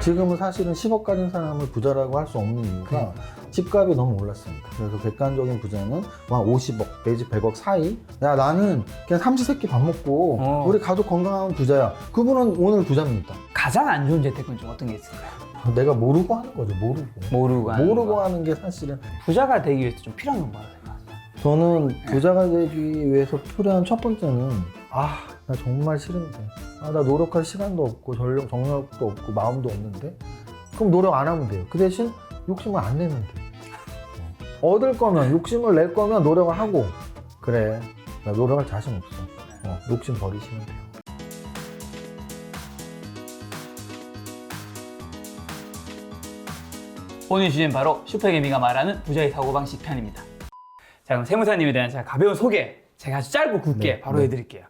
지금은 사실은 10억 가진 사람을 부자라고 할 수 없는 이유가 집값이 너무 올랐습니다. 그래서 객관적인 부자는 한 50억 내지 100억 사이. 야, 나는 그냥 삼시세끼 밥 먹고 우리 가족 건강하면 부자야. 그분은 오늘 부자입니다. 가장 안 좋은 재테크는 좀 어떤 게 있을까요? 내가 모르고 하는 거죠. 모르고 모르고 하는 게 사실은. 부자가 되기 위해서 좀 필요한 건 뭐라고 생각하세요? 저는 부자가 되기 위해서 필요한 첫 번째는 나 정말 싫은데 나 노력할 시간도 없고 정력도 없고 마음도 없는데 그럼 노력 안 하면 돼요. 그 대신 욕심을 안 내면 돼요. 얻을 거면 욕심을 낼 거면 노력을 하고 그래 나 노력할 자신 없어. 욕심 버리시면 돼요. 오늘 주제는 바로 슈퍼개미가 말하는 부자의 사고방식 편입니다. 자, 그럼 세무사님에 대한 제가 가벼운 소개 제가 아주 짧고 굵게 바로 해드릴게요.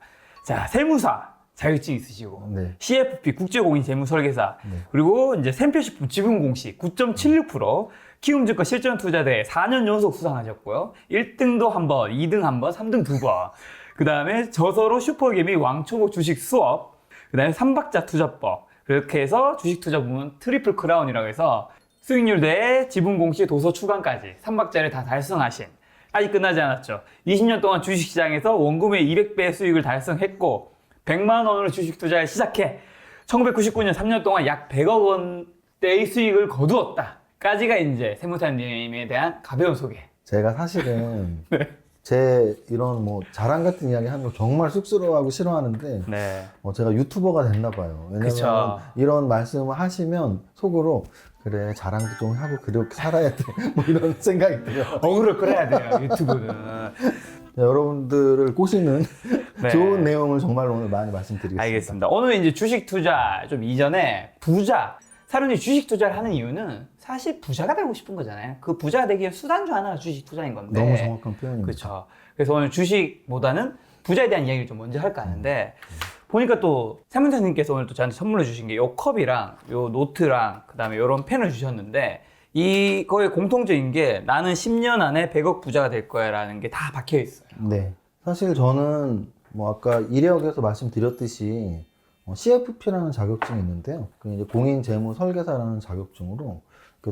자, 세무사 자격증 있으시고 CFP 국제공인재무설계사 그리고 이제 샘표식품 지분공시 9.76% 키움증권 실전투자대회 4년 연속 수상하셨고요. 1등도 한 번, 2등 한 번, 3등 두 번. 그 다음에 저서로 슈퍼개미 왕초보 주식 수업, 그 다음에 삼박자 투자법. 그렇게 해서 주식 투자 부문 트리플 크라운이라고 해서 수익률 대 지분공시 도서 추간까지 3박자를 다 달성하신, 아직 끝나지 않았죠. 20년 동안 주식시장에서 원금의 200배의 수익을 달성했고 100만 원으로 주식 투자를 시작해 1999년 3년 동안 약 100억 원대의 수익을 거두었다 까지가 이제 세무사님에 대한 가벼운 소개. 제가 사실은 제 이런 뭐 자랑 같은 이야기 하는 거 정말 쑥스러워하고 싫어하는데 제가 유튜버가 됐나 봐요. 왜냐면 이런 말씀을 하시면 속으로 그래 자랑도 좀 하고 그렇게 살아야 돼 뭐 이런 생각이 들어요. 어그로 끌어야 돼요 유튜브는. 여러분들을 꼬시는 좋은 내용을 정말 오늘 많이 말씀드리겠습니다. 알겠습니다. 오늘 이제 주식 투자 좀 이전에 부자, 사람들이 주식 투자를 하는 이유는 사실 부자가 되고 싶은 거잖아요. 그 부자가 되기 위한 수단 중 하나가 주식 투자인 건데. 너무 정확한 표현입니다. 그렇죠. 그래서 오늘 주식보다는 부자에 대한 이야기를 좀 먼저 할까 하는데 보니까 또 세무사님께서 오늘 또 저한테 선물로 주신 게 요 컵이랑 요 노트랑 그 다음에 요런 펜을 주셨는데 이거의 공통적인 게 나는 10년 안에 100억 부자가 될 거야 라는 게 다 박혀 있어요. 네. 사실 저는 뭐 아까 이력에서 말씀드렸듯이 CFP라는 자격증이 있는데요. 그 이제 공인재무설계사라는 자격증으로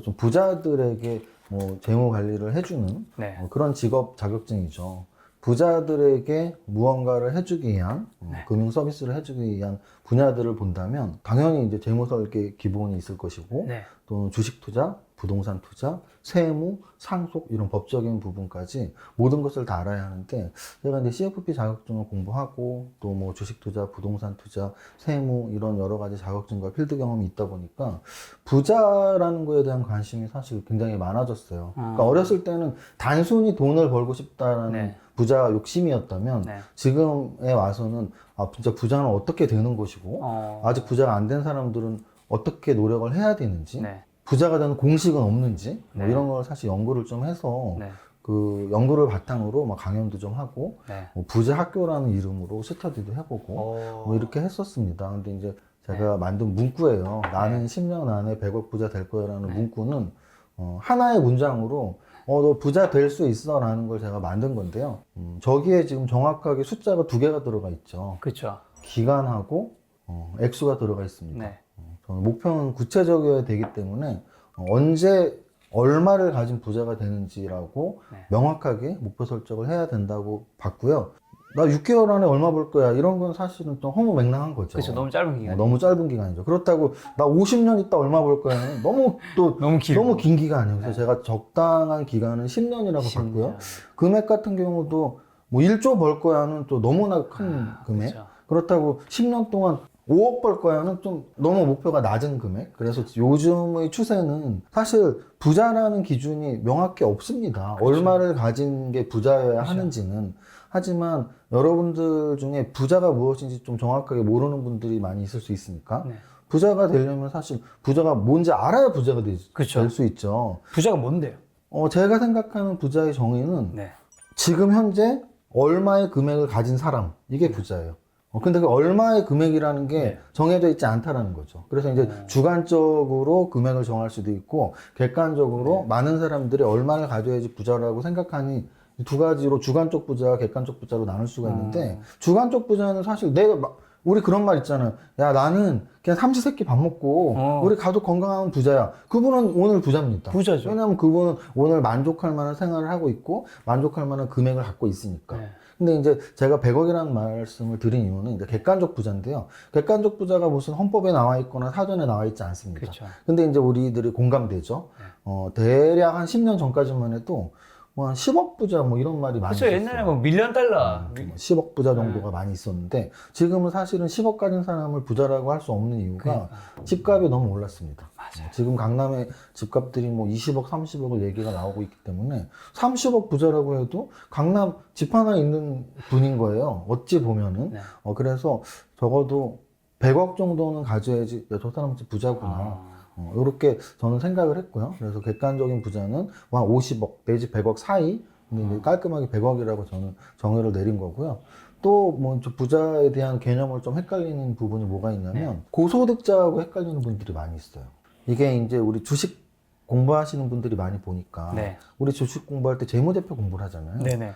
좀 부자들에게 뭐 재무 관리를 해주는 그런 직업 자격증이죠. 부자들에게 무언가를 해주기 위한 금융 서비스를 해주기 위한 분야들을 본다면 당연히 이제 재무설계 기본이 있을 것이고 또 주식 투자, 부동산 투자, 세무, 상속 이런 법적인 부분까지 모든 것을 다 알아야 하는데 제가 이제 CFP 자격증을 공부하고 또 뭐 주식 투자, 부동산 투자, 세무 이런 여러 가지 자격증과 필드 경험이 있다 보니까 부자라는 거에 대한 관심이 사실 굉장히 많아졌어요. 그러니까 어렸을 때는 단순히 돈을 벌고 싶다라는 부자 욕심이었다면 지금에 와서는 진짜 부자는 어떻게 되는 것이고 아직 부자가 안 된 사람들은 어떻게 노력을 해야 되는지 부자가 되는 공식은 없는지 뭐 이런 걸 사실 연구를 좀 해서 그 연구를 바탕으로 막 강연도 좀 하고 뭐 부자 학교라는 이름으로 스터디도 해보고 뭐 이렇게 했었습니다. 근데 이제 제가 만든 문구예요. 나는 10년 안에 100억 부자 될 거야라는 문구는 하나의 문장으로 너 부자 될 수 있어 라는 걸 제가 만든 건데요. 저기에 지금 정확하게 숫자가 2개가 들어가 있죠. 그렇죠. 기간하고 액수가 들어가 있습니다. 저는 목표는 구체적이어야 되기 때문에 언제 얼마를 가진 부자가 되는지라고 명확하게 목표 설정을 해야 된다고 봤고요. 나 6개월 안에 얼마 벌 거야 이런 건 사실은 좀 허무맹랑한 거죠. 그렇죠. 너무 짧은 기간. 너무 짧은 기간이죠. 그렇다고 나 50년 있다 얼마 벌 거야 너무 또 너무 긴 기간이에요. 그래서 제가 적당한 기간은 10년이라고 봤고요. 금액 같은 경우도 뭐 1조 벌 거야는 또 너무나 큰 금액. 그렇다고 10년 동안 5억 벌 거야는 좀 너무 목표가 낮은 금액. 그래서 요즘의 추세는 사실 부자라는 기준이 명확히 없습니다. 얼마를 가진 게 부자여야 하는지는. 하지만 여러분들 중에 부자가 무엇인지 좀 정확하게 모르는 분들이 많이 있을 수 있으니까 부자가 되려면 사실 부자가 뭔지 알아야 부자가 될 수 있죠. 부자가 뭔데요? 제가 생각하는 부자의 정의는 지금 현재 얼마의 금액을 가진 사람, 이게 부자예요. 근데 그 얼마의 금액이라는 게 정해져 있지 않다라는 거죠. 그래서 이제 주관적으로 금액을 정할 수도 있고 객관적으로 많은 사람들이 얼마를 가져야지 부자라고 생각하니 두 가지로 주관적 부자와 객관적 부자로 나눌 수가 있는데 주관적 부자는 사실 내가 우리 그런 말 있잖아요. 야, 나는 그냥 삼시세끼 밥 먹고 우리 가족 건강하면 부자야. 그분은 오늘 부자입니다. 부자죠. 왜냐하면 그분은 오늘 만족할 만한 생활을 하고 있고 만족할 만한 금액을 갖고 있으니까. 네. 근데 이제 제가 100억이라는 말씀을 드린 이유는 이제 객관적 부자인데요. 객관적 부자가 무슨 헌법에 나와 있거나 사전에 나와 있지 않습니다. 그렇죠. 근데 이제 우리들이 공감되죠. 대략 한 10년 전까지만 해도 뭐 한 10억 부자 뭐 이런 말이 많이 그렇죠. 있었어요. 옛날에 뭐 밀리언 달러. 10억 부자 정도가 많이 있었는데 지금은 사실은 10억 가진 사람을 부자라고 할 수 없는 이유가 집값이 너무 올랐습니다. 맞아요. 지금 강남의 집값들이 뭐 20억, 30억을 얘기가 나오고 있기 때문에 30억 부자라고 해도 강남 집 하나 있는 분인 거예요. 어찌 보면은. 네. 그래서 적어도 100억 정도는 가져야지 야, 저 사람 진짜 부자구나. 이렇게 저는 생각을 했고요. 그래서 객관적인 부자는 한 50억 내지 100억 사이, 근데 이제 깔끔하게 100억이라고 저는 정의를 내린 거고요. 또 뭐 부자에 대한 개념을 좀 헷갈리는 부분이 뭐가 있냐면 고소득자하고 헷갈리는 분들이 많이 있어요. 이게 이제 우리 주식 공부하시는 분들이 많이 보니까 네. 우리 주식 공부할 때 재무제표 공부를 하잖아요. 네네.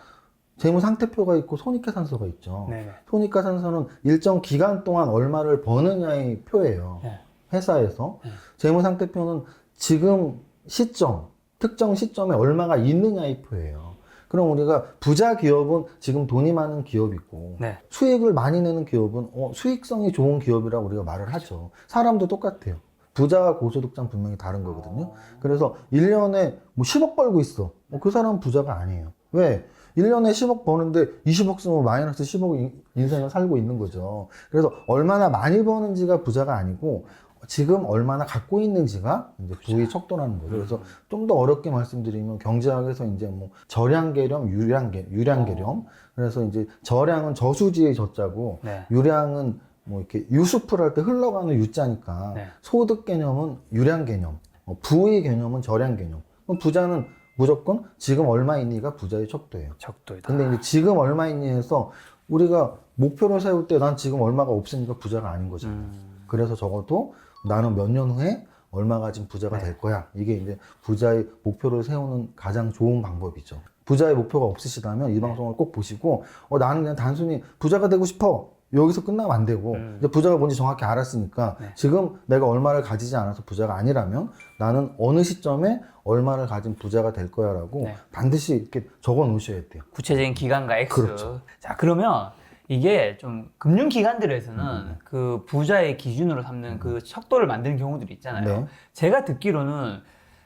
재무상태표가 있고 손익계산서가 있죠. 네네. 손익계산서는 일정 기간 동안 얼마를 버느냐의 표예요. 네. 회사에서. 재무상태표는 지금 시점, 특정 시점에 얼마가 있느냐의 표예요. 그럼 우리가 부자 기업은 지금 돈이 많은 기업이고 네. 수익을 많이 내는 기업은 수익성이 좋은 기업이라고 우리가 말을 하죠. 사람도 똑같아요. 부자와 고소득자는 분명히 다른 거거든요. 그래서 1년에 뭐 10억 벌고 있어. 그 사람은 부자가 아니에요. 왜? 1년에 10억 버는데 20억 쓰면 마이너스 10억 인생을 살고 있는 거죠. 그래서 얼마나 많이 버는지가 부자가 아니고 지금 얼마나 갖고 있는지가 이제 부의 척도라는 거죠. 그래서 좀 더 어렵게 말씀드리면 경제학에서 이제 뭐 절양계렴, 유량계렴. 그래서 이제 절양은 저수지의 저자고 네. 유량은 뭐 이렇게 유수풀 할 때 흘러가는 유자니까 네. 소득 개념은 유량 개념, 부의 개념은 절양 개념. 그럼 부자는 무조건 지금 얼마 있니가 부자의 척도예요. 적도이다. 근데 이제 지금 얼마 있니 해서 우리가 목표를 세울 때 난 지금 얼마가 없으니까 부자가 아닌 거잖아요. 그래서 적어도 나는 몇 년 후에 얼마 가진 부자가 될 거야. 이게 이제 부자의 목표를 세우는 가장 좋은 방법이죠. 부자의 목표가 없으시다면 이 방송을 꼭 보시고 나는 그냥 단순히 부자가 되고 싶어. 여기서 끝나면 안 되고 이제 부자가 뭔지 정확히 알았으니까 지금 내가 얼마를 가지지 않아서 부자가 아니라면 나는 어느 시점에 얼마를 가진 부자가 될 거야 라고 반드시 이렇게 적어 놓으셔야 돼요. 구체적인 기간과 X. 그렇죠. 자, 그러면 이게 좀 금융기관들에서는 그 부자의 기준으로 삼는 그 척도를 만드는 경우들이 있잖아요. 네. 제가 듣기로는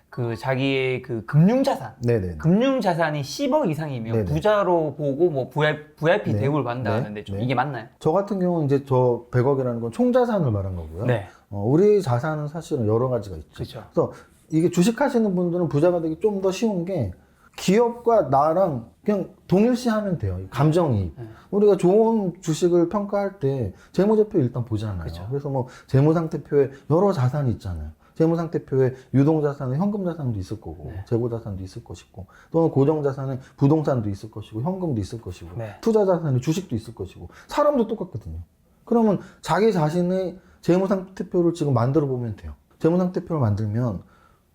그 자기의 그 금융자산, 네네. 금융자산이 10억 이상이면 네네. 부자로 보고 뭐 VIP 네. 대우를 받는다 네. 하는데 좀 네. 이게 맞나요? 저 같은 경우는 이제 저 100억이라는 건 총자산을 말한 거고요. 네. 우리 자산은 사실은 여러 가지가 있죠. 그렇죠. 그래서 이게 주식하시는 분들은 부자가 되기 좀 더 쉬운 게 기업과 나랑 그냥 동일시하면 돼요. 감정이입. 우리가 좋은 주식을 평가할 때 재무제표 일단 보잖아요. 그렇죠. 그래서 뭐 재무상태표에 여러 자산이 있잖아요. 재무상태표에 유동자산은 현금자산도 있을 거고 재고자산도 있을 것이고 또는 고정자산은 부동산도 있을 것이고 현금도 있을 것이고 투자자산은 주식도 있을 것이고 사람도 똑같거든요. 그러면 자기 자신의 재무상태표를 지금 만들어 보면 돼요. 재무상태표를 만들면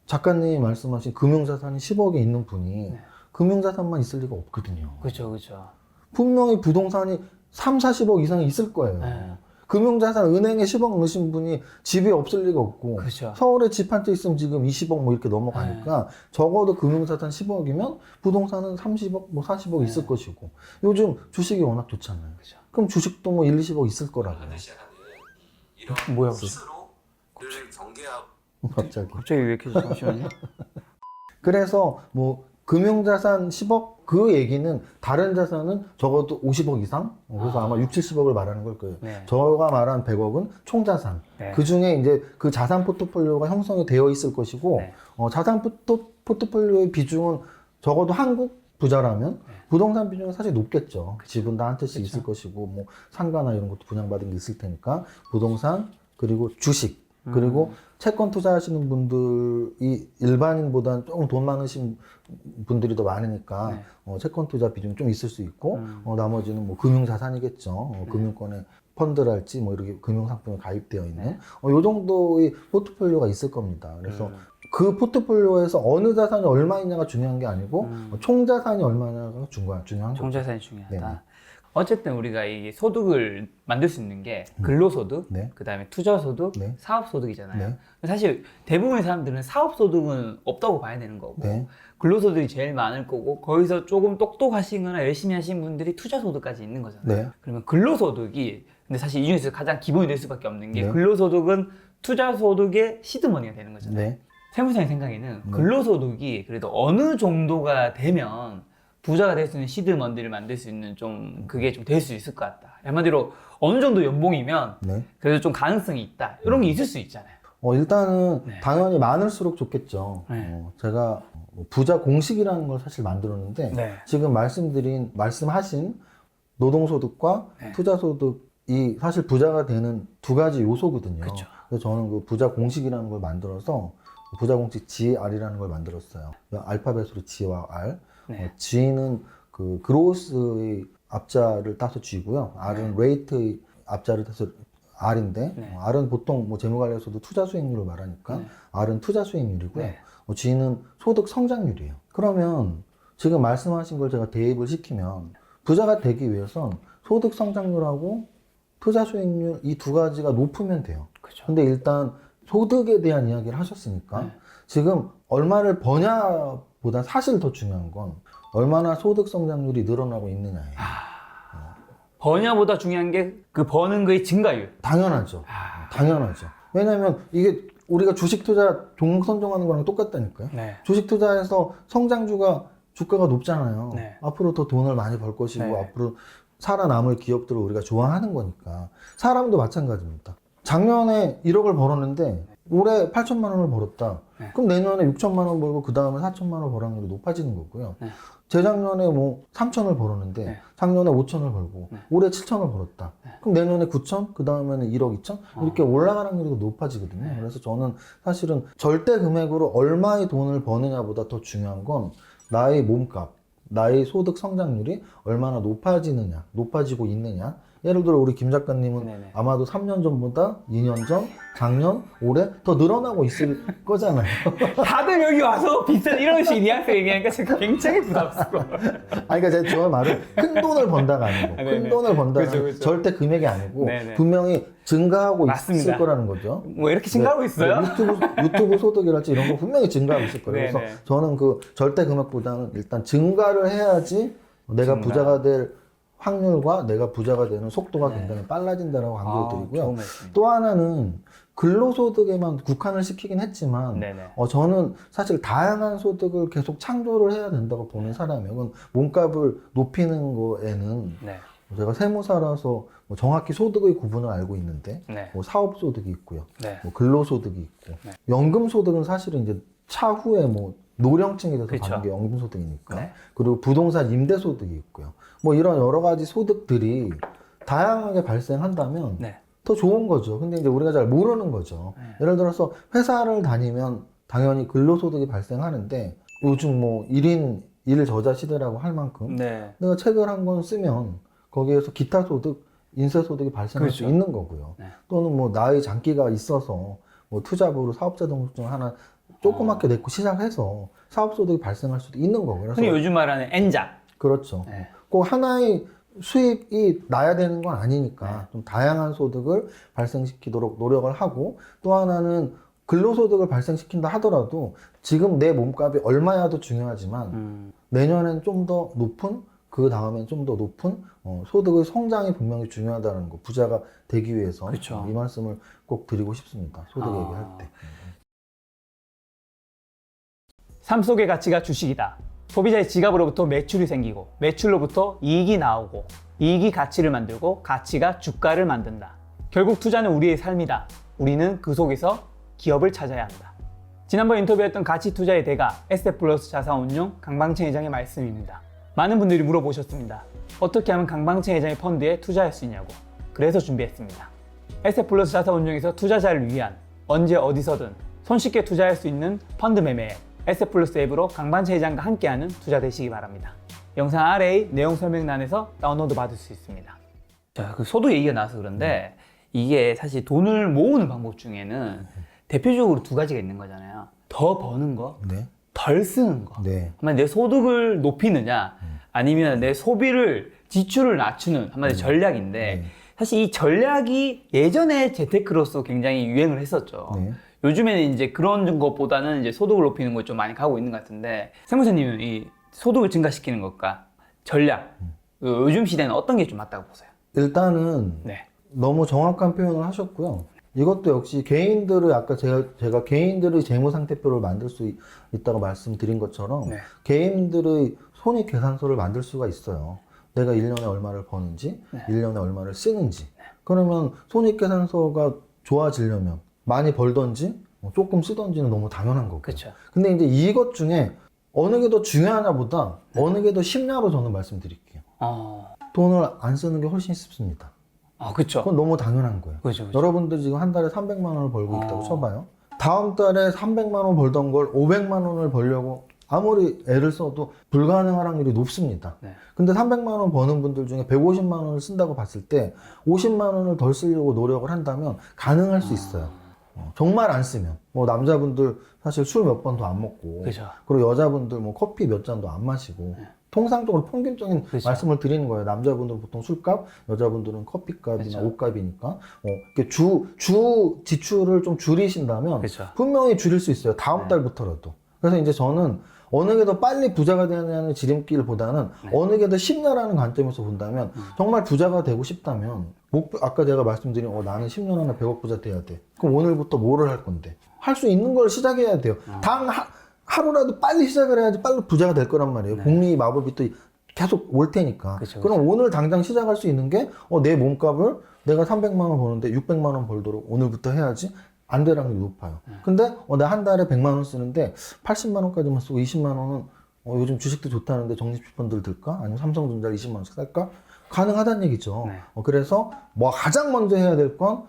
작가님이 말씀하신 금융자산이 10억에 있는 분이 금융자산만 있을 리가 없거든요. 그렇죠, 그렇죠. 분명히 부동산이 3, 40억 이상이 있을 거예요. 금융자산 은행에 10억 넣으신 분이 집이 없을 리가 없고 그렇죠. 서울에 집 한 채 있으면 지금 20억 뭐 이렇게 넘어가니까 적어도 금융자산 10억이면 부동산은 30억 뭐 40억 있을 것이고 요즘 주식이 워낙 좋잖아요. 그렇죠. 그럼 주식도 뭐 1, 20억 있을 거라고요. 뭐야, 스스로 늘 경계하고 갑자기 왜 이렇게 잠시만요. 그래서 뭐 금융자산 10억 그 얘기는 다른 자산은 적어도 50억 이상 그래서 아마 6, 70억을 말하는 걸 거예요. 저가 말한 100억은 총자산. 그 중에 이제 그 자산 포트폴리오가 형성이 되어 있을 것이고 자산 포트폴리오의 비중은 적어도 한국 부자라면 부동산 비중이 사실 높겠죠. 집은 다 한 채씩 있을 것이고 뭐 상가나 이런 것도 분양받은 게 있을 테니까 부동산 그리고 주식 그리고 채권 투자하시는 분들이 일반인보다는 조금 돈 많으신 분들이 더 많으니까 채권 투자 비중이 좀 있을 수 있고 나머지는 뭐 금융자산이겠죠. 금융권에 펀드랄지 뭐 이렇게 금융상품에 가입되어 있는 요 정도의 포트폴리오가 있을 겁니다. 그래서 그 포트폴리오에서 어느 자산이 얼마 있냐가 중요한 게 아니고 총자산이 얼마냐가 중요한 거죠. 총자산이 중요하다. 네. 어쨌든 우리가 이 소득을 만들 수 있는 게 근로소득, 네. 그다음에 투자소득, 네. 사업소득이잖아요. 네. 사실 대부분의 사람들은 사업소득은 없다고 봐야 되는 거고 네. 근로소득이 제일 많을 거고 거기서 조금 똑똑하시거나 열심히 하신 분들이 투자소득까지 있는 거잖아요. 네. 그러면 근로소득이 근데 사실 이 중에서 가장 기본이 될 수밖에 없는 게 네. 근로소득은 투자소득의 시드머니가 되는 거잖아요. 네. 세무사님 생각에는 네. 근로소득이 그래도 어느 정도가 되면 부자가 될 수 있는 시드머니를 만들 수 있는 좀 그게 좀 될 수 있을 것 같다. 한마디로 어느 정도 연봉이면 네. 그래도 좀 가능성이 있다. 이런 게 있을 수 있잖아요. 일단은 네. 당연히 많을수록 좋겠죠. 네. 제가 부자 공식이라는 걸 사실 만들었는데 네. 지금 말씀하신 노동소득과 네. 투자소득이 사실 부자가 되는 두 가지 요소거든요. 그쵸. 그래서 저는 그 부자 공식이라는 걸 만들어서 부자 공식 GR이라는 걸 만들었어요. 알파벳으로 G와 R. 네. G는 그 그로스의 앞자를 따서 G고요. R은 레이트의 앞자를 따서 R인데 네. R은 보통 뭐 재무관리에서도 투자 수익률을 말하니까 네. R은 투자 수익률이고요. 네. G는 소득 성장률이에요. 그러면 지금 말씀하신 걸 제가 대입을 시키면 부자가 되기 위해선 소득 성장률하고 투자 수익률 이 두 가지가 높으면 돼요. 그렇죠. 근데 일단 소득에 대한 이야기를 하셨으니까 네. 지금 얼마를 버냐보다 사실 더 중요한 건 얼마나 소득 성장률이 늘어나고 있느냐예요. 버냐보다 중요한 게 그 버는 거의 증가율. 당연하죠. 당연하죠. 왜냐면 이게 우리가 주식 투자 종목 선정하는 거랑 똑같다니까요. 네. 주식 투자에서 주가가 높잖아요. 네. 앞으로 더 돈을 많이 벌 것이고 네. 앞으로 살아남을 기업들을 우리가 좋아하는 거니까 사람도 마찬가지입니다. 작년에 1억을 벌었는데 올해 8천만 원을 벌었다. 네. 그럼 내년에 6천만 원 벌고 그 다음에 4천만 원 벌 확률이 높아지는 거고요. 네. 재작년에 뭐 3천을 벌었는데 네. 작년에 5천을 벌고 네. 올해 7천을 벌었다. 그럼 내년에 9천, 그 다음에는 1억 2천 이렇게 올라갈 확률이 높아지거든요. 네. 그래서 저는 사실은 절대 금액으로 얼마의 돈을 버느냐보다 더 중요한 건 나의 몸값, 나의 소득 성장률이 얼마나 높아지고 있느냐. 예를 들어 우리 김 작가님은 네네. 아마도 3년 전보다 2년 전, 작년, 올해 더 늘어나고 있을 거잖아요. 다들 여기 와서 비슷한 이런 식의 뉘앙스 얘기하니까 제가 굉장히 부담스러워. 아니, 그러니까 저 말은 큰 돈을 번다가 아니고, 네네. 큰 돈을 번다는 그렇죠, 그렇죠. 절대 금액이 아니고, 네네. 분명히 증가하고 맞습니다. 있을 거라는 거죠. 뭐 이렇게 증가하고 있어요? 유튜브 소득이랄지 이런 거 분명히 증가하고 있을 거예요. 그래서 네네. 저는 그 절대 금액보다는 일단 증가를 해야지 내가 증가. 부자가 될 확률과 내가 부자가 되는 속도가 네. 굉장히 빨라진다라고 강조를 드리고요. 좋은 말씀입니다. 또 하나는 근로소득에만 국한을 시키긴 했지만 네네. 저는 사실 다양한 소득을 계속 창조를 해야 된다고 보는 사람이에요. 그건 몸값을 높이는 거에는 네. 제가 세무사라서 뭐 정확히 소득의 구분을 알고 있는데 네. 뭐 사업소득이 있고요. 네. 뭐 근로소득이 있고 네. 연금소득은 사실은 이제 차후에 뭐 노령층이 돼서 그쵸. 받는 게 연금소득이니까 네. 그리고 부동산 임대소득이 있고요. 뭐 이런 여러 가지 소득들이 다양하게 발생한다면 네. 더 좋은 거죠. 근데 이제 우리가 잘 모르는 거죠. 네. 예를 들어서 회사를 다니면 당연히 근로소득이 발생하는데 요즘 뭐 1인 1저자 시대라고 할 만큼 네. 내가 책을 한 권 쓰면 거기에서 기타 소득, 인세 소득이 발생할 수 그렇죠. 있는 거고요. 네. 또는 뭐 나의 장기가 있어서 뭐 투자부로 사업자 등록증 하나 조그맣게 냈고 시작해서 사업 소득이 발생할 수도 있는 거고요. 그래서 흔히 요즘 말하는 N자. 그렇죠. 네. 꼭 하나의 수입이 나야 되는 건 아니니까 좀 다양한 소득을 발생시키도록 노력을 하고 또 하나는 근로소득을 발생시킨다 하더라도 지금 내 몸값이 얼마야도 중요하지만 내년엔 좀 더 높은 그 다음엔 좀 더 높은 소득의 성장이 분명히 중요하다는 거 부자가 되기 위해서 그렇죠. 이 말씀을 꼭 드리고 싶습니다. 소득 얘기할 때. 삶 속의 가치가 주식이다. 소비자의 지갑으로부터 매출이 생기고 매출로부터 이익이 나오고 이익이 가치를 만들고 가치가 주가를 만든다. 결국 투자는 우리의 삶이다. 우리는 그 속에서 기업을 찾아야 한다. 지난번 인터뷰했던 가치 투자의 대가 에셋플러스 자산운용 강방채 회장의 말씀입니다. 많은 분들이 물어보셨습니다. 어떻게 하면 강방채 회장의 펀드에 투자할 수 있냐고. 그래서 준비했습니다. 에셋플러스 자산운용에서 투자자를 위한 언제 어디서든 손쉽게 투자할 수 있는 펀드 매매에 에셋플러스 앱으로 강방채 회장과 함께하는 투자 되시기 바랍니다. 영상 아래의 내용 설명란에서 다운로드 받을 수 있습니다. 자, 그 소득 얘기가 나와서 그런데 이게 사실 돈을 모으는 방법 중에는 대표적으로 두 가지가 있는 거잖아요. 더 버는 거, 네. 덜 쓰는 거. 네. 내 소득을 높이느냐, 아니면 내 소비를 지출을 낮추는 한마디 전략인데 네. 사실 이 전략이 예전에 재테크로서 굉장히 유행을 했었죠. 네. 요즘에는 이제 그런 것보다는 이제 소득을 높이는 걸 좀 많이 가고 있는 것 같은데 세무사님은 이 소득을 증가시키는 것과 전략 요즘 시대는 어떤 게 좀 맞다고 보세요? 일단은 네. 너무 정확한 표현을 하셨고요. 이것도 역시 개인들을 아까 제가 개인들의 재무상태표를 만들 수 있다고 말씀드린 것처럼 네. 개인들의 손익계산서를 만들 수가 있어요. 내가 1년에 얼마를 버는지, 네. 1년에 얼마를 쓰는지. 그러면 손익계산서가 좋아지려면 많이 벌던지 조금 쓰던지는 너무 당연한 거고. 그렇죠. 근데 이제 이것 중에 어느 게 더 중요하냐보다 어느 게 더 쉽냐로 저는 말씀드릴게요. 돈을 안 쓰는 게 훨씬 쉽습니다. 그렇죠. 그건 너무 당연한 거예요. 그렇죠. 여러분들 지금 한 달에 300만 원을 벌고 있다고 쳐봐요. 다음 달에 300만 원 벌던 걸 500만 원을 벌려고 아무리 애를 써도 불가능할 확률이 높습니다. 네. 근데 300만 원 버는 분들 중에 150만 원을 쓴다고 봤을 때 50만 원을 덜 쓰려고 노력을 한다면 가능할 수 있어요. 정말 안 쓰면. 뭐 남자분들 사실 술 몇 번도 안 먹고 그죠. 그리고 여자분들 뭐 커피 몇 잔도 안 마시고 통상적으로 평균적인 그죠. 말씀을 드리는 거예요. 남자분들은 보통 술값, 여자분들은 커피값이나 그죠. 옷값이니까 이렇게 주 지출을 좀 줄이신다면 그죠. 분명히 줄일 수 있어요. 다음 달부터라도. 그래서 이제 저는 어느 게 더 빨리 부자가 되느냐는 지름길보다는 어느 게 더 쉽냐라는 관점에서 본다면 정말 부자가 되고 싶다면 목표 아까 제가 말씀드린 나는 10년 안에 100억 부자 돼야 돼. 그럼 오늘부터 뭐를 할 건데? 할 수 있는 걸 시작해야 돼요. 하루라도 빨리 시작을 해야지 빨리 부자가 될 거란 말이에요. 복리 마법이 또 계속 올 테니까. 그쵸, 그럼 오늘 당장 시작할 수 있는 게 내 몸값을 내가 300만 원 버는데 600만 원 벌도록 오늘부터 해야지. 안 될 확률이 높아요. 근데 나 한 달에 100만 원 쓰는데 80만 원까지만 쓰고 20만 원은 요즘 주식도 좋다는데 적립펀드를 들까? 아니면 삼성전자 20만 원씩 살까? 가능하다는 얘기죠. 네. 그래서 뭐 가장 먼저 해야 될 건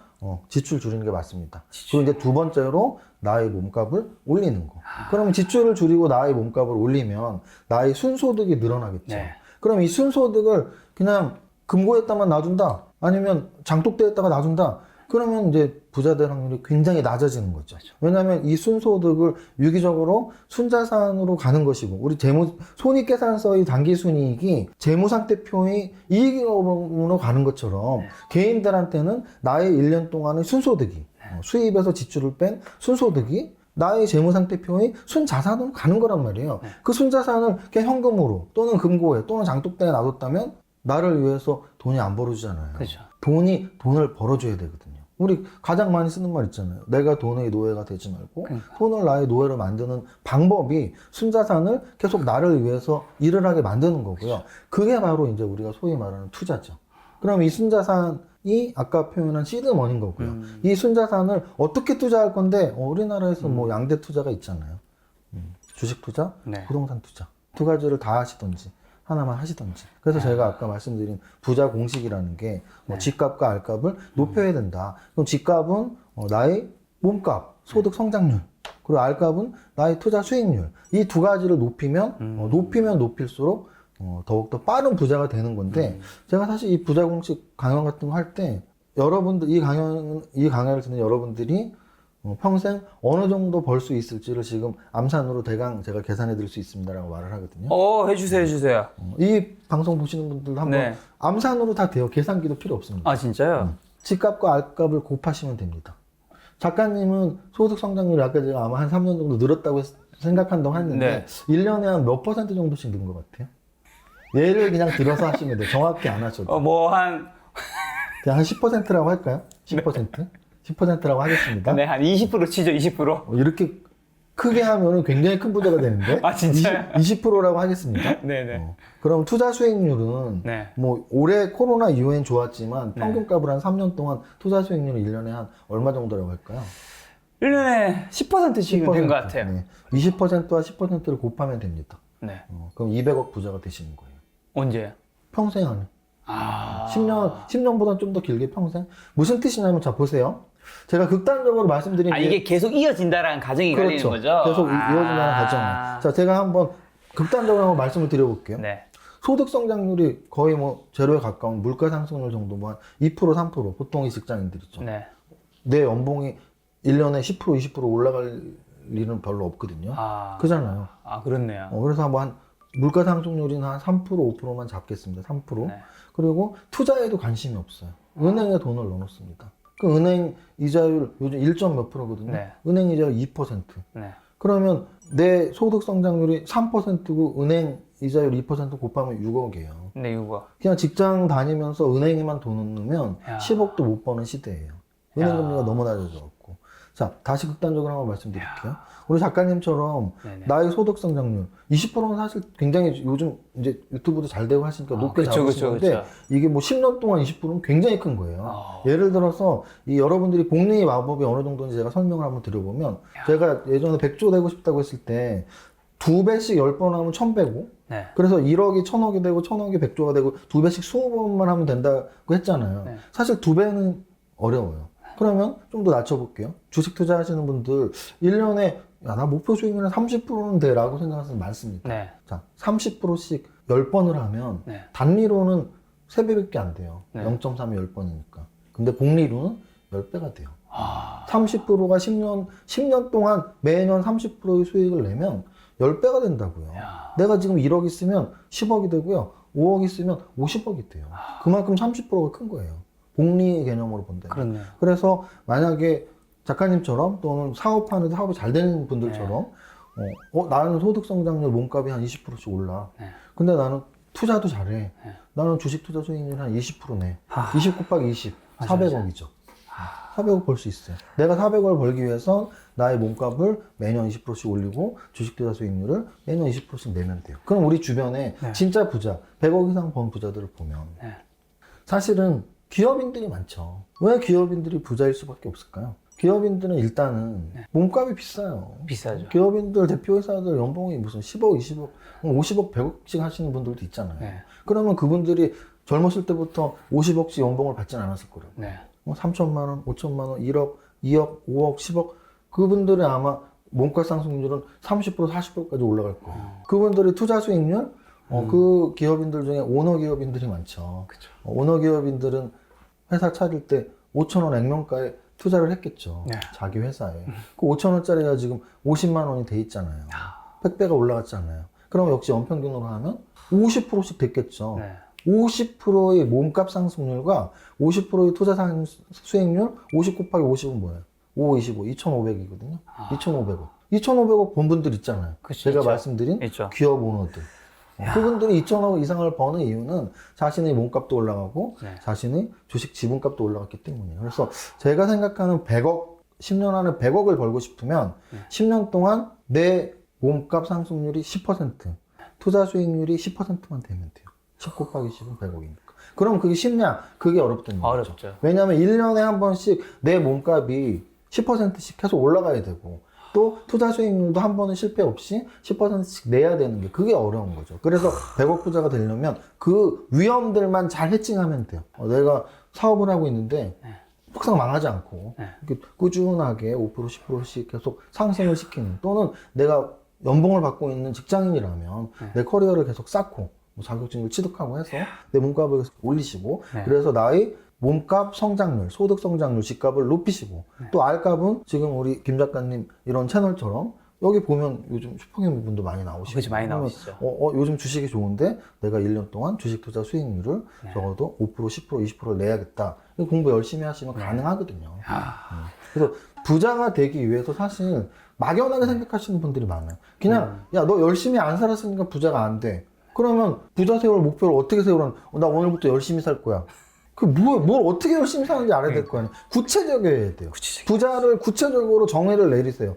지출 줄이는 게 맞습니다. 그리고 이제 두 번째로 나의 몸값을 올리는 거. 그러면 지출을 줄이고 나의 몸값을 올리면 나의 순소득이 늘어나겠죠. 네. 그럼 이 순소득을 그냥 금고에다만 놔둔다. 아니면 장독대에다가 놔둔다. 그러면 이제 부자 될 확률이 굉장히 낮아지는 거죠. 왜냐하면 이 순소득을 유기적으로 순자산으로 가는 것이고, 우리 손익계산서의 당기순이익이 재무상태표의 이익으로 가는 것처럼 개인들한테는 나의 1년 동안의 순소득이 수입에서 지출을 뺀 순소득이 나의 재무상태표의 순자산으로 가는 거란 말이에요. 그 순자산을 그냥 현금으로 또는 금고에 또는 장독대에 놔뒀다면 나를 위해서 돈이 안 벌어지잖아요. 그렇죠. 돈을 벌어줘야 되거든요. 우리 가장 많이 쓰는 말 있잖아요. 내가 돈의 노예가 되지 말고 돈을 나의 노예로 만드는 방법이 순자산을 계속 나를 위해서 일을 하게 만드는 거고요. 그게 바로 이제 우리가 소위 말하는 투자죠. 그럼 이 순자산이 아까 표현한 시드머니인 거고요. 이 순자산을 어떻게 투자할 건데 우리나라에서 뭐 양대 투자가 있잖아요. 주식 투자, 네. 부동산 투자. 두 가지를 다 하시던지 하나만 하시던지. 그래서 제가 아까 말씀드린 부자 공식이라는 게 집값과 알값을 높여야 된다. 그럼 집값은 나의 몸값, 소득 성장률, 그리고 알값은 나의 투자 수익률. 이 두 가지를 높이면 높일수록 더욱더 빠른 부자가 되는 건데 제가 사실 이 부자 공식 강연 같은 거 할 때 여러분들 이 강연을 듣는 여러분들이 평생 어느 정도 벌 수 있을지를 지금 암산으로 대강 제가 계산해 드릴 수 있습니다라고 말을 하거든요. 해주세요. 이 방송 보시는 분들도 한번 네. 암산으로 다 돼요. 계산기도 필요 없습니다. 아, 진짜요? 집값과 알값을 곱하시면 됩니다. 작가님은 소득 성장률이 아까 제가 아마 한 3년 정도 늘었다고 생각한다고 했는데 네. 1년에 한 몇 퍼센트 정도씩 는 것 같아요? 예를 그냥 들어서 하시면 돼요. 정확히 안 하셔도. 그냥 한 10%라고 할까요? 10%? 10%라고 하겠습니다. 네, 한 20% 치죠, 20%. 이렇게 크게 하면은 굉장히 큰 부자가 되는데. 아, 진짜요? 20%라고 하겠습니다. 네네. 그럼 투자 수익률은 네. 뭐 올해 코로나 이후엔 좋았지만 평균값을 한 3년 동안 투자 수익률은 1년에 한 얼마 정도라고 할까요? 1년에 10%씩은 된 것 같아요. 네. 20%와 10%를 곱하면 됩니다. 네. 그럼 200억 부자가 되시는 거예요. 언제요? 평생 안에. 아. 10년보다 좀 더 길게 평생. 무슨 뜻이냐면 자 보세요. 제가 극단적으로 말씀드린 게 이게 계속 이어진다라는 가정이 갈리는 그렇죠. 거죠? 계속 이어진다는 가정. 자, 제가 한번 극단적으로 한번 말씀을 드려볼게요. 네. 소득 성장률이 거의 뭐 제로에 가까운 물가 상승률 정도만 2%, 3% 보통 이 직장인들이죠. 네. 내 연봉이 1년에 10%, 20% 올라갈 일은 별로 없거든요. 아. 그잖아요. 아, 그렇네요. 그래서 한번 한 물가 상승률이 한 3%, 5%만 잡겠습니다. 3%. 네. 그리고 투자에도 관심이 없어요. 은행에 돈을 넣어놓습니다. 그 은행 이자율 요즘 1점 몇 프로거든요. 네. 은행 이자율 2%. 네. 그러면 내 소득 성장률이 3%고 은행 이자율 2% 곱하면 6억이에요. 네, 이거. 그냥 직장 다니면서 은행에만 돈을 넣으면 야. 10억도 못 버는 시대예요. 은행 야. 금리가 너무 낮아져갖고. 자, 다시 극단적으로 한번 말씀드릴게요. 우리 작가님처럼 네네. 나의 소득 성장률 20%는 사실 굉장히 요즘 이제 유튜브도 잘 되고 하시니까 높게 그쵸, 잡으시는데 그쵸. 이게 뭐 10년 동안 20%는 굉장히 큰 거예요. 어. 예를 들어서 이 여러분들이 복리의 마법이 어느 정도인지 제가 설명을 한번 드려보면 제가 예전에 100조 되고 싶다고 했을 때 2배씩 10번 하면 1000배고 네. 그래서 1억이 1000억이 되고 1000억이 100조가 되고 2배씩 20번만 하면 된다고 했잖아요. 네. 사실 2배는 어려워요. 그러면 좀 더 낮춰볼게요. 주식 투자하시는 분들 1년에 야, 나 목표 수익률은 30%는 돼 라고 생각하시는 분 많습니다. 네. 자, 30%씩 10번을 하면 네. 단리로는 3배밖에 안 돼요. 네. 0.3이 10번이니까. 근데 복리로는 10배가 돼요. 아. 30%가 10년 동안 매년 30%의 수익을 내면 10배가 된다고요. 야. 내가 지금 1억 있으면 10억이 되고요. 5억 있으면 50억이 돼요. 그만큼 30%가 큰 거예요. 복리 개념으로 본다면. 그렇네요. 그래서 만약에 작가님처럼 또는 사업하는데 사업이 잘 되는 분들처럼 나는 소득 성장률 몸값이 한 20%씩 올라. 네. 근데 나는 투자도 잘해. 네. 나는 주식 투자 수익률 한 20% 내. 아. 20 곱하기 20. 맞아, 400억이죠. 400억 벌 수 있어요. 내가 400억을 벌기 위해선 나의 몸값을 매년 20%씩 올리고 주식 투자 수익률을 매년 20%씩 내면 돼요. 그럼 우리 주변에 네. 진짜 부자, 100억 이상 번 부자들을 보면 네. 사실은 기업인들이 많죠. 왜 기업인들이 부자일 수밖에 없을까요? 기업인들은 일단은 몸값이 비싸요. 비싸죠. 기업인들, 대표이사들 연봉이 무슨 10억, 20억, 50억, 100억씩 하시는 분들도 있잖아요. 네. 그러면 그분들이 젊었을 때부터 50억씩 연봉을 받진 않았을 거라고. 네. 3천만 원, 5천만 원, 1억, 2억, 5억, 10억. 그분들의 아마 몸값 상승률은 30%, 40%까지 올라갈 거예요. 그분들의 투자 수익률, 그 기업인들 중에 오너 기업인들이 많죠. 그쵸. 오너 기업인들은 회사 차릴 때 5천원 액면가에 투자를 했겠죠. 네. 자기 회사에. 그 5천원짜리가 지금 50만 원이 돼 있잖아요. 100배가 올라갔잖아요. 그럼 역시 연평균으로 하면 50%씩 됐겠죠. 네. 50%의 몸값 상승률과 50%의 투자 수익률, 50 곱하기 50은 뭐예요? 5, 25, 2,500이거든요. 2,500억. 2,500억 본 분들 있잖아요. 그치, 제가 있죠. 말씀드린 있죠. 기업 오너들. 그분들이 2,000억 이상을 버는 이유는 자신의 몸값도 올라가고 네. 자신의 주식 지분값도 올라갔기 때문이에요. 그래서 제가 생각하는 100억, 10년 안에 100억을 벌고 싶으면 10년 동안 내 몸값 상승률이 10%, 투자 수익률이 10%만 되면 돼요. 10 곱하기 10은 100억이니까. 그럼 그게 쉽냐? 그게 어렵다는 거죠. 어렵죠. 왜냐하면 1년에 한 번씩 내 몸값이 10%씩 계속 올라가야 되고 또 투자 수익률도 한 번은 실패 없이 10%씩 내야 되는 게 그게 어려운 거죠. 그래서 100억 부자가 되려면 그 위험들만 잘 해칭하면 돼요. 내가 사업을 하고 있는데 항상 망하지 않고 이렇게 꾸준하게 5%, 10%씩 계속 상승을 시키는 또는 내가 연봉을 받고 있는 직장인이라면 내 커리어를 계속 쌓고 뭐 자격증을 취득하고 해서 내 몸값을 계속 올리시고 그래서 나의 몸값 성장률, 소득 성장률, 집값을 높이시고 또 R값은 지금 우리 김 작가님 이런 채널처럼 여기 보면 요즘 슈퍼게임 분도 많이 나오시고 그치, 많이 그러면 나오시죠. 요즘 주식이 좋은데 내가 1년 동안 주식 투자 수익률을 적어도 5%, 10%, 20%를 내야겠다. 공부 열심히 하시면 가능하거든요. 그래서 부자가 되기 위해서 사실 막연하게 생각하시는 분들이 많아요. 그냥 야, 너 열심히 안 살았으니까 부자가 안 돼. 그러면 부자 세울 목표를 어떻게 세우라는 나 오늘부터 열심히 살 거야. 뭘 어떻게 열심히 사는지 알아야 될 거 아니에요. 구체적이어야 돼요. 부자를 구체적으로 정의를 내리세요.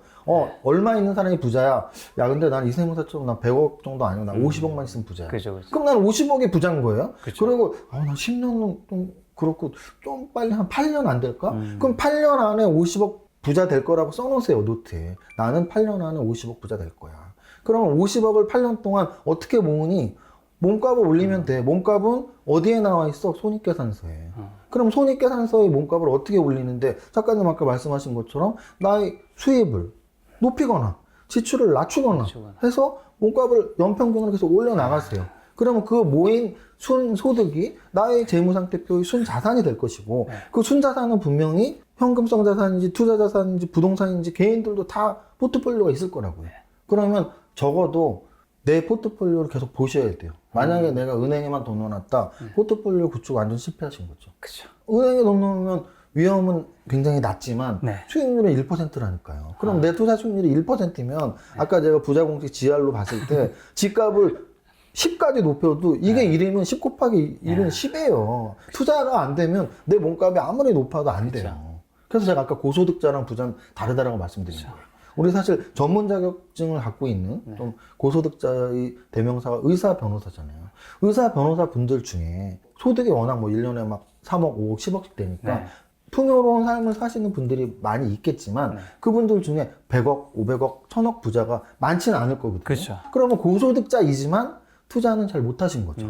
얼마 있는 사람이 부자야? 야, 근데 난 이세무사처럼 난 100억 정도 아니고 난 50억만 있으면 부자야. 그죠, 그죠. 그럼 난 50억이 부자인 거예요? 그쵸. 그리고, 난 10년은 좀 그렇고, 좀 빨리 한 8년 안 될까? 그럼 8년 안에 50억 부자 될 거라고 써놓으세요, 노트에. 나는 8년 안에 50억 부자 될 거야. 그러면 50억을 8년 동안 어떻게 모으니? 몸값을 올리면 돼. 몸값은 어디에 나와 있어? 손익계산서에. 그럼 손익계산서의 몸값을 어떻게 올리는데 작가님 아까 말씀하신 것처럼 나의 수입을 높이거나 지출을 낮추거나 해서 몸값을 연평균으로 계속 올려나가세요. 그러면 그 모인 순소득이 나의 재무상태표의 순자산이 될 것이고 그 순자산은 분명히 현금성 자산인지 투자자산인지 부동산인지 개인들도 다 포트폴리오가 있을 거라고요. 그러면 적어도 내 포트폴리오를 계속 보셔야 돼요. 만약에 내가 은행에만 돈 넣어놨다, 포트폴리오 구축 완전 실패하신 거죠. 그렇죠. 은행에 돈 넣으면 위험은 굉장히 낮지만 네. 수익률은 1%라니까요. 그럼 내 투자 수익률이 1%면 아까 제가 부자공식 GR로 봤을 때 집값을 10까지 높여도 이게 1이면 10 곱하기 1은 10이에요. 투자가 안 되면 내 몸값이 아무리 높아도 안 돼요. 그래서 제가 아까 고소득자랑 부자는 다르다라고 말씀드린 거예요. 우리 사실 전문 자격증을 갖고 있는 좀 고소득자의 대명사가 의사 변호사잖아요. 의사 변호사 분들 중에 소득이 워낙 뭐 1년에 막 3억, 5억, 10억씩 되니까 네. 풍요로운 삶을 사시는 분들이 많이 있겠지만 그분들 중에 100억, 500억, 1000억 부자가 많지는 않을 거거든요. 그렇죠. 그러면 고소득자이지만 투자는 잘 못하신 거죠.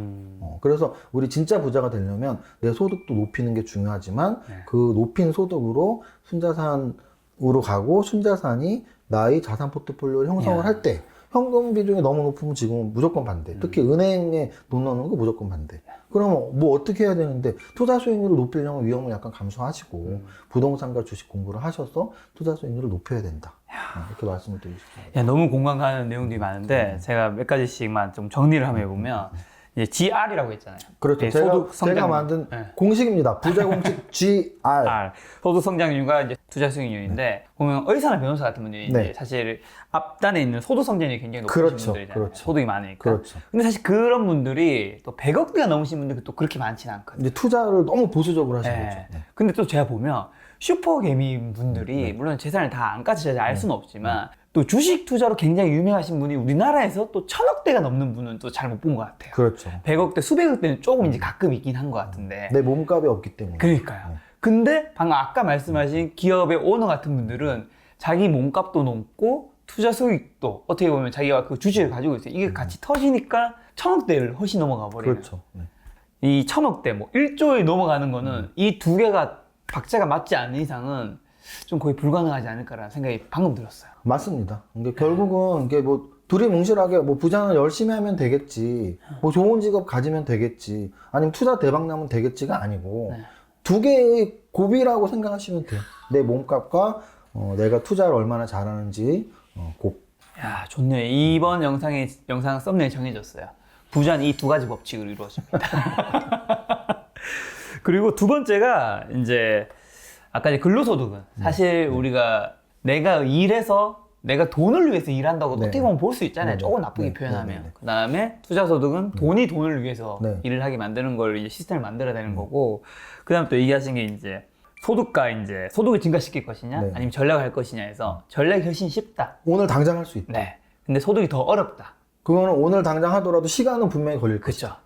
그래서 우리 진짜 부자가 되려면 내 소득도 높이는 게 중요하지만 그 높인 소득으로 순자산으로 가고 순자산이 나의 자산 포트폴리오를 형성을 할 때 현금 비중이 너무 높으면 지금은 무조건 반대. 특히 은행에 돈 넣는 거 무조건 반대. 그러면 뭐 어떻게 해야 되는데 투자 수익률을 높이려면 위험을 약간 감수하시고 부동산과 주식 공부를 하셔서 투자 수익률을 높여야 된다. 이렇게 말씀을 드리고 싶습니다. 야, 너무 공감 가는 내용들이 많은데 제가 몇 가지씩만 좀 정리를 한번 해보면 이제 GR이라고 했잖아요. 그렇죠. 예, 제가, 소득 성장. 제가 만든 네. 공식입니다. 부자 공식 GR. 소득 성장률과 이제 투자 수익률인데 보면 의사나 변호사 같은 분들이 이제 사실 앞단에 있는 소득 성장률이 굉장히 높으신 그렇죠. 분들이잖아요. 그렇죠. 소득이 많으니까. 그렇죠. 근데 사실 그런 분들이 또 100억대가 넘으신 분들이 또 그렇게 많지는 않거든요. 이제 투자를 너무 보수적으로 하신 네. 거죠. 네. 근데 또 제가 보면 슈퍼개미 분들이 물론 재산을 다 안까지 제가 알 수는 없지만 또 주식 투자로 굉장히 유명하신 분이 우리나라에서 또 1000억대가 넘는 분은 또 잘 못 본 것 같아요. 그렇죠. 100억대, 수백억대는 조금 이제 가끔 있긴 한 것 같은데. 내 몸값이 없기 때문에. 그러니까요. 근데 방금 아까 말씀하신 기업의 오너 같은 분들은 자기 몸값도 높고 투자 수익도 어떻게 보면 자기가 그 주식을 가지고 있어요. 이게 같이 터지니까 1000억대를 훨씬 넘어가 버리는. 그렇죠. 네. 이 1000억대, 뭐 1조에 넘어가는 거는 이 두 개가 박자가 맞지 않는 이상은 좀 거의 불가능하지 않을까라는 생각이 방금 들었어요. 맞습니다. 근데 결국은 이게 뭐 둘이 뭉실하게 뭐 부자는 열심히 하면 되겠지, 뭐 좋은 직업 가지면 되겠지, 아니면 투자 대박 나면 되겠지가 아니고 두 개의 고비라고 생각하시면 돼요. 내 몸값과 내가 투자를 얼마나 잘하는지 곱. 야, 좋네요. 이번 영상 썸네일 정해졌어요. 부자는 이 두 가지 법칙으로 이루어집니다. 그리고 두 번째가 이제 아까 이제 근로소득은 사실 우리가 내가 일해서 내가 돈을 위해서 일한다고 네. 어떻게 보면 볼 수 있잖아요. 네. 조금 나쁘게 네. 표현하면. 네. 네. 그 다음에 투자소득은 돈이 돈을 위해서 네. 일을 하게 만드는 걸 이제 시스템을 만들어야 되는 거고, 그 다음에 또 얘기하신 게 이제 소득과 이제 소득을 증가시킬 것이냐, 네. 아니면 전략을 할 것이냐 해서 전략이 훨씬 쉽다. 오늘 당장 할 수 있다. 네. 근데 소득이 더 어렵다. 그거는 오늘 당장 하더라도 시간은 분명히 걸릴 거죠. 그렇죠.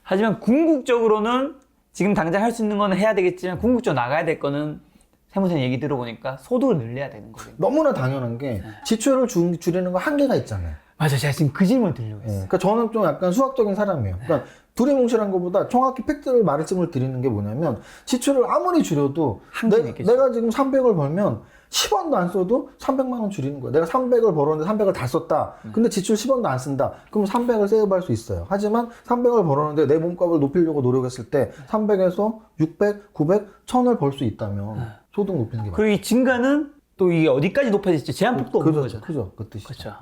하지만 궁극적으로는 지금 당장 할 수 있는 거는 해야 되겠지만 궁극적으로 나가야 될 거는 세무사님 얘기 들어보니까 소득을 늘려야 되는 거거든요. 너무나 당연한 게 지출을 줄이는 거 한계가 있잖아요. 맞아, 제가 지금 그 질문을 드리려고 했어요. 그러니까 저는 좀 약간 수학적인 사람이에요. 그러니까 둘이 뭉실한 것보다 정확히 팩트를 말씀을 드리는 게 뭐냐면 지출을 아무리 줄여도 한계는 있겠죠. 내가 지금 300을 벌면 10원도 안 써도 300만 원 줄이는 거야. 내가 300을 벌었는데 300을 다 썼다. 근데 지출 10원도 안 쓴다. 그럼 300을 세이브할 수 있어요. 하지만 300을 벌었는데 내 몸값을 높이려고 노력했을 때 300에서 600, 900, 1000을 벌 수 있다면 소득 높이는 게 맞아요. 그리고 이 증가는 또 이게 어디까지 높아질지 제한폭도 없는 거잖아요. 그죠. 그 뜻이죠. 그렇죠.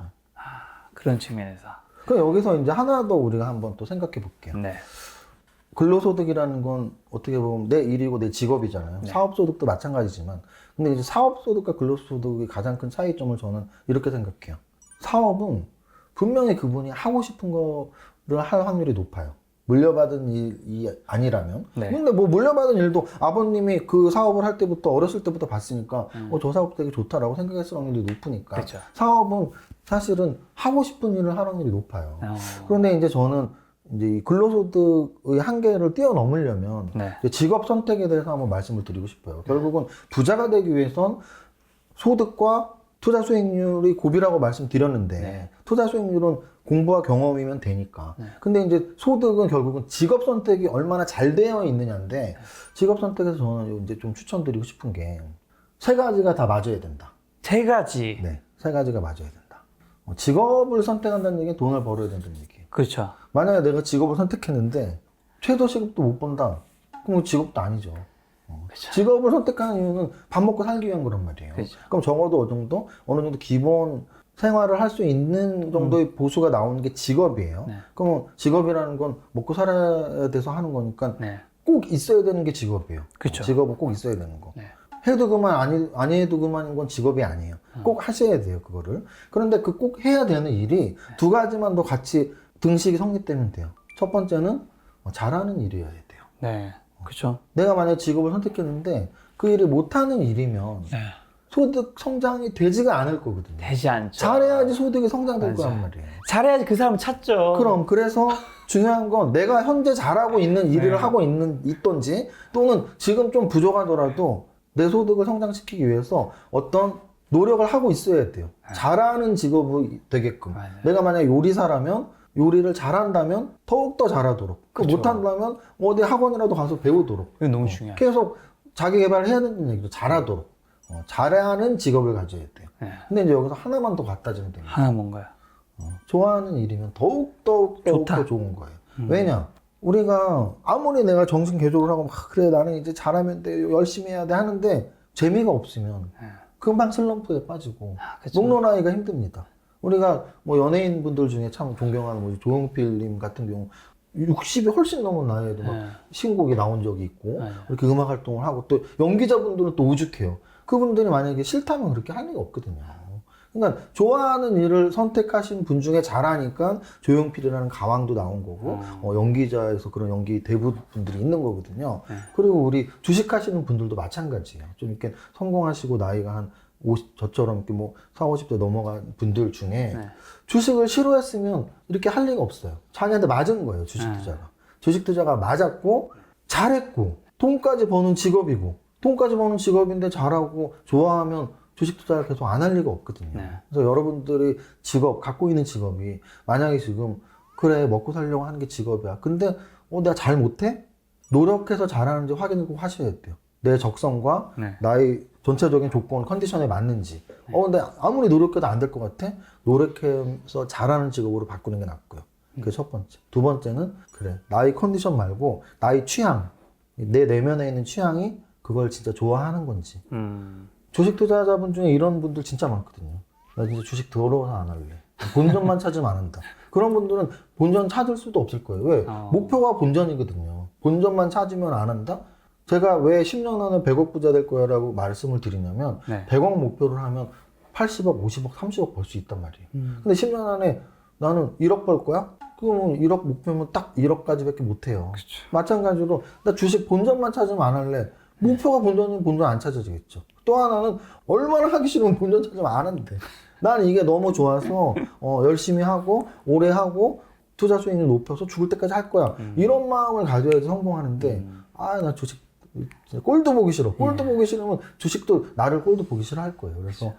그런 측면에서. 그럼 여기서 이제 하나 더 우리가 한번 또 생각해 볼게요. 네. 근로소득이라는 건 어떻게 보면 내 일이고 내 직업이잖아요. 사업소득도 마찬가지지만. 근데 이제 사업소득과 근로소득의 가장 큰 차이점을 저는 이렇게 생각해요. 사업은 분명히 그분이 하고 싶은 거를 할 확률이 높아요. 물려받은 일이 아니라면. 네. 근데 뭐 물려받은 일도 아버님이 그 사업을 할 때부터 어렸을 때부터 봤으니까 저 사업 되게 좋다라고 생각했을 확률이 높으니까. 그렇죠. 사업은 사실은 하고 싶은 일을 할 확률이 높아요. 어. 그런데 이제 저는 이제 이 근로소득의 한계를 뛰어넘으려면 네. 이제 직업 선택에 대해서 한번 말씀을 드리고 싶어요. 결국은 부자가 되기 위해선 소득과 투자 수익률이 고비라고 말씀드렸는데 투자 수익률은 공부와 경험이면 되니까. 근데 이제 소득은 결국은 직업 선택이 얼마나 잘 되어 있느냐인데 직업 선택에서 저는 이제 좀 추천드리고 싶은 게 세 가지가 다 맞아야 된다. 세 가지. 네, 세 가지가 맞아야 된다. 직업을 선택한다는 얘기는 돈을 벌어야 된다는 얘기예요. 그렇죠. 만약에 내가 직업을 선택했는데 최저 시급도 못 번다. 그럼 직업도 아니죠. 그렇죠. 직업을 선택하는 이유는 밥 먹고 살기 위한 거란 말이에요. 그렇죠. 그럼 적어도 어느 정도 기본 생활을 할 수 있는 정도의 보수가 나오는 게 직업이에요. 네. 그러면 직업이라는 건 먹고 살아야 돼서 하는 거니까 네. 꼭 있어야 되는 게 직업이에요. 그쵸. 직업은 꼭 있어야 되는 거. 네. 해도 그만 안 해도 그만인 건 직업이 아니에요. 꼭 하셔야 돼요, 그거를. 그런데 그 꼭 해야 되는 일이 두 가지만 더 같이 등식이 성립되면 돼요. 첫 번째는 잘하는 일이어야 돼요. 네. 그렇죠. 내가 만약 직업을 선택했는데 그 일을 못하는 일이면 네. 소득 성장이 되지가 않을 거거든요. 되지 않죠. 잘해야지 소득이 성장될 맞아. 거란 말이에요. 잘해야지 그 사람을 찾죠. 그럼 그래서 중요한 건 내가 현재 잘하고 있는 일을 네. 하고 있던지 또는 지금 좀 부족하더라도 내 소득을 성장시키기 위해서 어떤 노력을 하고 있어야 돼요. 잘하는 직업이 되게끔. 맞아요. 내가 만약 요리사라면 요리를 잘한다면 더욱더 잘하도록. 그쵸. 못한다면 어디 학원이라도 가서 배우도록. 이거 너무 중요해요. 계속 자기 개발을 해야 된다는 얘기죠. 잘하도록. 잘하는 직업을 가져야 돼요. 네. 근데 이제 여기서 하나만 더 갖다 주면 됩니다. 하나 뭔가요? 좋아하는 일이면 더욱더 좋다. 좋은 거예요. 왜냐? 우리가 아무리 내가 정신 개조를 하고 막 그래 나는 이제 잘하면 돼 열심히 해야 돼 하는데 재미가 없으면 네. 금방 슬럼프에 빠지고 그쵸. 롱런하기가 힘듭니다. 우리가 뭐 연예인분들 중에 참 존경하는 뭐 조용필님 같은 경우 60이 훨씬 넘은 나이에도 막 네. 신곡이 나온 적이 있고 네. 이렇게 음악 활동을 하고 또 연기자분들은 또 오죽해요. 그분들이 만약에 싫다면 그렇게 할 리가 없거든요. 그러니까 좋아하는 일을 선택하신 분 중에 잘하니까 조용필이라는 가왕도 나온 거고 연기자에서 그런 연기 대부분들이 있는 거거든요. 네. 그리고 우리 주식하시는 분들도 마찬가지예요. 좀 이렇게 성공하시고 나이가 한 50, 저처럼 이렇게 뭐 40, 50대 넘어간 분들 중에 네. 주식을 싫어했으면 이렇게 할 리가 없어요. 자기한테 맞은 거예요, 주식 투자가. 주식 투자가 맞았고 잘했고 돈까지 버는 직업이고 돈까지 버는 직업인데 잘하고 좋아하면 주식 투자를 계속 안 할 리가 없거든요. 네. 그래서 여러분들이 갖고 있는 직업이 만약에 지금 그래 먹고 살려고 하는 게 직업이야. 근데 내가 잘 못해? 노력해서 잘하는지 확인을 꼭 하셔야 돼요. 내 적성과 네. 나의 전체적인 조건, 컨디션에 맞는지. 근데 아무리 노력해도 안 될 것 같아? 노력해서 잘하는 직업으로 바꾸는 게 낫고요. 그게 첫 번째. 두 번째는 그래 나의 컨디션 말고 나의 취향, 내 내면에 있는 취향이 그걸 진짜 좋아하는 건지. 주식 투자자분 중에 이런 분들 진짜 많거든요. 나 진짜 주식 더러워서 안 할래. 본전만 찾으면 안 한다. 그런 분들은 본전 찾을 수도 없을 거예요. 왜? 목표가 본전이거든요. 본전만 찾으면 안 한다? 제가 왜 10년 안에 100억 부자 될 거야 라고 말씀을 드리냐면 네. 100억 목표를 하면 80억, 50억, 30억 벌 수 있단 말이에요. 근데 10년 안에 나는 1억 벌 거야? 그러면 1억 목표면 딱 1억까지밖에 못 해요. 그쵸. 마찬가지로 나 주식 본전만 찾으면 안 할래. 목표가 본전이면 본전 안 찾아지겠죠. 또 하나는 얼마나 하기 싫으면 본전 찾으면 안 한대. 나는 이게 너무 좋아서 열심히 하고 오래 하고 투자 수익률 높여서 죽을 때까지 할 거야. 이런 마음을 가져야지 성공하는데 나 주식 꼴도 보기 싫어. 꼴도 보기 싫으면 주식도 나를 꼴도 보기 싫어 할 거예요. 그래서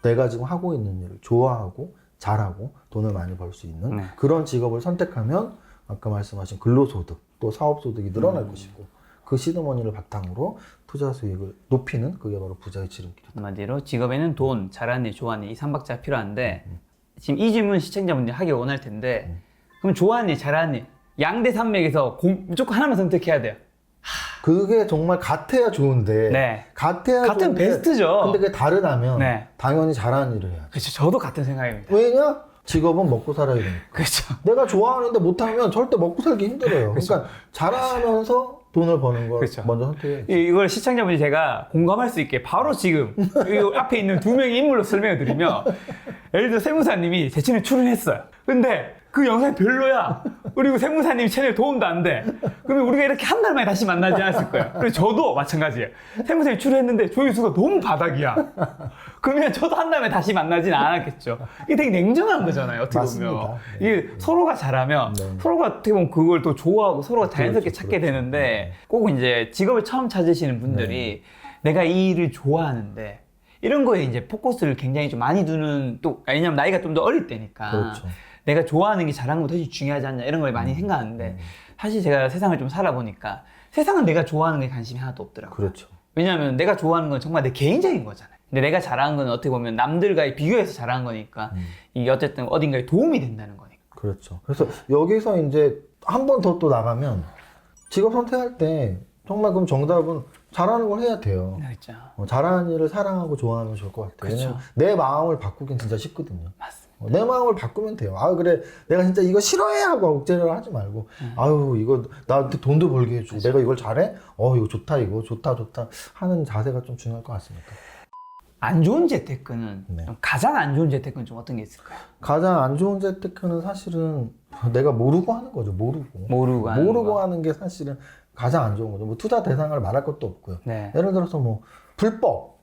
내가 지금 하고 있는 일을 좋아하고 잘하고 돈을 많이 벌 수 있는 네. 그런 직업을 선택하면 아까 말씀하신 근로소득 또 사업소득이 늘어날 것이고 그 시드머니를 바탕으로 투자 수익을 높이는 그게 바로 부자의 지름길이다. 한마디로 직업에는 돈, 잘하는 일, 좋아하는 일 이 3박자가 필요한데 지금 이 질문 시청자분들이 하기 원할 텐데 그럼 좋아하는 일, 잘하는 일 양대 산맥에서 무조건 하나만 선택해야 돼요. 그게 정말 같아야 좋은데 네. 같아야 같은 좋은데 베스트죠. 근데 그게 다르다면 네. 당연히 잘하는 일을 해야지. 그렇죠. 저도 같은 생각입니다. 왜냐? 직업은 먹고 살아야 되니까. 그렇죠. 내가 좋아하는데 못하면 절대 먹고 살기 힘들어요. 그러니까 잘하면서 돈을 버는 걸 그렇죠. 먼저 선택해야지. 이걸 시청자분이 제가 공감할 수 있게 바로 지금 이 앞에 있는 두 명의 인물로 설명을 드리면 예를 들어 세무사님이 제 채널에 출연했어요. 근데 그 영상이 별로야. 그리고 세무사님 채널 도움도 안 돼. 그러면 우리가 이렇게 한 달 만에 다시 만나지 않았을 거예요. 그리고 저도 마찬가지예요. 세무사님 출연했는데 조회수가 너무 바닥이야. 그러면 저도 한 달 만에 다시 만나진 않았겠죠. 이게 되게 냉정한 거잖아요. 어떻게 보면. 맞습니다. 이게 서로가 잘하면 서로가 어떻게 보면 그걸 또 좋아하고 서로가 자연스럽게 찾게 되는데 꼭 이제 직업을 처음 찾으시는 분들이 내가 이 일을 좋아하는데 이런 거에 이제 포커스를 굉장히 좀 많이 두는 또 왜냐면 나이가 좀 더 어릴 때니까 그렇죠. 내가 좋아하는 게 잘하는 것도 훨씬 중요하지 않냐 이런 걸 많이 생각하는데 사실 제가 세상을 좀 살아보니까 세상은 내가 좋아하는 게 관심이 하나도 없더라고요. 그렇죠. 왜냐하면 내가 좋아하는 건 정말 내 개인적인 거잖아요. 근데 내가 잘하는 건 어떻게 보면 남들과의 비교해서 잘하는 거니까 이게 어쨌든 어딘가에 도움이 된다는 거니까. 그렇죠. 그래서 여기서 이제 한 번 더 또 나가면 직업 선택할 때 정말 그럼 정답은 잘하는 걸 해야 돼요. 그렇죠. 잘하는 일을 사랑하고 좋아하면 좋을 것 같아요. 그쵸. 왜냐면 내 마음을 바꾸긴 진짜 쉽거든요. 맞습니다. 내 마음을 바꾸면 돼요. 아 그래 내가 진짜 이거 싫어해 하고 억제를 하지 말고 아유 이거 나한테 돈도 벌게 해주고 내가 이걸 잘해? 이거 좋다 이거 좋다 하는 자세가 좀 중요할 것 같습니다. 안 좋은 재테크는 네. 가장 안 좋은 재테크는 좀 어떤 게 있을까요? 가장 안 좋은 재테크는 사실은 내가 모르고 하는 거죠. 모르고 하는 게 사실은 가장 안 좋은 거죠. 뭐 투자 대상을 말할 것도 없고요. 네. 예를 들어서 뭐 불법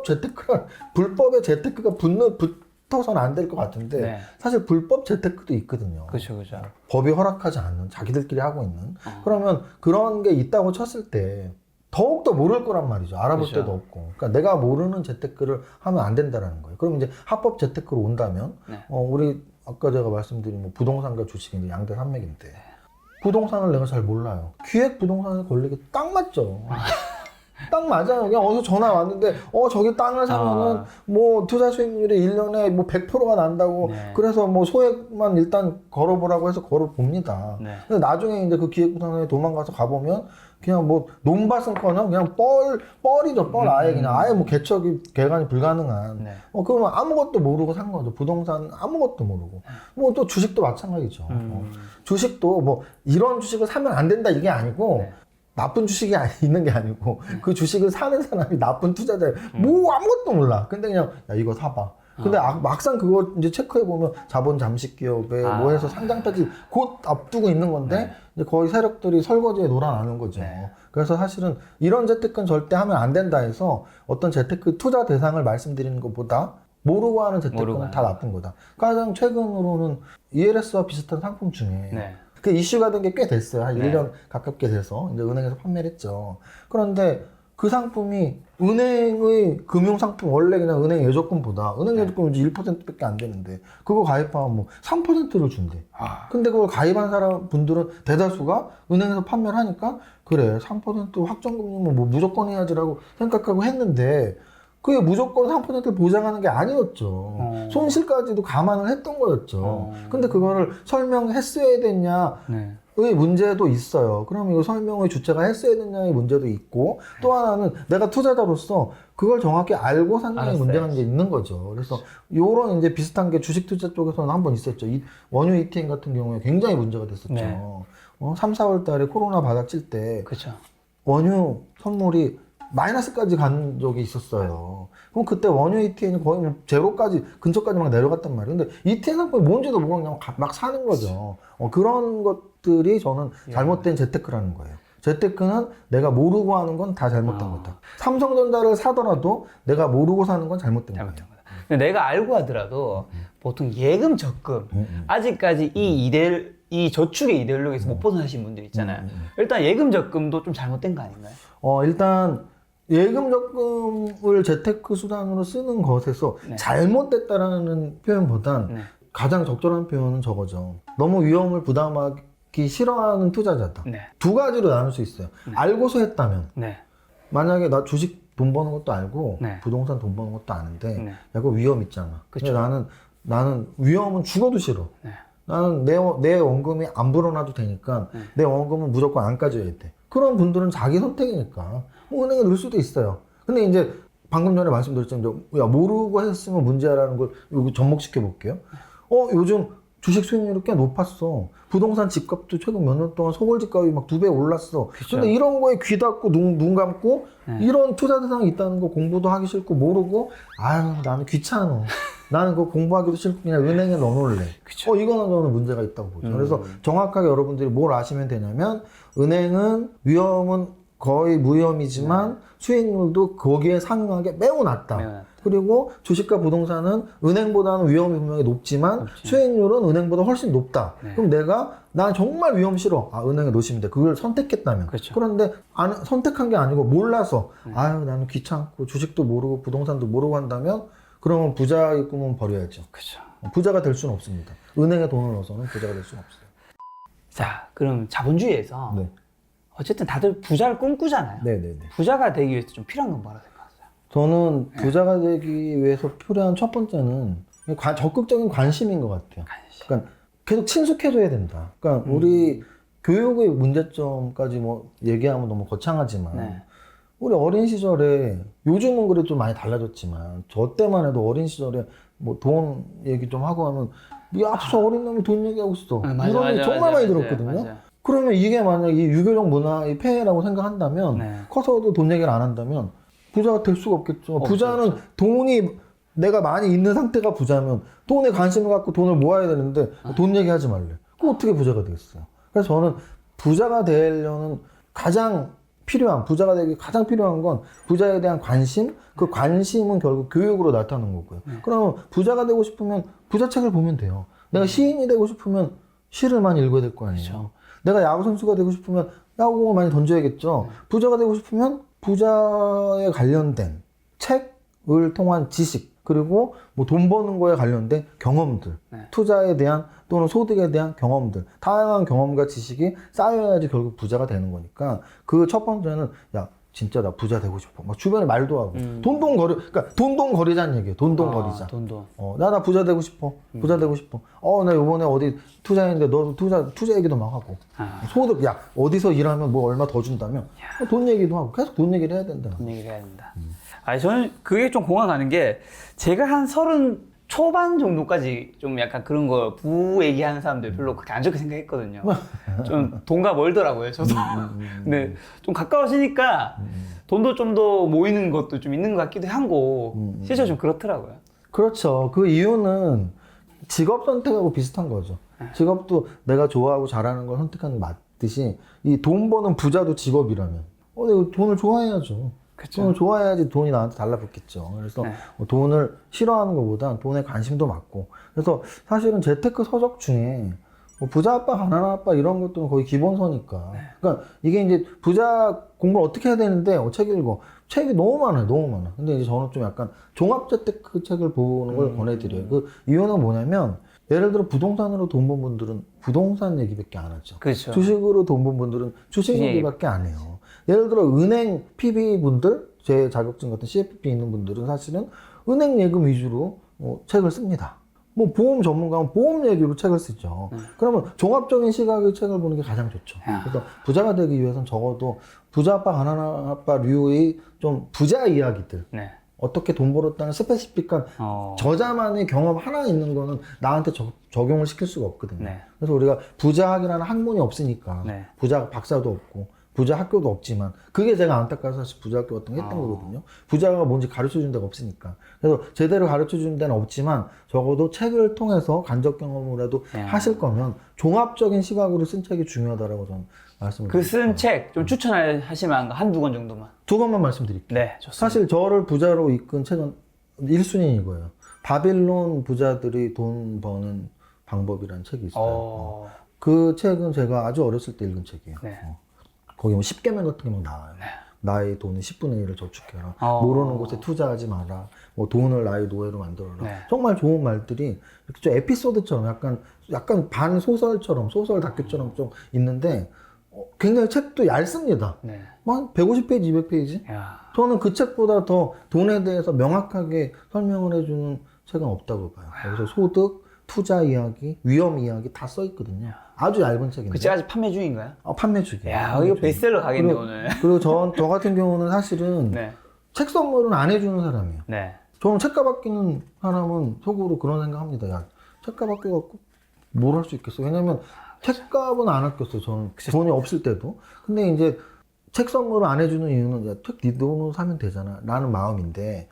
재테크란 불법의 재테크가 붙어서는 안 될 것 같은데 네. 사실 불법 재테크도 있거든요. 그렇죠. 법이 허락하지 않는 자기들끼리 하고 있는 그러면 그런 게 있다고 쳤을 때 더욱더 모를 거란 말이죠. 알아볼 그렇죠. 데도 없고. 그러니까 내가 모르는 재테크를 하면 안 된다는 거예요. 그럼 이제 합법 재테크로 온다면 네. 우리 아까 제가 말씀드린 뭐 부동산과 주식이 이제 양대 산맥인데 부동산을 내가 잘 몰라요. 기획 부동산에 걸리기 딱 맞죠. 딱 맞아요. 그냥 어디서 전화 왔는데 저기 땅을 사면은 뭐 투자 수익률이 1년에 뭐 100%가 난다고 네. 그래서 뭐 소액만 일단 걸어보라고 해서 걸어봅니다. 네. 근데 나중에 이제 그 기획부동산에 도망가서 가보면 그냥 뭐 논밭은커녕 그냥 뻘이죠. 뻘 아예 그냥 아예 뭐 개간이 불가능한. 네. 그러면 아무것도 모르고 산 거죠. 부동산 아무것도 모르고. 뭐 또 주식도 마찬가지죠. 주식도 뭐 이런 주식을 사면 안 된다 이게 아니고 네. 나쁜 주식이 있는 게 아니고 그 주식을 사는 사람이 나쁜 투자자예요. 뭐 아무것도 몰라. 근데 그냥 야 이거 사봐. 근데 막상 그거 이제 체크해 보면 자본 잠식 기업에 뭐 해서 상장까지 곧 앞두고 있는 건데 이제 거의 세력들이 설거지에 놀아나는 거죠. 네. 그래서 사실은 이런 재테크는 절대 하면 안 된다 해서 어떤 재테크 투자 대상을 말씀드리는 것보다 모르고 하는 재테크는 다 나쁜 거다. 가장 최근으로는 ELS와 비슷한 상품 중에 네. 그 이슈가 된 게 꽤 됐어요. 한 네. 1년 가깝게 돼서 이제 은행에서 판매를 했죠. 그런데 그 상품이 은행의 금융상품 원래 그냥 은행 예적금보다 은행 예적금이 1%밖에 안 되는데 그거 가입하면 뭐 3%를 준대. 근데 그걸 가입한 사람 분들은 대다수가 은행에서 판매를 하니까 그래 3% 확정금리면 뭐 무조건 해야지라고 생각하고 했는데 그게 무조건 3%를 보장하는 게 아니었죠. 손실까지도 감안을 했던 거였죠. 근데 그거를 설명했어야 됐냐 네. 의 문제도 있어요. 그럼 이거 설명의 주체가 했어야 됐냐의 문제도 있고 또 하나는 내가 투자자로서 그걸 정확히 알고 산다는 문제가 이제 있는 거죠. 그래서 요런 이제 비슷한 게 주식 투자 쪽에서는 한번 있었죠. 원유 ETN 같은 경우에 굉장히 문제가 됐었죠. 네. 3, 4월 달에 코로나 바닥 칠 때 그렇죠. 원유 선물이 마이너스까지 간 적이 있었어요. 그럼 그때 원유 ETN이 거의 뭐 제로까지 근처까지 막 내려갔단 말이에요. 근데 ETN 상품이 뭔지도 모르고 그냥 막 사는 거죠. 그런 것들이 저는 잘못된 재테크라는 거예요. 재테크는 내가 모르고 하는 건 다 잘못된 거다. 삼성전자를 사더라도 내가 모르고 사는 건 잘못된 거예요. 근데 내가 알고 하더라도 보통 예금 적금 아직까지 이 저축의 이데올로기에서 못 벗어나신 분들 있잖아요. 일단 예금 적금도 좀 잘못된 거 아닌가요? 일단 예금 적금을 재테크 수단으로 쓰는 것에서 네. 잘못됐다라는 표현보단 네. 가장 적절한 표현은 저거죠. 너무 위험을 부담하기 싫어하는 투자자다. 네. 두 가지로 나눌 수 있어요. 알고서 했다면 네. 만약에 나 주식 돈 버는 것도 알고 네. 부동산 돈 버는 것도 아는데 네. 야 그거 위험 있잖아. 그쵸. 근데 나는 위험은 죽어도 싫어. 네. 나는 내 원금이 안 불어나도 되니까 내 원금은 무조건 안 까져야 돼. 그런 분들은 자기 선택이니까 뭐 은행에 넣을 수도 있어요. 근데 이제 방금 전에 말씀드렸지만 야 모르고 했으면 문제야라는 걸 여기 접목시켜 볼게요. 요즘 주식 수익률이 꽤 높았어. 부동산 집값도 최근 몇 년 동안 서울 집값이 막 2배 올랐어. 그쵸. 근데 이런 거에 귀 닫고 눈 감고 이런 투자 대상이 있다는 거 공부도 하기 싫고 모르고 아유 나는 귀찮아. 나는 그거 공부하기도 싫고 그냥 은행에 넣어놓을래. 이거는 저는 문제가 있다고 보죠. 그래서 정확하게 여러분들이 뭘 아시면 되냐면 은행은 위험은 거의 무위험이지만 수익률도 거기에 상응하게 매우 낮다. 그리고 주식과 부동산은 은행보다는 위험이 분명히 높지만 수익률은 은행보다 훨씬 높다. 그럼 난 정말 위험 싫어. 은행에 놓으시면 돼. 그걸 선택했다면. 그렇죠. 그런데 선택한 게 아니고 몰라서 아유 나는 귀찮고 주식도 모르고 부동산도 모르고 한다면 그러면 부자의 꿈은 버려야죠. 그렇죠. 부자가 될 수는 없습니다. 은행에 돈을 넣어서는 부자가 될 수는 없어요. 자, 그럼 자본주의에서 네. 어쨌든 다들 부자를 꿈꾸잖아요. 네네네. 부자가 되기 위해서 좀 필요한 건 뭐라고 생각하세요? 저는 부자가 되기 위해서 필요한 첫 번째는 적극적인 관심인 것 같아요. 그러니까 계속 친숙해져야 된다. 그러니까 우리 교육의 문제점까지 뭐 얘기하면 너무 거창하지만 네. 우리 어린 시절에 요즘은 그래도 좀 많이 달라졌지만 저 때만 해도 어린 시절에 뭐 돈 얘기 좀 하고 하면 야, 저 어린 놈이 돈 얘기하고 있어. 맞아, 이런 얘기 맞아, 정말 맞아, 많이 맞아, 들었거든요. 맞아. 그러면 이게 만약 이 유교적 문화의 폐해라고 생각한다면 네. 커서도 돈 얘기를 안 한다면 부자가 될 수가 없겠죠. 부자는 돈이 내가 많이 있는 상태가 부자면 돈에 관심을 갖고 돈을 모아야 되는데 돈 얘기하지 말래. 그럼 어떻게 부자가 되겠어요? 그래서 저는 부자가 되려는 부자가 되기 가장 필요한 건 부자에 대한 관심, 그 관심은 결국 교육으로 나타나는 거고요. 그러면 부자가 되고 싶으면 부자책을 보면 돼요. 내가 시인이 되고 싶으면 시를 많이 읽어야 될 거 아니에요. 그렇죠. 내가 야구 선수가 되고 싶으면 야구공을 많이 던져야겠죠. 부자가 되고 싶으면 부자에 관련된 책을 통한 지식, 그리고 뭐 돈 버는 거에 관련된 경험들, 투자에 대한 또는 소득에 대한 경험들, 다양한 경험과 지식이 쌓여야지 결국 부자가 되는 거니까 그 첫 번째는 야 진짜 나 부자 되고 싶어. 막 주변에 말도 하고 그러니까 돈돈거리자는 얘기예요. 돈돈거리자. 돈돈. 나 부자 되고 싶어. 부자 되고 싶어. 나 요번에 어디 투자했는데 너 투자 얘기도 막 하고. 소득, 야, 어디서 일하면 뭐 얼마 더 준다며. 돈 얘기도 하고. 계속 돈 얘기를 해야 된다. 돈 얘기를 해야 된다. 아니, 저는 그게 좀 공감가는 게 제가 한 30 초반 정도까지 좀 약간 그런 거 부 얘기하는 사람들 별로 그렇게 안 좋게 생각했거든요. 좀 돈과 멀더라고요, 저도. 근데 좀 가까워지니까 돈도 좀 더 모이는 것도 좀 있는 것 같기도 하고 실제로 좀 그렇더라고요. 그렇죠. 그 이유는 직업 선택하고 비슷한 거죠. 직업도 내가 좋아하고 잘하는 걸 선택하는 게 맞듯이 이 돈 버는 부자도 직업이라면 내가 돈을 좋아해야죠. 그쵸. 돈을 좋아해야지 돈이 나한테 달라붙겠죠. 그래서 뭐 돈을 싫어하는 것보다 돈에 관심도 많고. 그래서 사실은 재테크 서적 중에 뭐 부자 아빠, 가난한 아빠 이런 것들은 거의 기본서니까. 그러니까 이게 이제 부자 공부를 어떻게 해야 되는데 책 읽어. 책이 너무 많아요. 너무 많아. 근데 이제 저는 좀 약간 종합재테크 책을 보는 걸 권해드려요. 그 이유는 뭐냐면 예를 들어 부동산으로 돈 번 분들은 부동산 얘기밖에 안 하죠. 그렇죠. 주식으로 돈 번 분들은 주식 얘기밖에 안 해요. 예를 들어 은행 PB 분들, 제 자격증 같은 CFP 있는 분들은 사실은 은행 예금 위주로 책을 씁니다. 뭐 보험 전문가는 보험 얘기로 책을 쓰죠. 그러면 종합적인 시각의 책을 보는 게 가장 좋죠. 그래서 부자가 되기 위해서는 적어도 부자 아빠, 가난한 아빠 류의 좀 부자 이야기들. 네. 어떻게 돈 벌었다는 스페시픽한 저자만의 경험 하나 있는 거는 나한테 적용을 시킬 수가 없거든요. 네. 그래서 우리가 부자학이라는 학문이 없으니까 부자 박사도 없고 부자 학교도 없지만 그게 제가 안타까워서 사실 부자 학교 같은 거 했던 거거든요. 부자가 뭔지 가르쳐 준 데가 없으니까. 그래서 제대로 가르쳐 준 데는 없지만 적어도 책을 통해서 간접 경험이라도 하실 거면 종합적인 시각으로 쓴 책이 중요하다라고 저는 말씀을 그 드립니다. 쓴 책 좀 추천하시면 한두 권 정도만. 두 권만 말씀드릴게요. 네, 좋습니다. 사실 저를 부자로 이끈 책은 1순위 이거예요. 바빌론 부자들이 돈 버는 방법이라는 책이 있어요. 그 책은 제가 아주 어렸을 때 읽은 책이에요. 네. 거기 뭐 10계명 같은 게 막 나와요. 나의 돈의 10분의 1을 저축해라. 모르는 곳에 투자하지 마라. 뭐 돈을 나의 노예로 만들어라. 정말 좋은 말들이 이렇게 좀 에피소드처럼 약간 반 소설처럼 소설 다큐처럼 좀 있는데 굉장히 책도 얇습니다. 한 150페이지, 200페이지? 저는 그 책보다 더 돈에 대해서 명확하게 설명을 해주는 책은 없다고 봐요. 그래서 소득, 투자 이야기, 위험 이야기 다 써 있거든요. 아주 얇은 책인데. 그 책 아직 판매 중인가요? 판매 중이에요. 야, 이거 베스트셀러 가겠네, 오늘. 그리고 저 같은 경우는 사실은 책 선물은 안 해주는 사람이에요. 저는 책값 아끼는 사람은 속으로 그런 생각합니다. 야, 책값 아껴갖고 뭘 할 수 있겠어? 왜냐면 책값은 안 아꼈어요. 저는 돈이 없을 때도. 근데 이제 책 선물을 안 해주는 이유는 야, 책 네 돈으로 사면 되잖아 라는 마음인데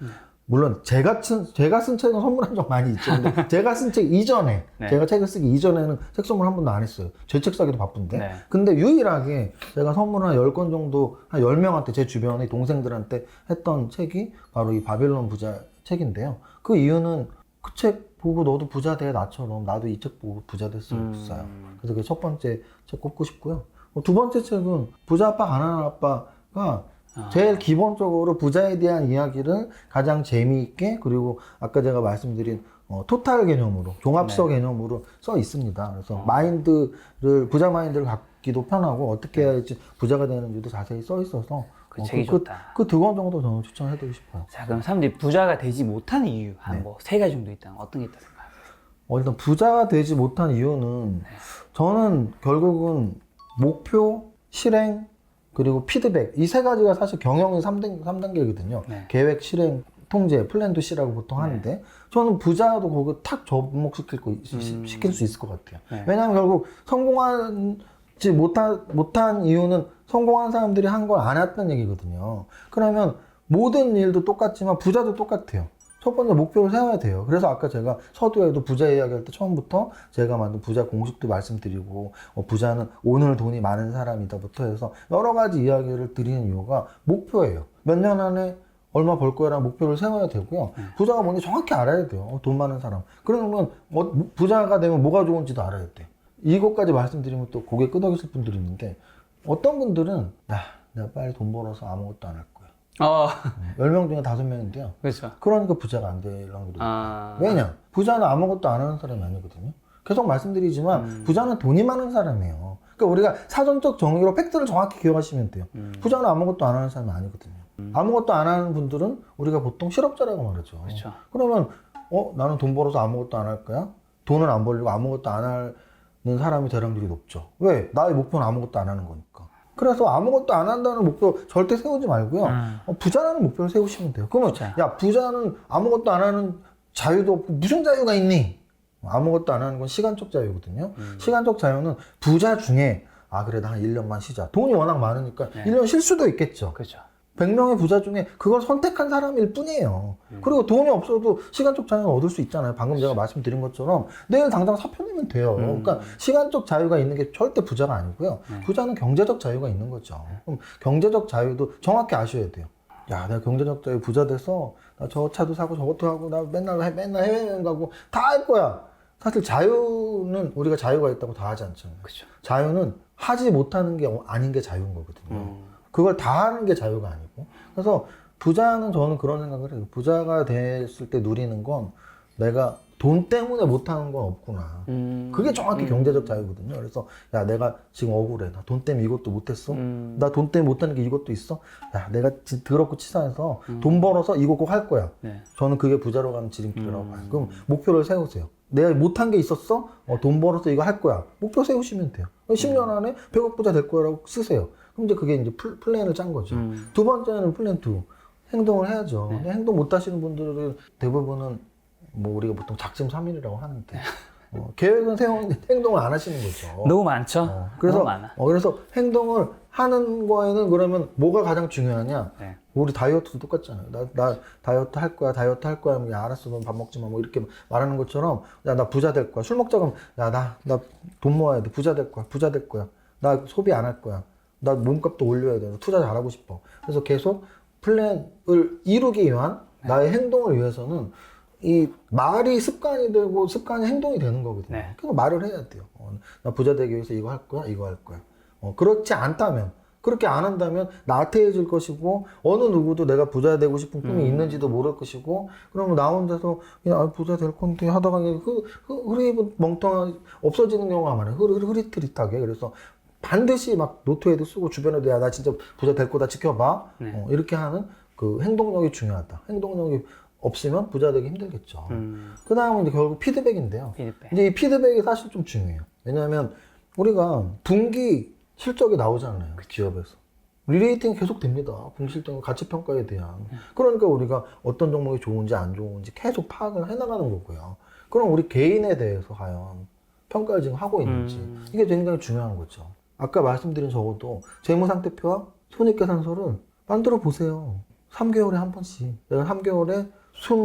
물론 제가 쓴 책은 선물한 적 많이 있죠. 근데 제가 쓴 책 이전에 제가 책을 쓰기 이전에는 책 선물 한 번도 안 했어요. 제 책 사기도 바쁜데. 근데 유일하게 제가 선물 한 10권 정도 한 10명한테 제 주변의 동생들한테 했던 책이 바로 이 바빌론 부자 책인데요. 그 이유는 그 책 보고 너도 부자 돼 나처럼 나도 이 책 보고 부자 됐으면 좋겠어요. 그래서 그게 첫 번째 책 꼽고 싶고요. 두 번째 책은 부자 아빠 가난한 아빠가 제일 기본적으로 부자에 대한 이야기를 가장 재미있게 그리고 아까 제가 말씀드린 토탈 개념으로 종합서 개념으로 써 있습니다. 그래서 부자 마인드를 갖기도 편하고 어떻게 해야지 부자가 되는지도 자세히 써 있어서 그 책이 좋다. 그 두 권 정도 저는 추천해드리고 싶어요. 자, 그럼 사람들이 부자가 되지 못하는 이유 한 뭐 3가지 정도 있다면 어떤 게 있다 생각하세요? 일단 부자가 되지 못한 이유는 저는 결국은 목표, 실행, 그리고 피드백. 이 세 가지가 사실 경영의 3단계거든요. 네. 계획, 실행, 통제, 플랜 투 C라고 보통 하는데 저는 부자도 거기 탁 접목시킬 시킬 수 있을 것 같아요. 네. 왜냐하면 결국 성공하지 못한 이유는 성공한 사람들이 한 걸 안 했다는 얘기거든요. 그러면 모든 일도 똑같지만 부자도 똑같아요. 첫 번째 목표를 세워야 돼요. 그래서 아까 제가 서두에도 부자 이야기할 때 처음부터 제가 만든 부자 공식도 말씀드리고 부자는 오늘 돈이 많은 사람이다부터 해서 여러 가지 이야기를 드리는 이유가 목표예요. 몇 년 안에 얼마 벌 거야라는 목표를 세워야 되고요. 부자가 뭔지 정확히 알아야 돼요. 돈 많은 사람. 그러면 부자가 되면 뭐가 좋은지도 알아야 돼. 이것까지 말씀드리면 또 고개 끄덕이실 분들이 있는데 어떤 분들은 내가 빨리 돈 벌어서 아무것도 안 할 거야. 10명 중에 5명인데요. 그렇죠. 그러니까 부자가 안 되려고 그래요. 왜냐? 부자는 아무것도 안 하는 사람이 아니거든요. 계속 말씀드리지만 부자는 돈이 많은 사람이에요. 그러니까 우리가 사전적 정의로 팩트를 정확히 기억하시면 돼요. 부자는 아무것도 안 하는 사람이 아니거든요. 아무것도 안 하는 분들은 우리가 보통 실업자라고 말하죠. 그렇죠. 그러면 나는 돈 벌어서 아무것도 안 할 거야? 돈은 안 벌리고 아무것도 안 하는 사람이 대량들이 높죠. 왜? 나의 목표는 아무것도 안 하는 거니까. 그래서 아무것도 안 한다는 목표 절대 세우지 말고요. 부자라는 목표를 세우시면 돼요. 그러면 야, 부자는 아무것도 안 하는 자유도 없고 무슨 자유가 있니? 아무것도 안 하는 건 시간적 자유거든요. 시간적 자유는 부자 중에 그래 나 한 1년만 쉬자. 돈이 워낙 많으니까 1년 쉴 수도 있겠죠. 그렇죠. 100명의 부자 중에 그걸 선택한 사람일 뿐이에요. 그리고 돈이 없어도 시간적 자유는 얻을 수 있잖아요. 방금 제가 말씀드린 것처럼 내일 당장 사표 내면 돼요. 그러니까 시간적 자유가 있는 게 절대 부자가 아니고요. 부자는 경제적 자유가 있는 거죠. 그럼 경제적 자유도 정확히 아셔야 돼요. 야, 내가 경제적 자유 부자 돼서 나 저 차도 사고 저것도 하고 나 맨날 해외여행 가고 다 할 거야. 사실 자유는 우리가 자유가 있다고 다 하지 않잖아요. 그렇죠. 자유는 하지 못하는 게 아닌 게 자유인 거거든요. 그걸 다 하는 게 자유가 아니고. 그래서 부자는 저는 그런 생각을 해요. 부자가 됐을 때 누리는 건 내가 돈 때문에 못하는 건 없구나. 그게 정확히 경제적 자유거든요. 그래서 야, 내가 지금 억울해. 나 돈 때문에 이것도 못했어. 나 돈 때문에 못하는 게 이것도 있어. 야, 내가 더럽고 치사해서 돈 벌어서 이거 꼭 할 거야. 네. 저는 그게 부자로 가는 지름길이라고 봐요. 그럼 목표를 세우세요. 내가 못한 게 있었어? 돈 벌어서 이거 할 거야. 목표 세우시면 돼요. 10년 안에 100억 부자 될 거라고 쓰세요. 그럼 이제 그게 이제 플랜을 짠 거죠. 두 번째는 플랜 2. 행동을 해야죠. 근데 행동 못 하시는 분들은 대부분은 뭐 우리가 보통 작심삼일이라고 하는데 계획은 세우는데 행동을 안 하시는 거죠. 너무 많죠? 그래서 너무 많아. 그래서 행동을 하는 거에는 그러면 뭐가 가장 중요하냐? 네. 우리 다이어트도 똑같잖아요. 나 다이어트 할 거야, 다이어트 할 거야. 야, 알았어, 넌 밥 먹지 마. 뭐 이렇게 말하는 것처럼, 야, 나 부자 될 거야. 술 먹자 그러면, 야, 나 돈 모아야 돼. 부자 될 거야. 부자 될 거야. 나 소비 안 할 거야. 나 몸값도 올려야 돼. 투자 잘하고 싶어. 그래서 계속 플랜을 이루기 위한 나의 행동을 위해서는 이 말이 습관이 되고 습관이 행동이 되는 거거든요. 네. 그래서 말을 해야 돼요. 나 부자 되기 위해서 이거 할 거야, 이거 할 거야. 그렇지 않다면, 그렇게 안 한다면 나태해질 것이고 어느 누구도 내가 부자 되고 싶은 꿈이 있는지도 모를 것이고 그러면 나 혼자서 그냥 부자 될 건데 하다가 흐릿 멍텅하게 없어지는 경우가 많아요. 흐릿흐릿하게. 그래서 반드시 막 노트에도 쓰고 주변에도 야, 나 진짜 부자 될 거다 지켜봐. 네. 이렇게 하는 그 행동력이 중요하다. 행동력이 없으면 부자 되기 힘들겠죠. 그 다음은 이제 결국 피드백인데요. 피드백. 이제 이 피드백이 사실 좀 중요해요. 왜냐하면 우리가 분기 실적이 나오잖아요. 기업에서. 리레이팅이 계속 됩니다. 분기 실적 가치 평가에 대한. 그러니까 우리가 어떤 종목이 좋은지 안 좋은지 계속 파악을 해나가는 거고요. 그럼 우리 개인에 대해서 과연 평가를 지금 하고 있는지 이게 굉장히 중요한 거죠. 아까 말씀드린 적어도 재무상태표와 손익계산서를 만들어 보세요. 3개월에 한 번씩. 내가 3개월에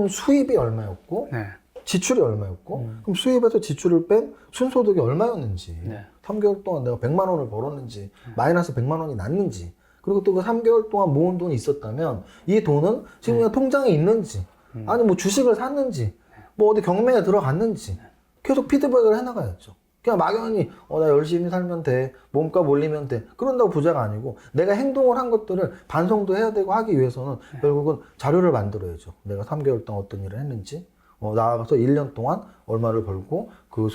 수입이 얼마였고 네. 지출이 얼마였고 그럼 수입에서 지출을 뺀 순소득이 얼마였는지 네. 3개월 동안 내가 100만 원을 벌었는지 마이너스 100만 원이 났는지 그리고 또 그 3개월 동안 모은 돈이 있었다면 이 돈은 지금 그냥 통장에 있는지 아니 뭐 주식을 샀는지 뭐 어디 경매에 들어갔는지 계속 피드백을 해나가야죠. 그냥 막연히 나 열심히 살면 돼. 몸값 올리면 돼. 그런다고 부자가 아니고 내가 행동을 한 것들을 반성도 해야 되고 하기 위해서는 결국은 자료를 만들어야죠. 내가 3개월 동안 어떤 일을 했는지 나아가서 1년 동안 얼마를 벌고 그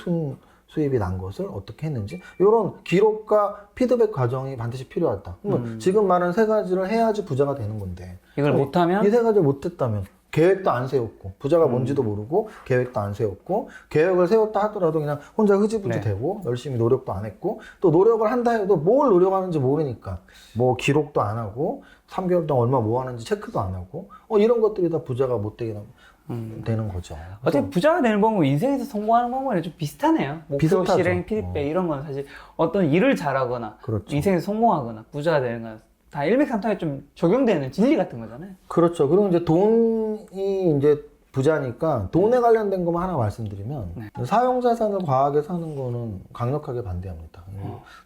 수입이 난 것을 어떻게 했는지 이런 기록과 피드백 과정이 반드시 필요하다. 그러면 지금 말한 세 가지를 해야지 부자가 되는 건데 이걸 못하면? 이 세 가지를 못했다면 계획도 안 세웠고 부자가 뭔지도 모르고 계획도 안 세웠고 계획을 세웠다 하더라도 그냥 혼자 흐지부지 네. 되고 열심히 노력도 안 했고 또 노력을 한다 해도 뭘 노력하는지 모르니까 뭐 기록도 안 하고 3개월 동안 얼마 뭐 하는지 체크도 안 하고 이런 것들이 다 부자가 못 되게 되는 거죠. 어떻게 부자가 되는 방법, 인생에서 성공하는 방법이랑 좀 비슷하네요. 목표 비슷하죠. 실행, 피드백 이런 건 사실 어떤 일을 잘하거나 그렇죠. 인생에서 성공하거나 부자가 되는 건 다 일맥상통하게 좀 적용되는 진리 같은 거잖아요. 그렇죠. 그리고 이제 돈이 이제 부자니까 돈에 관련된 것만 하나 말씀드리면 네. 사용자산을 과하게 사는 거는 강력하게 반대합니다.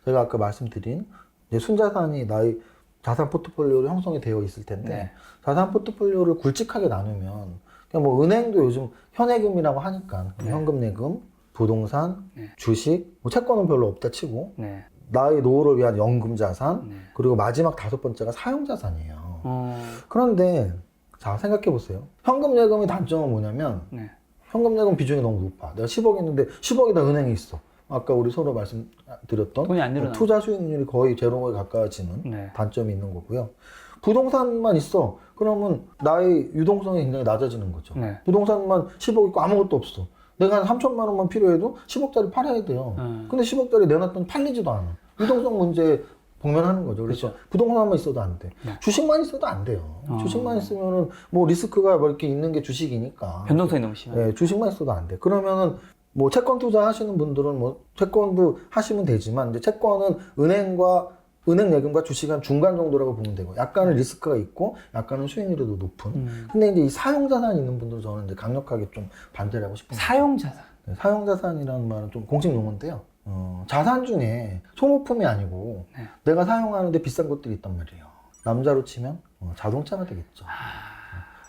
제가 아까 말씀드린 이제 순자산이 나의 자산 포트폴리오로 형성이 되어 있을 텐데 네. 자산 포트폴리오를 굵직하게 나누면 그냥 뭐 은행도 요즘 현해금이라고 하니까 네. 현금 내금, 부동산, 네. 주식, 뭐 채권은 별로 없다 치고 네. 나의 노후를 위한 연금 자산, 네. 그리고 마지막 5번째가 사용 자산이에요. 그런데 자 생각해 보세요. 현금 예금의 단점은 뭐냐면 네. 현금 예금 비중이 너무 높아. 내가 10억 있는데 10억이 다 은행에 있어. 아까 우리 서로 말씀드렸던 돈이 안 늘어나. 투자 수익률이 거의 제로에 가까워지는 네. 단점이 있는 거고요. 부동산만 있어. 그러면 나의 유동성이 굉장히 낮아지는 거죠. 네. 부동산만 10억 있고 아무것도 없어. 내가 한 3천만 원만 필요해도 10억짜리 팔아야 돼요. 근데 10억짜리 내놨더니 팔리지도 않아. 유동성 문제에 직면하는 거죠. 그래서 그렇죠. 부동산만 있어도 안 돼. 네. 주식만 있어도 안 돼요. 주식만 있으면은 뭐 리스크가 뭐 이렇게 있는 게 주식이니까. 변동성이 너무 심해요. 네, 주식만 있어도 안 돼. 그러면은 뭐 채권 투자하시는 분들은 뭐 채권도 하시면 되지만 이제 채권은 은행 예금과 주식은 중간 정도라고 보면 되고 약간은 리스크가 있고 약간은 수익률이 더 높은. 근데 이제 이 사용 자산이 있는 분들은 저는 이제 강력하게 좀 반대를 하고 싶은 거예요. 사용자산. 네, 사용 자산이라는 말은 좀 공식 용어인데요. 자산 중에 소모품이 아니고 네. 내가 사용하는데 비싼 것들이 있단 말이에요. 남자로 치면 자동차가 되겠죠.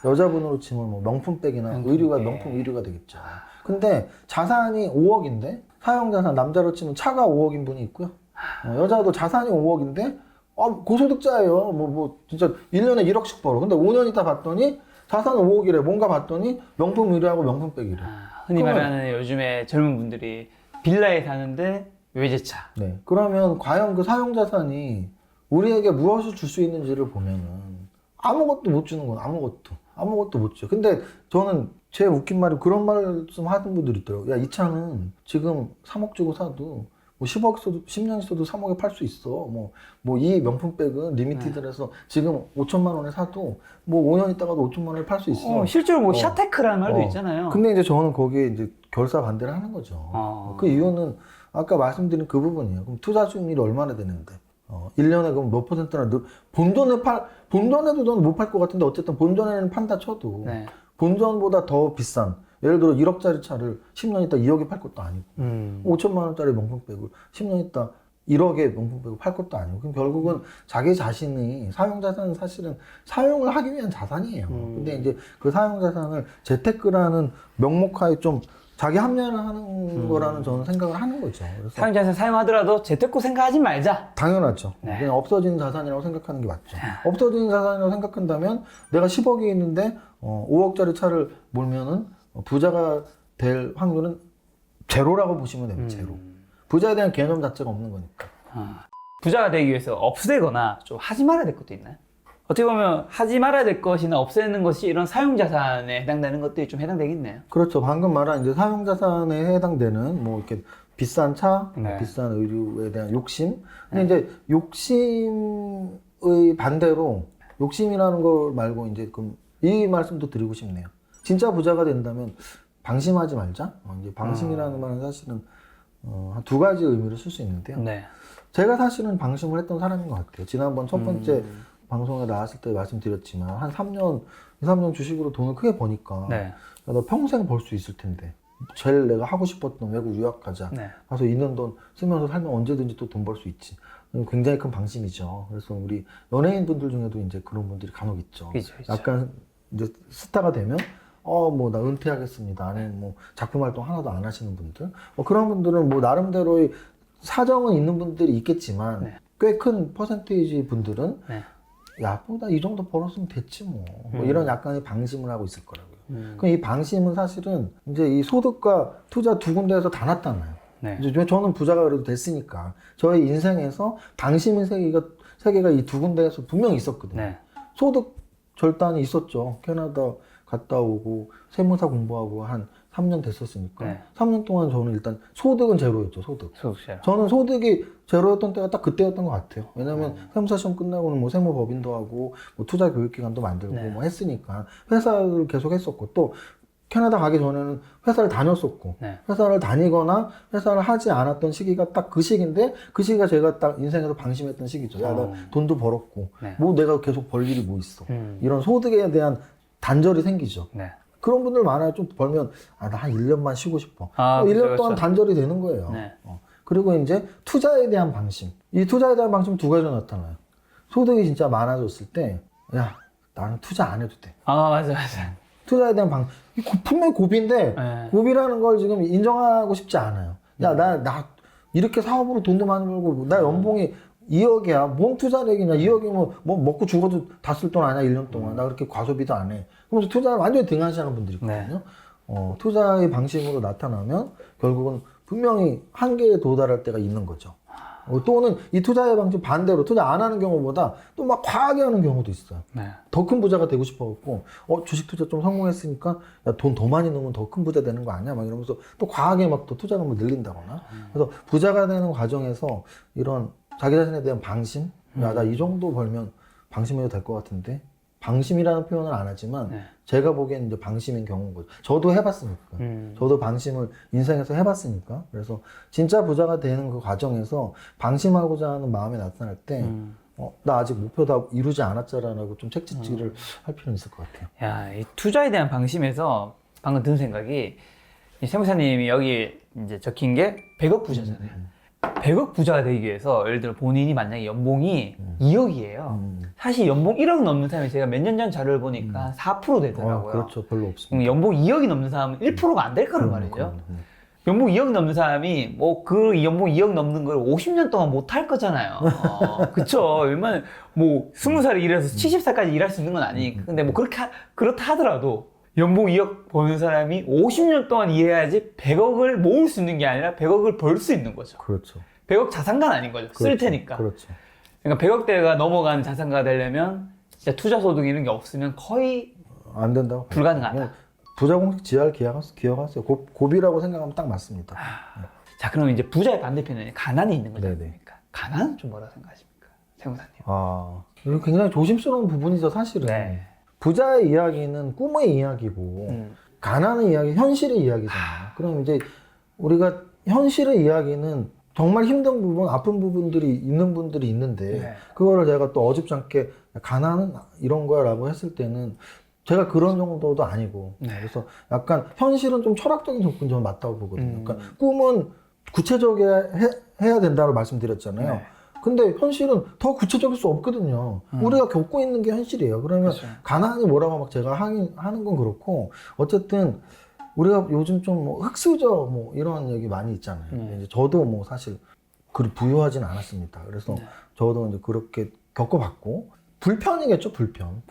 여자분으로 치면 뭐 명품백이나 의류가 명품 의류가 되겠죠. 근데 자산이 5억인데 사용 자산 남자로 치면 차가 5억인 분이 있고요. 여자도 자산이 5억인데 고소득자예요. 뭐 진짜 1년에 1억씩 벌어. 근데 5년 있다 봤더니 자산은 5억이래. 뭔가 봤더니 명품 의류하고 명품백이래. 흔히 그러면- 말하는 요즘에 젊은 분들이 빌라에 사는데 외제차. 네. 그러면 과연 그 사용 자산이 우리에게 무엇을 줄 수 있는지를 보면은 아무것도 못 주는 건 아무것도 못 줘. 근데 저는 제 웃긴 말이 그런 말씀 하는 분들이 있더라고요. 야, 이 차는 지금 3억 주고 사도 뭐 10억 써도 10년 있어도 3억에 팔 수 있어. 뭐 이 명품백은 리미티드라서 지금 5천만 원에 사도 뭐 5년 있다가도 5천만 원에 팔 수 있어. 실제로 뭐 샤테크라는 말도 있잖아요. 근데 이제 저는 거기에 이제 결사 반대를 하는 거죠. 그 이유는 아까 말씀드린 그 부분이에요. 그럼 투자 수익률이 얼마나 되는데? 1년에 그럼 몇 %나 본전에도 저는 못 팔 것 같은데 어쨌든 본전에는 판다 쳐도 네. 본전보다 더 비싼 예를 들어 1억짜리 차를 10년 있다 2억에 팔 것도 아니고 5천만 원짜리 명품백을 10년 있다 1억에 명품백을 팔 것도 아니고 그럼 결국은 자기 자신이 사용자산은 사실은 사용을 하기 위한 자산이에요. 근데 이제 그 사용자산을 재테크라는 명목하에 좀 자기 합리화를 하는 거라는 저는 생각을 하는 거죠. 그래서 사용자산 사용하더라도 재테크 생각하지 말자. 당연하죠. 네. 그냥 없어지는 자산이라고 생각하는 게 맞죠. 없어지는 자산이라고 생각한다면 내가 10억이 있는데 5억짜리 차를 몰면은 부자가 될 확률은 제로라고 보시면 됩니다. 제로. 부자에 대한 개념 자체가 없는 거니까. 부자가 되기 위해서 없애거나 좀 하지 말아야 될 것도 있나요? 어떻게 보면 하지 말아야 될 것이나 없애는 것이 이런 사용자산에 해당되는 것들이 좀 해당되겠네요. 그렇죠. 방금 말한 이제 사용자산에 해당되는 뭐 이렇게 비싼 차, 네. 비싼 의류에 대한 욕심. 근데 이제 욕심의 반대로 욕심이라는 걸 말고 이제 그럼 이 말씀도 드리고 싶네요. 진짜 부자가 된다면 방심하지 말자. 이제 방심이라는 말은 사실은 한 두 가지 의미를 쓸 수 있는데요. 네. 제가 제가 사실은 방심을 했던 사람인 것 같아요. 지난번 첫 번째 방송에 나왔을 때 말씀드렸지만 한 3년, 2, 3년 주식으로 돈을 크게 버니까 네. 야, 너 평생 벌 수 있을 텐데 제일 내가 하고 싶었던 외국 유학 가자. 네. 가서 있는 돈 쓰면서 살면 언제든지 또 돈 벌 수 있지. 굉장히 큰 방심이죠. 그래서 우리 연예인 분들 중에도 이제 그런 분들이 간혹 있죠. 그죠. 약간 이제 스타가 되면 뭐 나 은퇴하겠습니다. 아니면 뭐 작품 활동 하나도 안 하시는 분들. 그런 분들은 뭐 나름대로의 사정은 있는 분들이 있겠지만 네. 꽤 큰 퍼센테이지 분들은 네. 야, 뭐 나 이 정도 벌었으면 됐지 뭐. 뭐 이런 약간의 방심을 하고 있을 거라고요. 그럼 이 방심은 사실은 이제 이 소득과 투자 두 군데에서 다 나타나요. 네. 이제 저는 부자가 그래도 됐으니까 저의 인생에서 방심의 세계가 이 두 군데에서 분명히 있었거든요. 네. 소득 절단이 있었죠. 캐나다 갔다 오고 세무사 공부하고 한 3년 됐었으니까 네. 3년 동안 저는 일단 소득은 제로였죠. 소득. 소득세요. 저는 소득이 제로였던 때가 딱 그때였던 것 같아요. 왜냐면 세무사 시험 끝나고는 뭐 세무법인도 하고 뭐 투자 교육기관도 만들고 네. 뭐 했으니까 회사를 계속 했었고 또 캐나다 가기 전에는 회사를 다녔었고 네. 회사를 다니거나 회사를 하지 않았던 시기가 딱 그 시기인데 그 시기가 제가 딱 인생에서 방심했던 시기죠. 야, 나 돈도 벌었고 네. 뭐 내가 계속 벌 일이 뭐 있어. 이런 소득에 대한 단절이 생기죠. 네. 그런 분들 많아요. 좀 벌면 나 한 1년만 쉬고 싶어. 아, 1년 그렇죠, 동안 그렇죠. 단절이 되는 거예요. 네. 그리고 이제 투자에 대한 방심. 이 투자에 대한 방심 두 가지로 나타나요. 소득이 진짜 많아졌을 때, 야, 나는 투자 안 해도 돼. 아, 맞아. 투자에 대한 분명히 고비인데, 네. 고비라는 걸 지금 인정하고 싶지 않아요. 야, 나 이렇게 사업으로 돈도 많이 벌고, 나 연봉이 2억이야. 뭔 투자를 얘기냐. 2억이면 뭐 먹고 죽어도 다 쓸 돈 아니야, 1년 동안. 나 그렇게 과소비도 안 해. 그러면서 투자를 완전히 등한시하는 분들이 있거든요. 투자의 방식으로 나타나면 결국은 분명히 한계에 도달할 때가 있는 거죠. 또는 이 투자의 방식 반대로 투자 안 하는 경우보다 또 막 과하게 하는 경우도 있어요. 네. 더 큰 부자가 되고 싶어갖고, 주식 투자 좀 성공했으니까, 야, 돈 더 많이 넣으면 더 큰 부자 되는 거 아니야? 막 이러면서 또 과하게 막 또 투자금을 늘린다거나. 그래서 부자가 되는 과정에서 이런 자기 자신에 대한 방심? 야, 나 이 정도 벌면 방심해도 될 것 같은데? 방심이라는 표현을 안 하지만, 네. 제가 보기엔 이제 방심인 경우인 거죠. 저도 해봤으니까. 저도 방심을 인생에서 해봤으니까. 그래서 진짜 부자가 되는 그 과정에서 방심하고자 하는 마음이 나타날 때, 나 아직 목표 다 이루지 않았잖아라고 좀 책찍질을 할 필요는 있을 것 같아요. 야, 이 투자에 대한 방심에서 방금 든 생각이 이 세무사님이 여기 이제 적힌 게 100억 부자잖아요. 100억 부자가 되기 위해서 예를 들어 본인이 만약에 연봉이 2억이에요. 사실 연봉 1억 넘는 사람이 제가 몇 년 전 자료를 보니까 4% 되더라고요. 그렇죠. 별로 없습니다. 그럼 연봉 2억이 넘는 사람은 1%가 안 될 거란 말이죠. 연봉 2억 넘는 사람이 뭐 그 연봉 2억 넘는 걸 50년 동안 못 할 거잖아요. 그쵸. 얼마나 뭐 20살에 일해서 70살까지 일할 수 있는 건 아니니까. 근데 뭐 그렇다 하더라도 연봉 2억 버는 사람이 50년 동안 일해야지 100억을 모을 수 있는 게 아니라 100억을 벌 수 있는 거죠. 그렇죠. 100억 자산가는 아닌 거죠. 쓸 테니까. 그렇죠. 그러니까 100억대가 넘어가는 자산가가 되려면 진짜 투자 소득 이런 게 없으면 거의 안 된다고. 불가능하다. 그냥 부자 공식 지하를 기억하세요. 고비라고 생각하면 딱 맞습니다. 자, 그럼 이제 부자의 반대편에 가난이 있는 거지 네네. 않습니까? 가난은 좀 뭐라 생각하십니까? 세무사님. 이거 굉장히 조심스러운 부분이죠, 사실은. 네. 부자의 이야기는 꿈의 이야기고, 가난의 이야기, 현실의 이야기잖아요. 그럼 이제 우리가 현실의 이야기는 정말 힘든 부분, 아픈 부분들이 있는 분들이 있는데, 네. 그거를 제가 또 어줍잖게 가난은 이런 거야 라고 했을 때는 제가 그런 정도도 아니고, 네. 그래서 약간 현실은 좀 철학적인 접근이 저는 맞다고 보거든요. 그러니까 꿈은 구체적이해야 된다고 말씀드렸잖아요. 네. 근데 현실은 더 구체적일 수 없거든요. 우리가 겪고 있는 게 현실이에요. 그러면 그렇죠. 가난이 뭐라고 막 제가 하는 건 그렇고, 어쨌든 우리가 요즘 좀 뭐 흙수저 뭐 이런 얘기 많이 있잖아요. 근데 이제 저도 뭐 사실 그리 부유하진 않았습니다. 그래서 저도 이제 그렇게 겪어봤고, 불편이겠죠, 불편.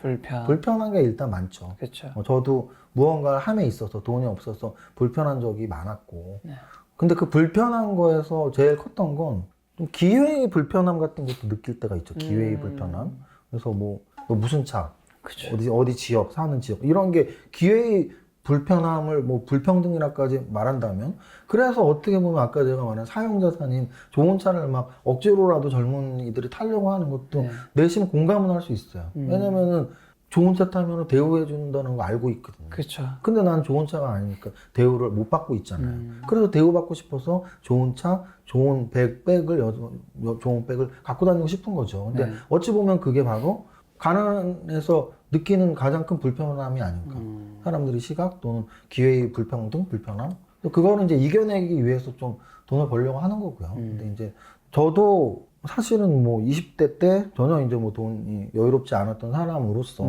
불편한 게 일단 많죠. 그렇죠. 저도 무언가를 함에 있어서 돈이 없어서 불편한 적이 많았고, 네. 근데 그 불편한 거에서 제일 컸던 건 좀 기회의 불편함 같은 것도 느낄 때가 있죠. 기회의 불편함. 그래서 뭐 무슨 차, 그쵸. 어디 지역, 사는 지역 이런 게 기회의 불편함을 뭐 불평등이라까지 말한다면, 그래서 어떻게 보면 아까 제가 말한 사용자사님 좋은 차를 막 억지로라도 젊은이들이 타려고 하는 것도 내심 공감은 할 수 있어요. 왜냐면은 좋은 차 타면 대우해 준다는 거 알고 있거든요. 그렇죠. 근데 난 좋은 차가 아니니까 대우를 못 받고 있잖아요. 그래서 대우받고 싶어서 좋은 차, 좋은 좋은 백을 갖고 다니고 싶은 거죠. 근데 어찌 보면 그게 바로 가난해서 느끼는 가장 큰 불편함이 아닌가. 사람들이 시각 또는 기회의 불평등, 불편함. 그거는 이제 이겨내기 위해서 좀 돈을 벌려고 하는 거고요. 근데 이제 저도 사실은 뭐 20대 때 전혀 이제 뭐 돈이 여유롭지 않았던 사람으로서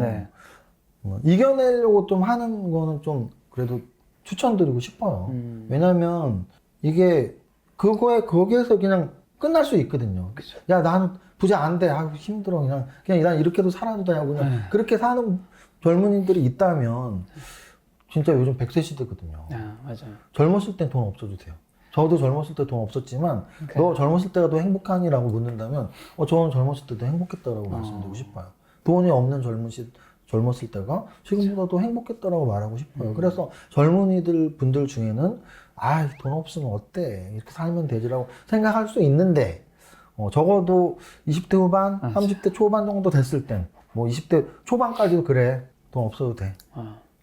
이겨내려고 좀 하는 거는 좀 그래도 추천드리고 싶어요. 왜냐면 이게 거기에서 그냥 끝날 수 있거든요. 그쵸. 야, 나는 부자 안 돼. 힘들어. 그냥 난 이렇게도 살아도 되고 그냥 그렇게 사는 젊은이들이 있다면 진짜 요즘 100세 시대거든요. 맞아요. 젊었을 땐 돈 없어도 돼요. 저도 젊었을 때 돈 없었지만 너 젊었을 때가 더 행복하니라고 묻는다면 저는 젊었을 때도 행복했다라고 말씀드리고 싶어요. 돈이 없는 젊었을 때가 지금보다 더 행복했다라고 말하고 싶어요. 그래서 젊은이들 분들 중에는 돈 없으면 어때? 이렇게 살면 되지라고 생각할 수 있는데 적어도 20대 후반, 30대 초반 정도 됐을 땐 뭐 20대 초반까지도 그래. 돈 없어도 돼.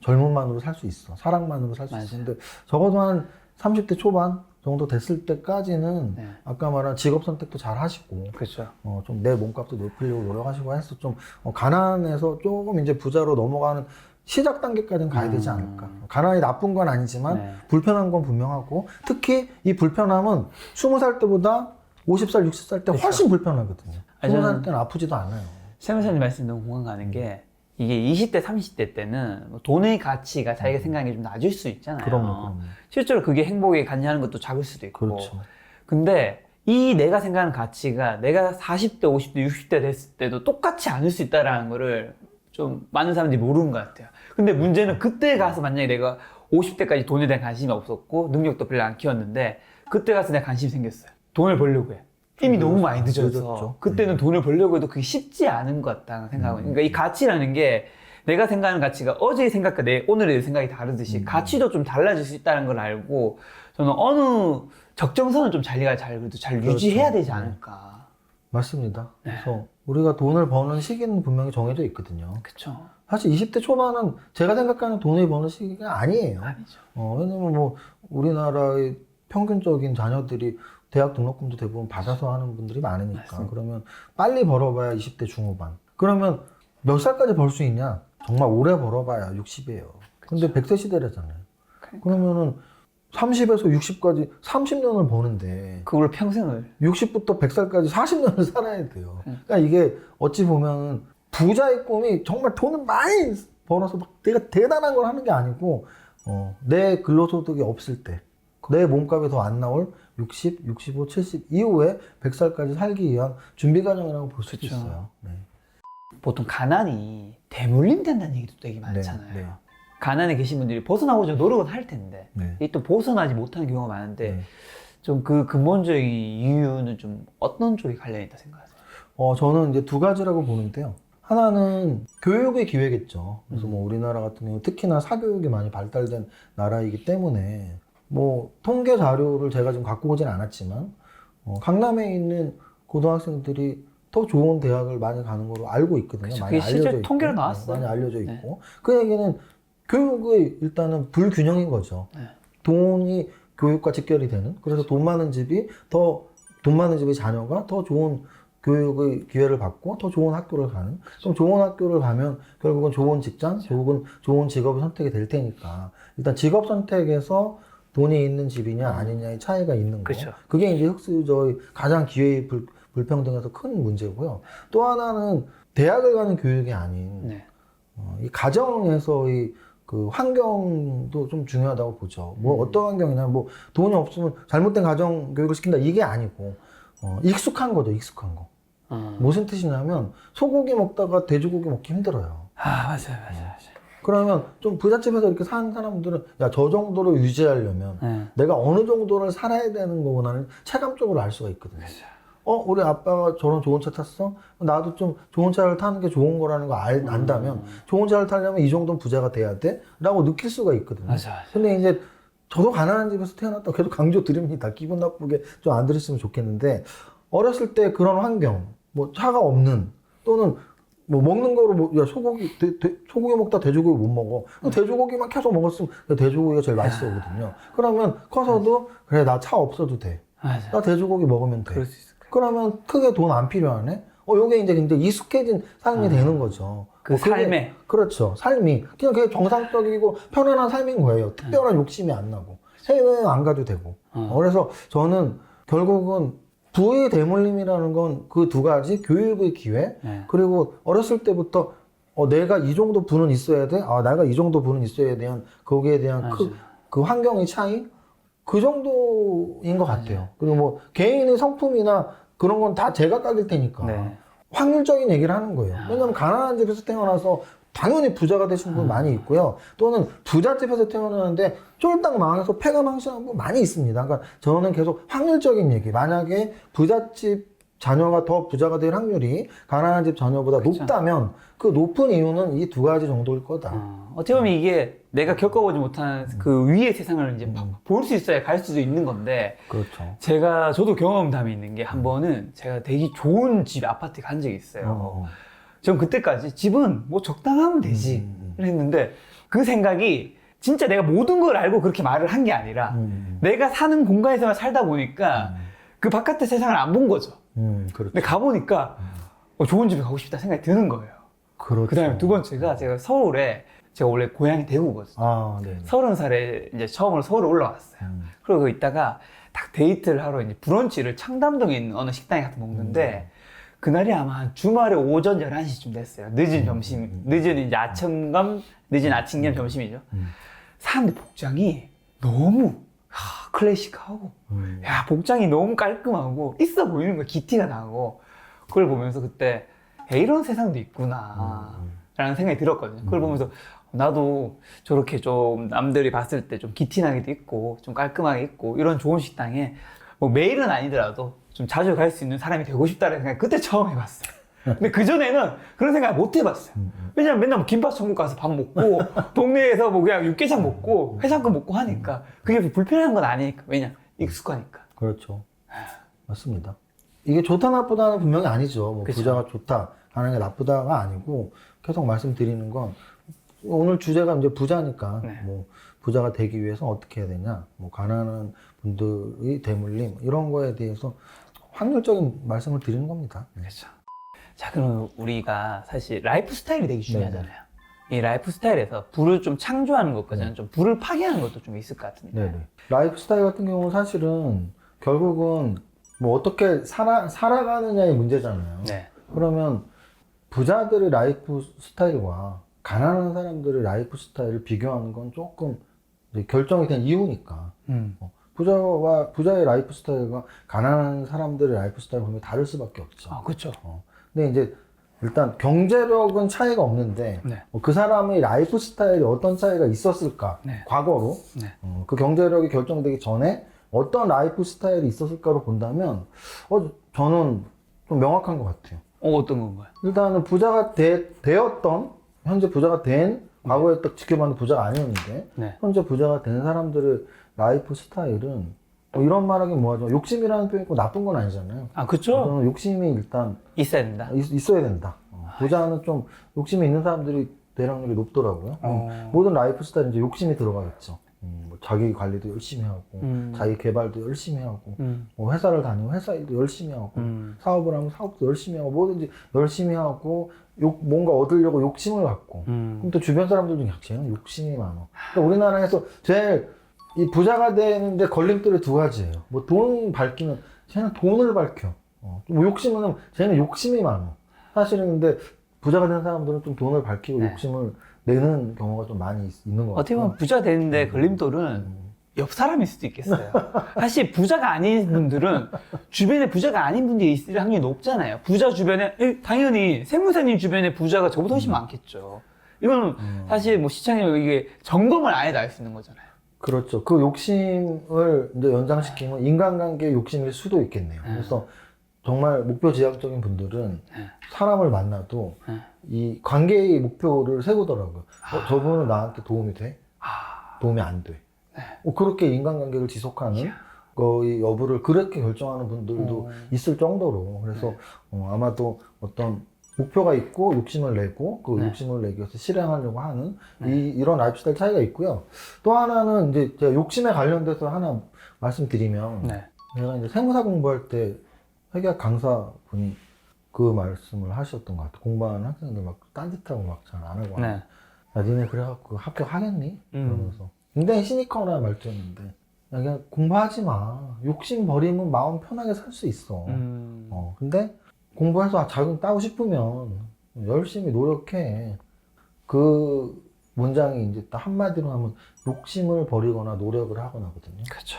젊음만으로 살 수 있어. 사랑만으로 살 수 있는데 적어도 한 30대 초반 정도 됐을 때까지는 아까 말한 직업 선택도 잘 하시고 그렇죠. 좀 내 몸값도 높이려고 노력하시고 해서 좀 가난해서 조금 이제 부자로 넘어가는 시작 단계까지는 가야 되지 않을까. 가난이 나쁜 건 아니지만 불편한 건 분명하고 특히 이 불편함은 20살 때보다 50살, 60살 때 훨씬 불편하거든요. 20살 때는 아프지도 않아요. 세무사님 말씀 너무 공감 가는 게 이게 20대, 30대 때는 뭐 돈의 가치가 자기가 생각하기에 좀 낮을 수 있잖아요. 그럼요. 실제로 그게 행복에 관여하는 것도 작을 수도 있고. 그렇죠. 근데 이 내가 생각하는 가치가 내가 40대, 50대, 60대 됐을 때도 똑같지 않을 수 있다는 거를 좀 많은 사람들이 모르는 것 같아요. 근데 문제는 그때 가서 만약에 내가 50대까지 돈에 대한 관심이 없었고 능력도 별로 안 키웠는데 그때 가서 내가 관심이 생겼어요. 돈을 벌려고 해. 이미 너무 많이 늦어서 늦었죠. 그때는 돈을 벌려고 해도 그게 쉽지 않은 것 같다는 생각을 그러니까 이 가치라는 게 내가 생각하는 가치가 어제의 생각과 오늘의 생각이 다르듯이 가치도 좀 달라질 수 있다는 걸 알고 저는 어느 적정선을 좀 잘 그렇죠. 유지해야 되지 않을까. 맞습니다. 그래서 우리가 돈을 버는 시기는 분명히 정해져 있거든요. 그렇죠. 사실 20대 초반은 제가 생각하는 돈을 버는 시기가 아니에요. 아니죠. 왜냐면 뭐 우리나라의 평균적인 자녀들이 대학 등록금도 대부분 받아서 하는 분들이 많으니까. 맞습니다. 그러면 빨리 벌어봐야 20대 중후반. 그러면 몇 살까지 벌 수 있냐? 정말 오래 벌어봐야 60이에요. 근데 100세 시대라잖아요. 그러면은 30에서 60까지 30년을 버는데 그걸 평생을 60부터 100살까지 40년을 살아야 돼요. 그러니까 이게 어찌 보면 부자의 꿈이 정말 돈을 많이 벌어서 막 내가 대단한 걸 하는 게 아니고 내 근로소득이 없을 때 내 몸값이 더 안 나올 60, 65, 70 이후에 100살까지 살기 위한 준비 과정이라고 볼 수도 그쵸. 있어요. 네. 보통 가난이 대물림된다는 얘기도 되게 많잖아요. 네. 가난에 계신 분들이 벗어나고자 노력은 할 텐데 네. 이게 또 벗어나지 못하는 경우가 많은데 네. 좀 그 근본적인 이유는 좀 어떤 쪽이 관련이 있다 생각하세요? 저는 이제 두 가지라고 보는데요. 하나는 교육의 기회겠죠. 그래서 뭐 우리나라 같은 경우 특히나 사교육이 많이 발달된 나라이기 때문에 뭐 통계 자료를 제가 지금 갖고 오진 않았지만 강남에 있는 고등학생들이 더 좋은 대학을 많이 가는 걸로 알고 있거든요. 그쵸, 많이 그게 실제 알려져 통계로 있고, 나왔어요. 많이 알려져 네. 있고 그 얘기는 교육의 일단은 불균형인 거죠. 네. 돈이 교육과 직결이 되는 그래서 돈 많은 집의 자녀가 더 좋은 교육의 기회를 받고 더 좋은 학교를 가는 그럼 좋은 학교를 가면 결국은 좋은 직장, 결국은 좋은 직업을 선택이 될 테니까 일단 직업 선택에서 돈이 있는 집이냐 아니냐의 차이가 있는 거. 그렇죠. 그게 이제 흑수저의 가장 기회의 불평등에서 큰 문제고요. 또 하나는 대학을 가는 교육이 아닌 네. 이 가정에서의 그 환경도 좀 중요하다고 보죠. 뭐 어떤 환경이냐, 뭐 돈이 없으면 잘못된 가정 교육을 시킨다 이게 아니고 익숙한 거죠, 익숙한 거. 무슨 뜻이냐면 소고기 먹다가 돼지고기 먹기 힘들어요. 맞아요. 그러면 좀 부잣집에서 이렇게 사는 사람들은 야, 저 정도로 유지하려면 내가 어느 정도를 살아야 되는 거구나는 체감적으로 알 수가 있거든요. 우리 아빠가 저런 좋은 차 탔어? 나도 좀 좋은 차를 타는 게 좋은 거라는 거 안다면 좋은 차를 타려면 이 정도는 부자가 돼야 돼? 라고 느낄 수가 있거든요. 맞아. 근데 이제 저도 가난한 집에서 태어났다 계속 강조 드립니다. 기분 나쁘게 좀 안 들으시면 좋겠는데 어렸을 때 그런 환경, 뭐 차가 없는 또는 뭐 먹는 거로 야 소고기 먹다 돼지고기 못 먹어. 돼지고기만 계속 먹었으면 돼지고기가 제일 맛있어거든요. 그러면 커서도 그래 나 차 없어도 돼. 맞아. 나 돼지고기 먹으면 돼. 그럴 수 있을 거예요. 그러면 크게 돈 안 필요하네. 요게 이제 굉장히 익숙해진 삶이 되는 거죠. 그 삶에. 그렇죠. 삶이 그냥 그게 정상적이고 편안한 삶인 거예요. 특별한 욕심이 안 나고 해외 안 가도 되고. 그래서 저는 결국은 부의 대물림이라는 건 그 두 가지 교육의 기회 그리고 어렸을 때부터 내가 이 정도 부는 있어야 돼. 내가 이 정도 부는 있어야 대한 거기에 대한 그 환경의 차이 그 정도인 것 같아요. 그리고 뭐 개인의 성품이나 그런 건 다 제각각일 테니까 확률적인 얘기를 하는 거예요. 왜냐면 가난한 집에서 태어나서 당연히 부자가 되신 분 많이 있고요. 또는 부잣집에서 태어나는데 쫄딱 망해서 폐가 망신한 분 많이 있습니다. 그러니까 저는 계속 확률적인 얘기. 만약에 부잣집 자녀가 더 부자가 될 확률이 가난한 집 자녀보다 그쵸. 높다면 그 높은 이유는 이 두 가지 정도일 거다. 어떻게 보면 이게 내가 겪어보지 못한 그 위의 세상을 이제 볼 수 있어야 갈 수도 있는 건데, 그렇죠. 저도 경험담이 있는 게 한 번은 제가 되게 좋은 집 아파트에 간 적이 있어요. 전 그때까지 집은 뭐 적당하면 되지 했는데, 그 생각이 진짜 내가 모든 걸 알고 그렇게 말을 한 게 아니라 내가 사는 공간에서만 살다 보니까 그 바깥의 세상을 안 본 거죠. 그렇죠. 근데 가보니까 좋은 집에 가고 싶다 생각이 드는 거예요. 그렇죠. 그 다음에 두 번째가 제가 서울에, 제가 원래 고향이 대구거든요. 아, 네. 30살에 이제 처음으로 서울에 올라왔어요. 그러고 있다가 딱 데이트를 하러 이제 브런치를 청담동에 있는 어느 식당에 가서 먹는데, 그날이 아마 한 주말에 오전 11시쯤 됐어요. 늦은 점심, 늦은 이제 아침감, 늦은 아침 겸 점심이죠. 사람들 복장이 너무 클래식하고, 야, 복장이 너무 깔끔하고 있어 보이는 거야. 기티가 나고. 그걸 보면서 그때 야, 이런 세상도 있구나 라는 생각이 들었거든요. 그걸 보면서 나도 저렇게 좀 남들이 봤을 때 좀 기티나게도 있고 좀 깔끔하게 있고 이런 좋은 식당에 뭐 매일은 아니더라도 좀 자주 갈 수 있는 사람이 되고 싶다는 생각 그때 처음 해봤어요. 근데 그전에는 그런 생각 못 해봤어요. 왜냐면 맨날 뭐 김밥 천국 가서 밥 먹고 동네에서 뭐 그냥 육개장 먹고 회상권 먹고 하니까 그게 불편한 건 아니니까. 왜냐? 익숙하니까. 그렇죠. 맞습니다. 이게 좋다 나쁘다는 분명히 아니죠. 뭐 그쵸. 부자가 좋다 하는 게 나쁘다가 아니고, 계속 말씀드리는 건 오늘 주제가 이제 부자니까 네. 뭐 부자가 되기 위해서 어떻게 해야 되냐, 뭐 가난한 분들의 대물림 이런 거에 대해서 확률적인 말씀을 드리는 겁니다. 그렇죠. 자, 그럼 우리가 사실 라이프 스타일이 되게 중요하잖아요. 이 라이프 스타일에서 부를 좀 창조하는 것까지는 좀 부를 파괴하는 것도 좀 있을 것 같은데. 네네. 라이프 스타일 같은 경우는 사실은 결국은 뭐 어떻게 살아가느냐의 문제잖아요. 네. 그러면 부자들의 라이프 스타일과 가난한 사람들의 라이프 스타일을 비교하는 건 조금 이제 결정이 된 이유니까. 부자의 라이프 스타일과 가난한 사람들의 라이프 스타일 보면 다를 수밖에 없죠. 아, 그렇죠. 근데 이제 일단 경제력은 차이가 없는데 네. 그 사람의 라이프 스타일이 어떤 차이가 있었을까, 네. 과거로 네. 그 경제력이 결정되기 전에 어떤 라이프 스타일이 있었을까로 본다면 저는 좀 명확한 것 같아요. 어떤 건가요? 일단은 부자가 되었던, 현재 부자가 된, 과거에 딱 지켜봤는데 부자가 아니었는데 네. 현재 부자가 된 사람들의 라이프 스타일은 뭐 이런 말하긴 뭐하죠. 욕심이라는 표현이 꼭 나쁜 건 아니잖아요. 아, 그렇죠. 저는 욕심이 일단 있어야 된다. 있어야 된다. 부자는 좀 욕심이 있는 사람들이 대략률이 높더라고요. 모든 라이프 스타일은 이제 욕심이 들어가겠죠. 뭐 자기 관리도 열심히 하고, 자기 개발도 열심히 하고, 뭐 회사를 다니면 회사 일도 열심히 하고, 사업을 하면 사업도 열심히 하고, 뭐든지 열심히 하고, 뭔가 얻으려고 욕심을 갖고, 그럼 또 주변 사람들 중에 쟤는 욕심이 많아. 그러니까 우리나라에서 제일 이 부자가 되는데 걸림돌이 두 가지예요. 뭐 돈 밝히면 쟤는 돈을 밝혀. 뭐 욕심은 쟤는 욕심이 많아. 사실은 근데 부자가 된 사람들은 좀 돈을 밝히고 네. 욕심을 내는 경우가 좀 많이 있는 것 어떻게 같아요. 보면 부자 되는데 걸림돌은 옆 사람일 수도 있겠어요. 사실 부자가 아닌 분들은 주변에 부자가 아닌 분들이 있을 확률이 높잖아요. 부자 주변에 당연히 세무사님 주변에 부자가 저보다 훨씬 많겠죠. 이거는 사실 뭐 시청자 이게 점검을 안 해도 알 수 있는 거잖아요. 그렇죠. 그 욕심을 이제 연장시키면 인간관계의 욕심일 수도 있겠네요. 그래서 정말 목표 지향적인 분들은 사람을 만나도 이 관계의 목표를 세우더라고요. 저분은 나한테 도움이 돼? 도움이 안 돼. 그렇게 인간관계를 지속하는 거의 여부를 그렇게 결정하는 분들도 있을 정도로. 그래서 아마도 어떤 목표가 있고 욕심을 내고 그 욕심을 내기 위해서 실행하려고 하는 이런 라이프 스타일 차이가 있고요. 또 하나는 이제 제가 욕심에 관련돼서 하나 말씀드리면, 제가 이제 세무사 공부할 때 회계학 강사분이 그 말씀을 하셨던 것 같아요. 공부하는 학생들 막 딴짓하고 막 잘 안 하고 야, 니네 그래갖고 합격하겠니? 그러면서 굉장히 시니컬한 말투였는데, 야, 그냥 공부하지 마. 욕심 버리면 마음 편하게 살 수 있어. 근데 공부해서 자격 따고 싶으면 열심히 노력해. 그 문장이 이제 딱 한마디로 하면 욕심을 버리거나 노력을 하거나거든요. 그렇죠.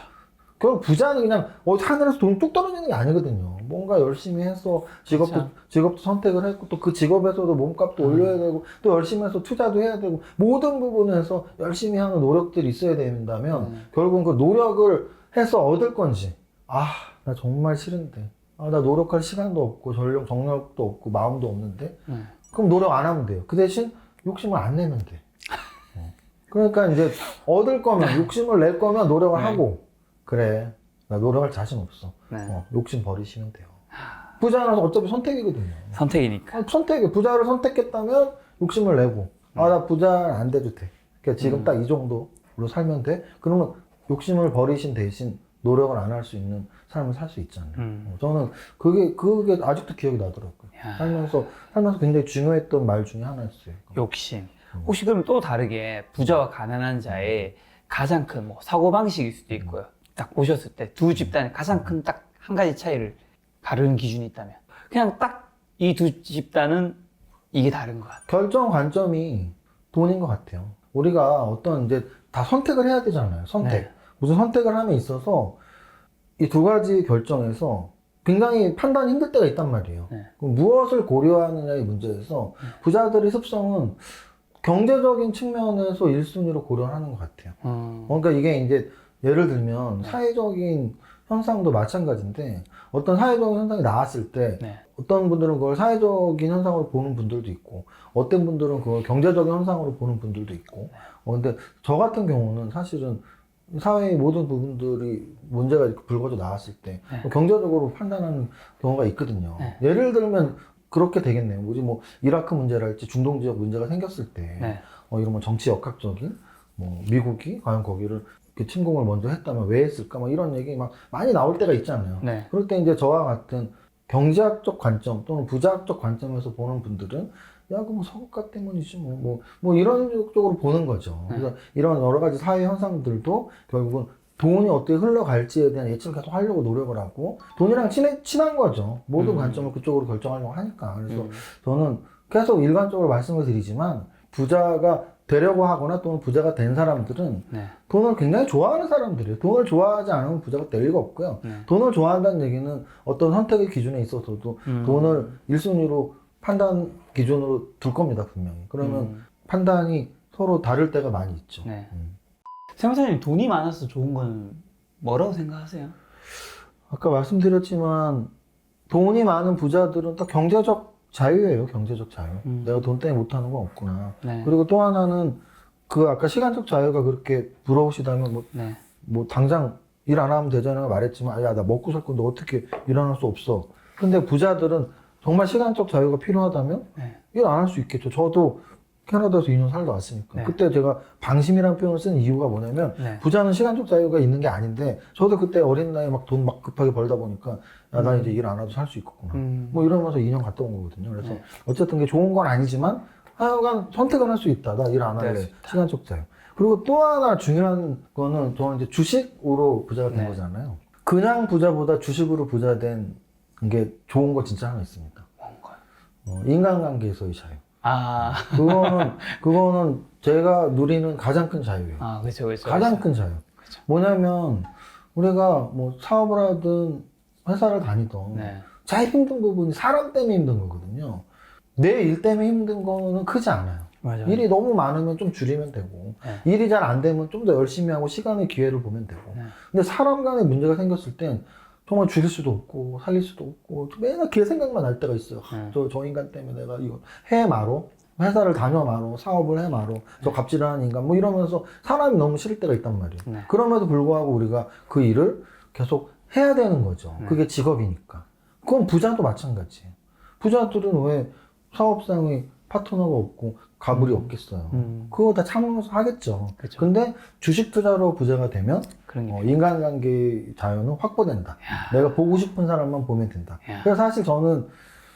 결국 부자는 그냥 하늘에서 돈 뚝 떨어지는 게 아니거든요. 뭔가 열심히 해서 직업도 선택을 했고, 또 그 직업에서도 몸값도 올려야 되고, 또 열심히 해서 투자도 해야 되고, 모든 부분에서 열심히 하는 노력들이 있어야 된다면 결국은 그 노력을 해서 얻을 건지, 나 정말 싫은데 아, 나 노력할 시간도 없고 정력도 없고 마음도 없는데 그럼 노력 안 하면 돼요. 그 대신 욕심을 안 내면 돼. 그러니까 이제 얻을 거면 욕심을 낼 거면 노력을 하고 그래 나 노력할 자신 없어. 욕심 버리시면 돼요. 부자는 어차피 선택이거든요. 선택이니까. 부자를 선택했다면 욕심을 내고 아 나 부자 안 돼도 돼. 그러니까 지금 딱 이 정도로 살면 돼. 그러면 욕심을 버리신 대신 노력을 안 할 수 있는 삶을 살 수 있잖아요. 저는 그게 아직도 기억이 나더라고요. 살면서 굉장히 중요했던 말 중에 하나였어요. 욕심. 혹시 그럼 또 다르게 부자와 가난한 자의 가장 큰 뭐 사고방식일 수도 있고요. 딱 보셨을 때 두 집단의 가장 큰 딱 한 가지 차이를 가르는 기준이 있다면 그냥 딱 이 두 집단은 이게 다른 것 같아요. 결정 관점이 돈인 것 같아요. 우리가 어떤 이제 다 선택을 해야 되잖아요. 선택. 무슨 선택을 함에 있어서 이 두 가지 결정에서 굉장히 판단이 힘들 때가 있단 말이에요. 그럼 무엇을 고려하느냐의 문제에서 부자들의 습성은 경제적인 측면에서 1순위로 고려하는 것 같아요. 그러니까 이게 이제 예를 들면 사회적인 현상도 마찬가지인데 어떤 사회적인 현상이 나왔을 때 어떤 분들은 그걸 사회적인 현상으로 보는 분들도 있고 어떤 분들은 그걸 경제적인 현상으로 보는 분들도 있고 근데 저 같은 경우는 사실은 사회의 모든 부분들이 문제가 이렇게 불거져 나왔을 때 경제적으로 판단하는 경우가 있거든요. 예를 들면 그렇게 되겠네요. 우리 뭐 이라크 문제랄지 중동 지역 문제가 생겼을 때 이런 뭐 정치 역학적인 뭐 미국이 과연 거기를 이렇게 침공을 먼저 했다면 왜 했을까 막 이런 얘기 막 많이 나올 때가 있잖아요. 그럴 때 이제 저와 같은 경제학적 관점 또는 부자학적 관점에서 보는 분들은 야, 그 뭐 서구가 때문이지 뭐 이런 쪽으로 보는 거죠. 그래서 이런 여러 가지 사회 현상들도 결국은 돈이 어떻게 흘러갈지에 대한 예측을 계속 하려고 노력을 하고 돈이랑 친한 거죠. 모든 관점을 그쪽으로 결정하려고 하니까. 그래서 저는 계속 일관적으로 말씀을 드리지만 부자가 되려고 하거나 또는 부자가 된 사람들은 돈을 굉장히 좋아하는 사람들이에요. 돈을 좋아하지 않으면 부자가 될 리가 없고요. 돈을 좋아한다는 얘기는 어떤 선택의 기준에 있어서도 돈을 1순위로 판단 기준으로 둘 겁니다, 분명히. 그러면 판단이 서로 다를 때가 많이 있죠. 세무사님 돈이 많아서 좋은 건 뭐라고 생각하세요? 아까 말씀드렸지만 돈이 많은 부자들은 또 경제적 자유예요, 경제적 자유. 내가 돈 때문에 못하는 건 없구나. 그리고 또 하나는 그 아까 시간적 자유가 그렇게 부러우시다면 뭐 당장 일 안 하면 되잖아요 말했지만 야, 나 먹고 살 건데 어떻게 일 안 할 수 없어. 근데 부자들은 정말 시간적 자유가 필요하다면 일 안 할 수 있겠죠. 저도 캐나다에서 2년 살다 왔으니까. 그때 제가 방심이라는 표현을 쓴 이유가 뭐냐면 부자는 시간적 자유가 있는 게 아닌데 저도 그때 어린 나이에 막 돈 막 급하게 벌다 보니까 야, 나 이제 일 안 해도 살 수 있겠구나. 뭐 이러면서 2년 갔다 온 거거든요. 그래서 어쨌든 그게 좋은 건 아니지만 하여간 선택을 할 수 있다. 나 일 안 할래. 시간적 자유. 그리고 또 하나 중요한 거는 저는 이제 주식으로 부자가 된 거잖아요. 그냥 부자보다 주식으로 부자 된 게 좋은 거 진짜 하나 있습니다. 뭔가요? 인간관계에서의 자유. 그거는 제가 누리는 가장 큰 자유예요. 그렇죠. 가장 큰 자유. 뭐냐면 우리가 뭐 사업을 하든 회사를 다니던 제일 힘든 부분이 사람 때문에 힘든 거거든요. 내 일 때문에 힘든 거는 크지 않아요. 맞아요. 일이 너무 많으면 좀 줄이면 되고 일이 잘 안 되면 좀 더 열심히 하고 시간의 기회를 보면 되고 근데 사람 간에 문제가 생겼을 땐 정말 죽일 수도 없고 살릴 수도 없고 맨날 걔 생각만 날 때가 있어요. 저 인간 때문에 내가 이거 해 마로 회사를 다녀 마로 사업을 해 마로 저 갑질하는 인간 뭐 이러면서 사람이 너무 싫을 때가 있단 말이에요. 그럼에도 불구하고 우리가 그 일을 계속 해야 되는 거죠. 그게 직업이니까. 그건 부자도 마찬가지예요. 부자들은 왜 사업상의 파트너가 없고 가불이 없겠어요. 그거 다 참으면서 하겠죠. 근데 주식 투자로 부자가 되면 인간관계 자유는 확보된다. 내가 보고 싶은 사람만 보면 된다. 그래서 사실 저는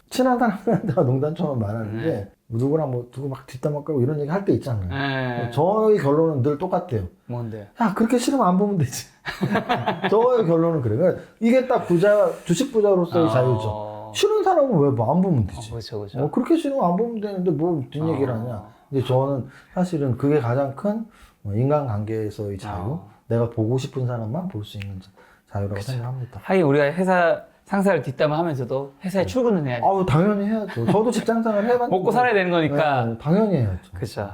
친한 사람들한테 농담처럼 말하는데 누구랑 뭐 누구 막 뒷담화 까고 이런 얘기 할 때 있잖아요. 저의 결론은 늘 똑같아요. 뭔데요? 야, 그렇게 싫으면 안 보면 되지. 저의 결론은 그래요. 그러니까 이게 딱 주식 부자로서의 자유죠. 싫은 사람은 왜 뭐 안 보면 되지. 그렇죠. 그렇게 싫으면 안 보면 되는데 뭐 뒷얘기를 하냐. 근데 저는 사실은 그게 가장 큰 인간관계에서의 자유. 내가 보고 싶은 사람만 볼 수 있는 자유라고 생각합니다. 하긴 우리가 회사 상사를 뒷담화하면서도 회사에 출근은 해야 돼. 당연히 해야죠. 저도 직장생활 해봤는데 먹고 살아야 되는 거니까. 당연히 해야죠. 그렇죠.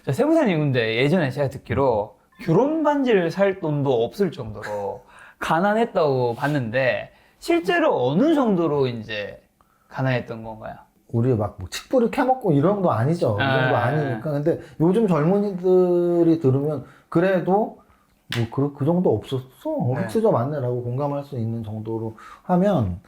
자, 세무사님 근데 예전에 제가 듣기로 결혼 반지를 살 돈도 없을 정도로 가난했다고 봤는데 실제로 어느 정도로 이제 가난했던 건가요? 우리 막뭐 칡뿌리 캐먹고 이런 정도 아니죠. 이 정도 아니니까. 근데 요즘 젊은이들이 들으면 그래도 뭐 그 정도 없었어. 네. 흑수저 맞네라고 공감할 수 있는 정도로 하면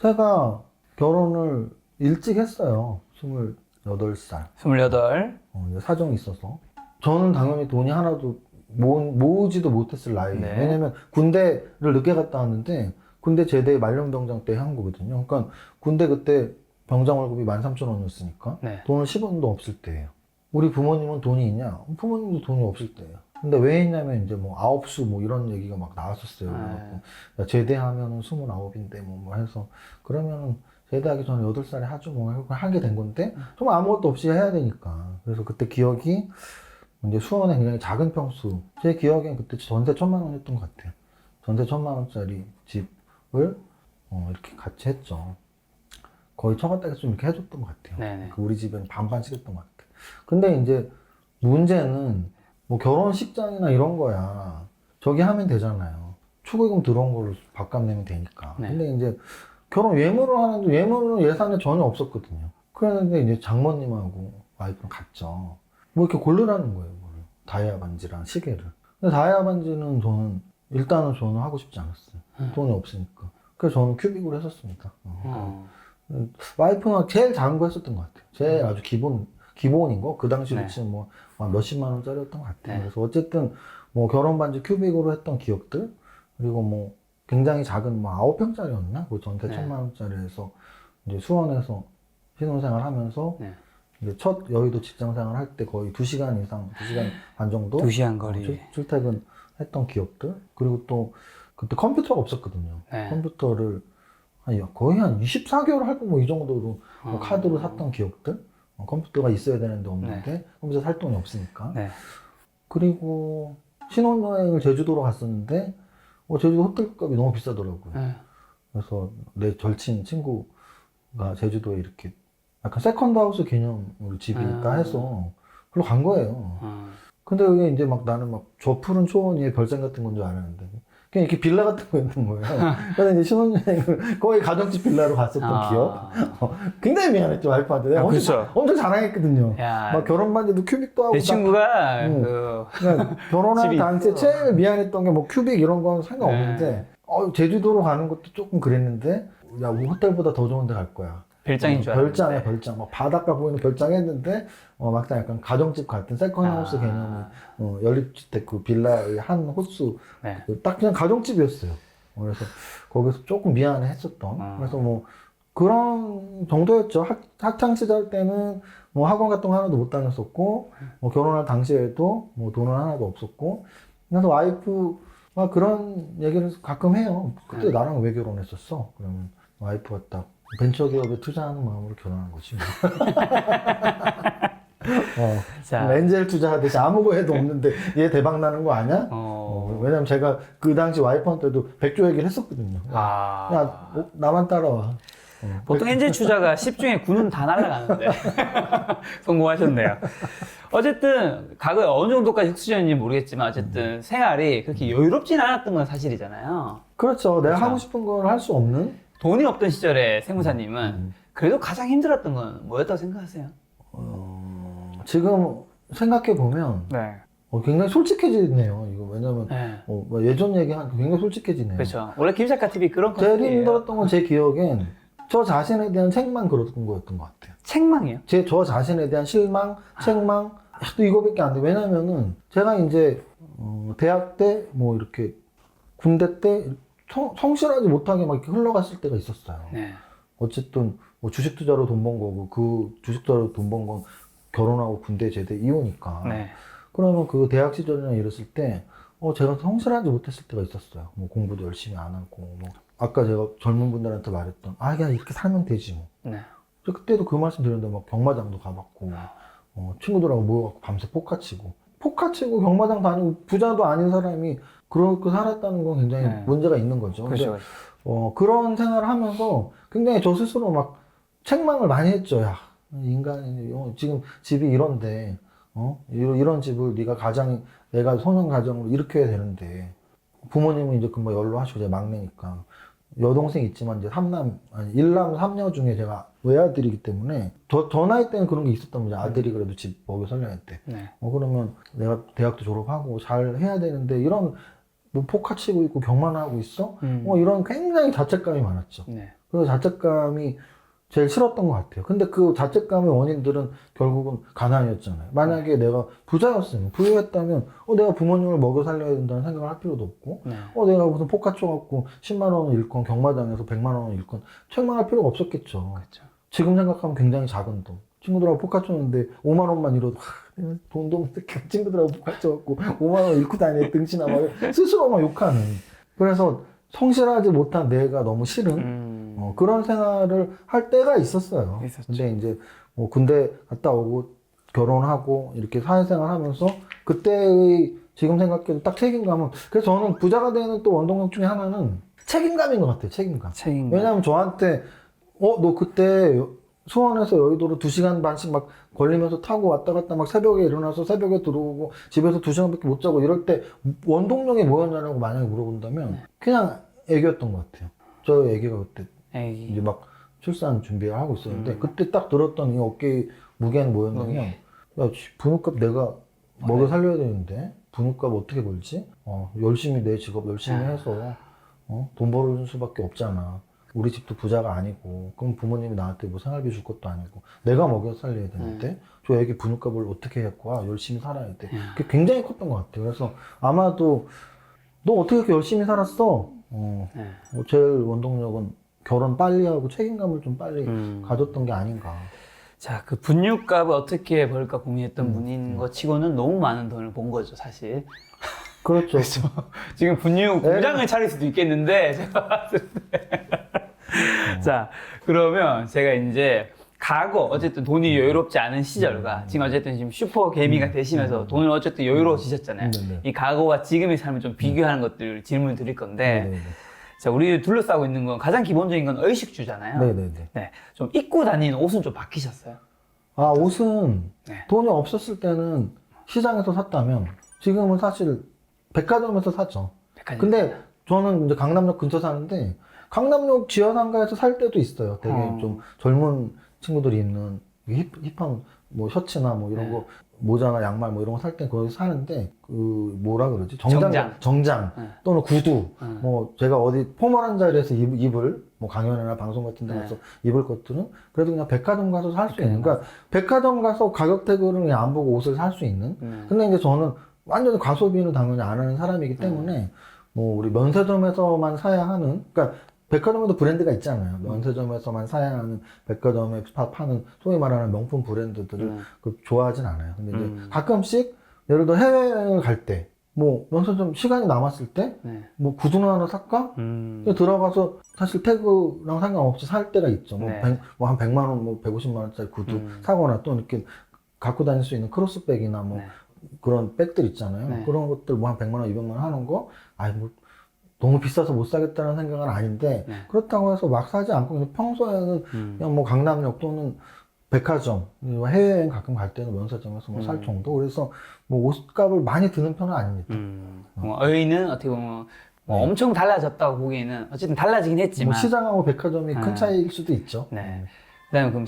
제가 결혼을 일찍 했어요. 28살. 28. 이제 사정이 있어서. 저는 당연히 돈이 하나도 모으지도 못했을 나이에요. 네. 왜냐면 군대를 늦게 갔다 왔는데 군대 제대 말년병장 때 한 거거든요. 그러니까 군대 그때 병장 월급이 13,000원이었으니까 네. 돈은 10원도 없을 때예요. 우리 부모님은 돈이 있냐? 부모님도 돈이 없을 때예요. 근데 왜 했냐면 이제 뭐 아홉수 뭐 이런 얘기가 막 나왔었어요. 그래갖고 야, 제대하면은 29인데 뭐 해서 그러면은 제대하기 전에 8살에 하죠 뭐 하게 된 건데 정말 아무것도 없이 해야 되니까. 그래서 그때 기억이 이제 수원에 굉장히 작은 평수. 제 기억엔 그때 전세 1,000만 원 했던 것 같아요. 전세 1,000만 원짜리 집을 이렇게 같이 했죠. 거의 처갓댁에서 좀 이렇게 해줬던 것 같아요. 네네. 그 우리 집은 반반씩 했던 것 같아요. 근데 이제 문제는 뭐 결혼식장이나 이런 거야. 저기 하면 되잖아요. 축의금 들어온 걸로 밥값 내면 되니까. 네. 근데 이제 결혼 예물을 하는데 예물은 예산에 전혀 없었거든요. 그랬는데 이제 장모님하고 와이프랑 갔죠. 뭐 이렇게 고르라는 거예요. 뭐를. 다이아 반지랑 시계를. 근데 다이아 반지는 저는 일단은 저는 하고 싶지 않았어요. 돈이 없으니까. 그래서 저는 큐빅으로 했었습니다. 와이프가 제일 작은 거 했었던 것 같아요. 제일 아주 기본인 거. 그 당시로 네. 치면 뭐 몇십만 원짜리였던 것 같아요. 네. 그래서 어쨌든 뭐 결혼 반지 큐빅으로 했던 기억들, 그리고 뭐 굉장히 작은 뭐 9평짜리였나? 그 전세 네. 1,000만 원짜리에서 이제 수원에서 신혼생활 하면서 네. 이제 첫 여의도 직장 생활 할 때 거의 2시간 이상, 2시간 반 정도 2시간 거리. 출퇴근 했던 기억들. 그리고 또 그때 컴퓨터가 없었거든요. 네. 컴퓨터를 거의 한 24개월 할 거 뭐 이 정도로 카드로 샀던 기억들. 컴퓨터가 있어야 되는데 없는데 컴퓨터 살 돈이 없으니까. 네. 그리고 신혼여행을 제주도로 갔었는데 제주도 호텔값이 너무 비싸더라고요. 네. 그래서 내 절친 친구가 제주도에 이렇게 약간 세컨드 하우스 개념으로 집이 있다 해서 그걸로 간 거예요. 근데 그게 이제 막 나는 막 저 푸른 초원 위에 별장 같은 건 줄 알았는데 그냥 이렇게 빌라 같은 거 있는 거예요. 그래서 이제 신혼여행을 거의 가정집 빌라로 갔었던 기억. 굉장히 미안했죠 와이프한테. 내가 엄청 자랑했거든요. 야, 막 결혼 반지도 큐빅도 하고. 내 친구가 응. 그러니까 결혼할 집이 당시에 있어. 제일 미안했던 게 뭐 큐빅 이런 건 상관없는데 제주도로 가는 것도 조금 그랬는데 야 우리 호텔보다 더 좋은 데 갈 거야. 별장인 줄 알았는데. 별장이야 별장. 막 바닷가 보이는 별장 했는데 막상 약간 가정집 같은 세컨하우스 개념의 연립주택 그 빌라의 한 호수 네. 딱 그냥 가정집이었어요. 그래서 거기서 조금 미안했었던. 그래서 뭐 그런 정도였죠. 학창 시절 때는 뭐 학원 같은 거 하나도 못 다녔었고, 뭐 결혼할 당시에도 뭐 돈은 하나도 없었고, 그래서 와이프가 그런 얘기를 가끔 해요. 그때 나랑 왜 결혼했었어? 그러면 와이프가 딱 벤처기업에 투자하는 마음으로 결혼한 거지. 자. 엔젤 투자하듯이 아무 해도 없는데 얘 대박 나는 거 아니야? 왜냐면 제가 그 당시 와이프한테도 백조 얘기를 했었거든요. 야, 나만 따라와. 보통 엔젤 투자가 10중에 9는 다 날아가는데 성공하셨네요. 어쨌든 과거에 어느 정도까지 흑수저인지 모르겠지만 어쨌든 생활이 그렇게 여유롭진 않았던 건 사실이잖아요. 그렇죠. 내가 하고 싶은 걸 할 수 없는? 돈이 없던 시절에 세무사님은 그래도 가장 힘들었던 건 뭐였다고 생각하세요? 지금 생각해보면 네. 굉장히 솔직해지네요. 이거 왜냐면 네. 뭐 예전 얘기하니까 굉장히 솔직해지네요. 그렇죠. 원래 김작가 TV 그런 제일 컨셉이에요. 힘들었던 건 제 기억엔 저 자신에 대한 책망 그랬던 거였던 것 같아요. 책망이요? 저 자신에 대한 실망, 책망, 야, 또 이거밖에 안 돼. 왜냐면은 제가 이제 대학 때 뭐 이렇게 군대 때 성실하지 못하게 막 이렇게 흘러갔을 때가 있었어요. 네. 어쨌든 뭐 주식 투자로 돈 번 거고 그 주식 투자로 돈 번 건 결혼하고 군대 제대 이후니까. 네. 그러면 그 대학 시절이나 이랬을 때 제가 성실하지 못했을 때가 있었어요. 뭐 공부도 열심히 안 하고 뭐 아까 제가 젊은 분들한테 말했던 그냥 이렇게 살면 되지 뭐. 네. 그때도 그 말씀 드렸는데 막 경마장도 가봤고 친구들하고 모여갖고 밤새 포카 치고 경마장 다니고 부자도 아닌 사람이 그렇게 살았다는 건 굉장히 문제가 있는 거죠. 그렇죠. 그런 생활을 하면서 굉장히 저 스스로 막 책망을 많이 했죠. 야, 인간이 지금 집이 이런데 이런 집을 내가 소년 가정으로 이렇게 해야 되는데 부모님은 이제 금방 연로하시고 제가 막내니까 여동생 있지만 이제 일남 삼녀 중에 제가 외아들이기 때문에 저 나이 때는 그런 게 있었단 말이죠. 아들이 그래도 집 먹여 살려야 돼. 네. 그러면 내가 대학도 졸업하고 잘 해야 되는데 이런 뭐 포카 치고 있고 경마하고 있어? 이런 굉장히 자책감이 많았죠. 네. 그래서 자책감이 제일 싫었던 것 같아요. 근데 그 자책감의 원인들은 결국은 가난이었잖아요. 만약에 내가 부자였으면, 부유했다면, 내가 부모님을 먹여 살려야 된다는 생각을 할 필요도 없고, 네. 내가 무슨 포카 쳐갖고 10만 원을 잃건 경마장에서 100만 원을 잃건 책망할 필요가 없었겠죠. 그렇죠. 지금 생각하면 굉장히 작은 돈. 친구들하고 포카 쳤는데 5만 원만 잃어도 내가 돈도 없는데 친구들하고 포카 쳐갖고 5만 원 잃고 다니는 등신아 막 스스로 막 욕하는. 그래서 성실하지 못한 내가 너무 싫은 그런 생활을 할 때가 있었어요. 있었죠. 근데 이제 뭐 군대 갔다 오고 결혼하고 이렇게 사회생활 하면서 그때의 지금 생각해도 딱 책임감은, 그래서 저는 부자가 되는 또 원동력 중에 하나는 책임감인 것 같아요. 책임감. 왜냐면 저한테 너 그때 수원에서 여의도로 2시간 반씩 막 걸리면서 타고 왔다 갔다 막 새벽에 일어나서 새벽에 들어오고 집에서 2시간밖에 못 자고 이럴 때 원동력이 뭐였냐고 만약에 물어본다면 그냥 애기였던 것 같아요. 저 애기가 그때 이제 막 출산 준비를 하고 있었는데 그때 딱 들었던 이 어깨의 무게는 뭐였냐면 야, 분유값 내가 먹여 살려야 되는데 분유값 어떻게 벌지? 열심히 내 직업 열심히 해서 돈 벌어줄 수밖에 없잖아. 우리 집도 부자가 아니고 그럼 부모님이 나한테 뭐 생활비 줄 것도 아니고 내가 먹여 살려야 되는데 저 애기 분유값을 어떻게 갖고 와? 열심히 살아야 돼. 그게 굉장히 컸던 것 같아요. 그래서 아마도 너 어떻게 그렇게 열심히 살았어? 제일 원동력은 결혼 빨리 하고 책임감을 좀 빨리 가졌던 게 아닌가. 자, 그 분유값을 어떻게 벌까 고민했던 분인 것 치고는 너무 많은 돈을 본 거죠, 사실. 그렇죠. 지금 분유 공장을 차릴 수도 있겠는데, 제가 봤을 때. 자, 그러면 제가 이제 과거 어쨌든 돈이 여유롭지 않은 시절과 지금 어쨌든 지금 슈퍼 개미가 되시면서 돈을 어쨌든 여유로워지셨잖아요. 이 과거와 지금의 삶을 좀 비교하는 것들 질문을 드릴 건데, 자, 우리 둘러싸고 있는 건 가장 기본적인 건 의식주잖아요. 네네네. 네. 좀 입고 다니는 옷은 좀 바뀌셨어요? 옷은 돈이 없었을 때는 시장에서 샀다면 지금은 사실 백화점에서 사죠. 근데 저는 이제 강남역 근처 사는데 강남역 지하상가에서 살 때도 있어요. 되게 좀 젊은 친구들이 입는 힙한 뭐 셔츠나 뭐 이런 거 모자나 양말 뭐 이런 거 살 때 거기서 사는데 그 뭐라 그러지? 정장 또는 구두 뭐 제가 어디 포멀한 자리에서 입을 뭐 강연이나 방송 같은 데 가서 입을 것들은 그래도 그냥 백화점 가서 살 수 있는, 그러니까 백화점 가서 가격 태그를 그냥 안 보고 옷을 살 수 있는. 근데 이제 저는 완전히 과소비는 당연히 안 하는 사람이기 때문에 뭐 우리 면세점에서만 사야 하는, 그러니까 백화점에도 브랜드가 있잖아요. 면세점에서만 사야 하는 백화점에 파는 소위 말하는 명품 브랜드들을 좋아하진 않아요. 근데 이제 가끔씩 예를 들어 해외여행을 갈 때 뭐 면세점 시간이 남았을 때 뭐 구두나 하나 살까? 들어가서 사실 태그랑 상관없이 살 때가 있죠. 뭐 한 100만 원, 뭐 150만 원짜리 구두 사거나 또 이렇게 갖고 다닐 수 있는 크로스백이나 뭐 그런 백들 있잖아요. 그런 것들 뭐 한 100만 원, 200만 원 하는 거, 뭐 너무 비싸서 못 사겠다는 생각은 아닌데 그렇다고 해서 막 사지 않고 그냥 평소에는 그냥 뭐 강남역 또는 백화점, 해외여행 가끔 갈 때는 면세점에서 뭐 살 정도. 그래서 뭐 옷값을 많이 드는 편은 아닙니다. 의의는 어떻게 보면 뭐 엄청 달라졌다고 보기에는 어쨌든 달라지긴 했지만 뭐 시장하고 백화점이 큰 차이일 수도 있죠. 그다음에 그럼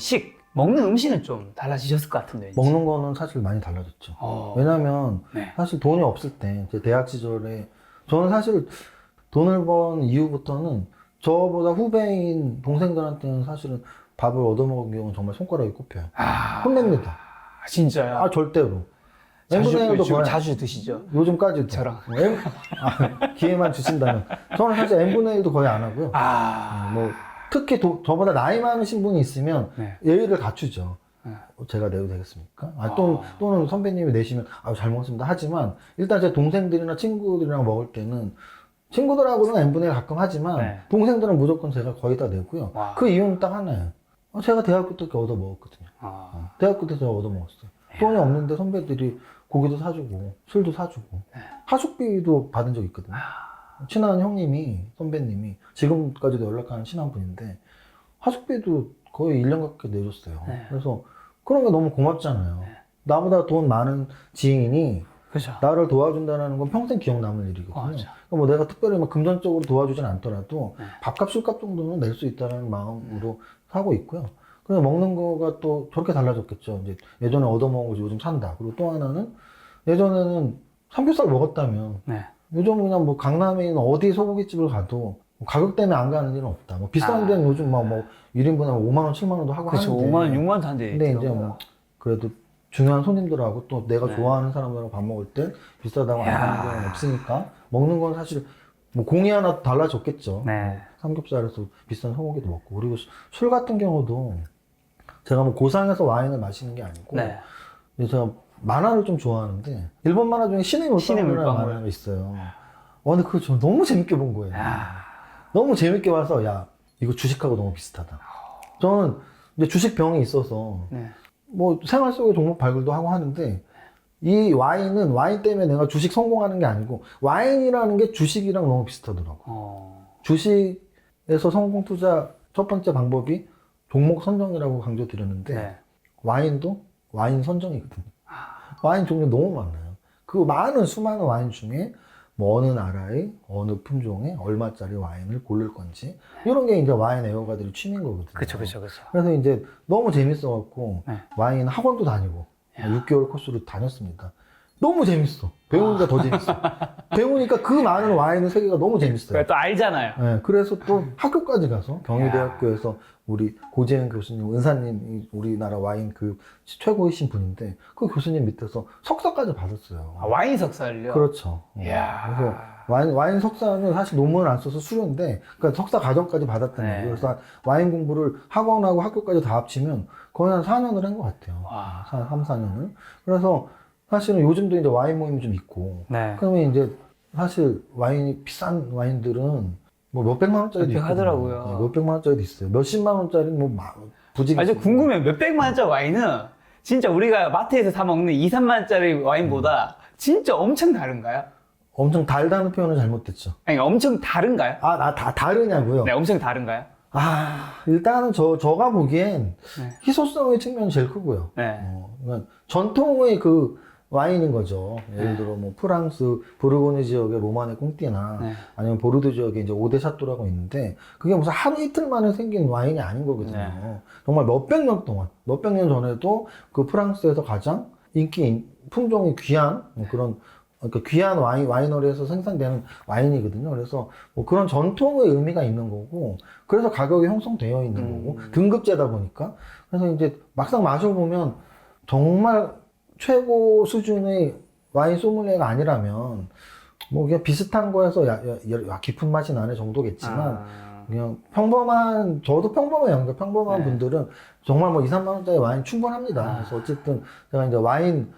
먹는 음식은 좀 달라지셨을 것 같은데. 왠지. 먹는 거는 사실 많이 달라졌죠. 왜냐면 사실 돈이 없을 때, 제 대학 시절에 저는 사실 돈을 번 이후부터는 저보다 후배인 동생들한테는 사실은 밥을 얻어먹은 경우는 정말 손가락이 꼽혀요. 혼냅니다. 진짜요? 절대로. 자주 드시죠? 요즘까지도. 저랑. 기회만 주신다면. 저는 사실 n분의 1도 거의 안 하고요. 뭐 특히 저보다 나이 많으신 분이 있으면 예의를 갖추죠. 제가 내도 되겠습니까? 또는 선배님이 내시면 잘 먹습니다 하지만 일단 제 동생들이나 친구들이랑 먹을 때는 친구들하고는 n분의 1 가끔 하지만 동생들은 무조건 제가 거의 다 내고요. 그 이유는 딱 하나예요. 제가 대학교 때 얻어 먹었거든요. 대학교 때 제가 얻어 먹었어요. 돈이 없는데 선배들이 고기도 사주고 술도 사주고 하숙비도 받은 적 있거든요. 친한 형님이, 선배님이 지금까지도 연락하는 친한 분인데 하숙비도 거의 1년 가깝게 내줬어요. 그래서 그런 게 너무 고맙잖아요. 나보다 돈 많은 지인이 그렇죠. 나를 도와준다는 건 평생 기억 남을 일이거든요. 맞아. 그러니까 뭐 내가 특별히 막 금전적으로 도와주진 않더라도 네. 밥값 술값 정도는 낼 수 있다는 마음으로 사고 있고요. 그래서 먹는 거가 또 저렇게 달라졌겠죠. 이제 예전에 얻어먹은 거 요즘 산다. 그리고 또 하나는 예전에는 삼겹살 먹었다면 네. 요즘 그냥 뭐 강남에 있는 어디 소고기집을 가도 뭐 가격 때문에 안 가는 일은 없다. 뭐 비싼 데는 요즘 막 뭐 1인분에 5만 원, 7만 원도 하고 그렇죠. 하는데. 5만 원, 6만 원도 한대. 근데 이제 뭐 그래도 중요한 손님들하고 또 내가 네. 좋아하는 사람들하고 밥 먹을 때 비싸다고 안 야. 하는 경우는 없으니까 먹는 건 사실 뭐 공이 하나 달라졌겠죠. 네. 삼겹살에서 비싼 소고기도 먹고 그리고 술 같은 경우도 제가 뭐 고상해서 와인을 마시는 게 아니고 네. 제가 만화를 좀 좋아하는데 일본 만화 중에 신의 물방울이라는 만화가 있어요. 근데 그거 저 너무 재밌게 본 거예요. 야. 너무 재밌게 봐서 야 이거 주식하고 너무 비슷하다. 저는 이제 주식 병이 있어서 네. 뭐 생활 속의 종목 발굴도 하고 하는데 이 와인은 와인 때문에 내가 주식 성공하는 게 아니고 와인이라는 게 주식이랑 너무 비슷하더라고. 주식에서 성공 투자 첫 번째 방법이 종목 선정이라고 강조드렸는데 네. 와인도 와인 선정이거든요. 와인 종류 너무 많아요. 그 많은 수많은 와인 중에 뭐 어느 나라의 어느 품종의 얼마짜리 와인을 고를 건지 이런 게 이제 와인 애호가들이 취미인 거거든요. 그렇죠, 그렇죠, 그렇죠. 그래서 이제 너무 재밌어갖고 네. 와인 학원도 다니고 6개월 코스로 다녔습니다. 너무 재밌어. 배우니까 더 재밌어. 배우니까 그 많은 와인의 세계가 너무 재밌어요. 그러니까 또 알잖아요. 네, 그래서 또 학교까지 가서 경희대학교에서 우리 고재은 교수님, 은사님, 우리나라 와인 그 최고이신 분인데 그 교수님 밑에서 석사까지 받았어요. 아, 와인 석사를요? 그렇죠. 이야. 그래서 와인 석사는 사실 논문을 안 써서 수료인데, 그러니까 석사 과정까지 받았다는 네. 거예요. 그래서 와인 공부를 학원하고 학교까지 다 합치면 거의 한 4년을 한 것 같아요. 와. 3, 4년을. 그래서 사실은 요즘도 이제 와인 모임이 좀 있고, 네. 그러면 이제 사실 와인이 비싼 와인들은 뭐 몇백만 원짜리도 몇백 있거든요. 하더라고요. 네, 몇백만 원짜리도 있어요. 몇십만 원짜리는 뭐 부지기. 아주 궁금해요. 몇백만 원짜리 와인은 진짜 우리가 마트에서 사 먹는 2, 3만 원짜리 와인보다 진짜 엄청 다른가요? 엄청 달다는 표현을 잘못했죠. 아니, 엄청 다른가요? 아, 나 다 다르냐고요? 네, 엄청 다른가요? 일단은 저가 보기엔 네. 희소성의 측면이 제일 크고요. 네. 그러니까 전통의 그 와인인 거죠. 예를 들어 뭐 프랑스 부르고뉴 지역의 로마네 꽁띠나 네. 아니면 보르도 지역에 이제 오데 샤토라고 있는데 그게 무슨 하루 이틀 만에 생긴 와인이 아닌 거거든요. 네. 정말 몇백 년 동안, 몇백 년 전에도 그 프랑스에서 가장 품종이 귀한 그런 그러니까 귀한 와이너리에서 생산되는 와인이거든요. 그래서 뭐 그런 전통의 의미가 있는 거고, 그래서 가격이 형성되어 있는 거고, 등급제다 보니까. 그래서 이제 막상 마셔보면 정말 최고 수준의 와인 소믈리에가 아니라면, 뭐 그냥 비슷한 거에서 깊은 맛이 나는 정도겠지만, 그냥 저도 평범해요. 평범한 네. 분들은 정말 뭐 2, 3만 원짜리 와인 충분합니다. 그래서 어쨌든 제가 이제 와인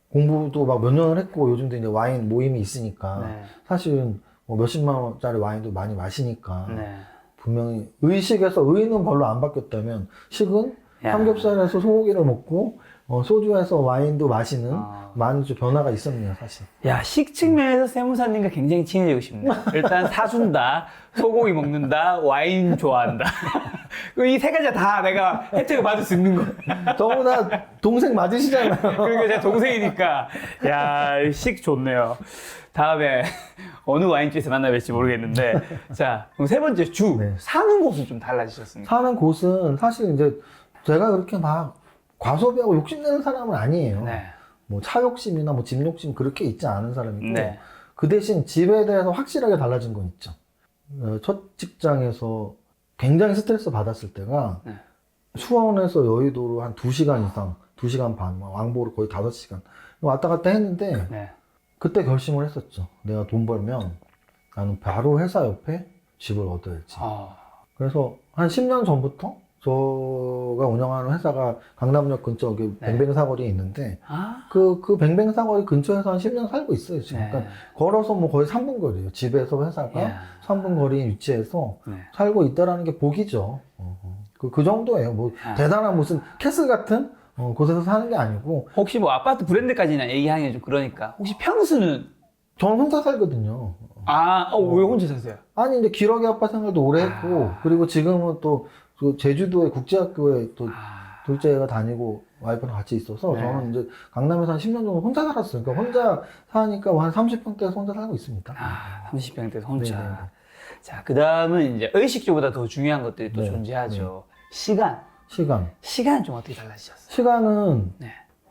공부도 막 몇 년을 했고 요즘도 이제 와인 모임이 있으니까 네. 사실은 뭐 몇십만 원짜리 와인도 많이 마시니까 네. 분명히 의식에서 의는 별로 안 바뀌었다면 식은 야. 삼겹살에서 소고기를 먹고 소주에서 와인도 마시는 아. 많은 좀 변화가 있었네요, 사실. 야, 식 측면에서 세무사님과 굉장히 친해지고 싶네요. 일단 사준다, 소고기 먹는다, 와인 좋아한다. 이 세 가지 다 내가 혜택을 받을 수 있는 거예요. 저보다 동생 맞으시잖아요. 그러니까 제가 동생이니까. 야, 식 좋네요. 다음에 어느 와인집에서 만나 뵐지 모르겠는데. 자, 그럼 세 번째 네. 사는 곳은 좀 달라지셨습니까? 사는 곳은 사실 이제 제가 그렇게 막 과소비하고 욕심내는 사람은 아니에요. 네. 뭐 차 욕심이나 뭐 집 욕심 그렇게 있지 않은 사람이고 네. 그 대신 집에 대해서 확실하게 달라진 건 있죠. 첫 직장에서 굉장히 스트레스 받았을 때가 네. 수원에서 여의도로 한 2시간 이상, 2시간 반, 왕복으로 거의 5시간 왔다 갔다 했는데 네. 그때 결심을 했었죠. 내가 돈 벌면 나는 바로 회사 옆에 집을 얻어야지. 그래서 한 10년 전부터 저가 운영하는 회사가 강남역 근처 그 네. 뱅뱅 사거리에 있는데 아, 그 뱅뱅 사거리 근처에서 한 10년 살고 있어요, 지금. 네. 그러니까 걸어서 뭐 거의 3분 거리예요. 집에서 회사가 야. 3분 거리에 위치해서 네. 살고 있다라는 게 복이죠. 그 정도예요. 뭐 대단한 무슨 캐슬 같은 곳에서 사는 게 아니고. 혹시 뭐 아파트 브랜드까지나 얘기하기는 좀 그러니까. 혹시 평수는? 저는 혼자 살거든요. 왜 혼자 사세요? 아니 이제 기러기 아빠 생활도 오래 했고 그리고 지금은 또 그 제주도의 국제학교에 또 둘째가 다니고 와이프랑 같이 있어서 네. 저는 이제 강남에서 한 10년 정도 혼자 살았어요. 그러니까 혼자 사니까 한 30평대에서 혼자 살고 있습니다. 아, 30평대에서 혼자. 네네. 자, 그 다음은 이제 의식주보다 더 중요한 것들이 또 네. 존재하죠. 시간. 시간. 시간은 좀 어떻게 달라지셨어요? 시간은 네.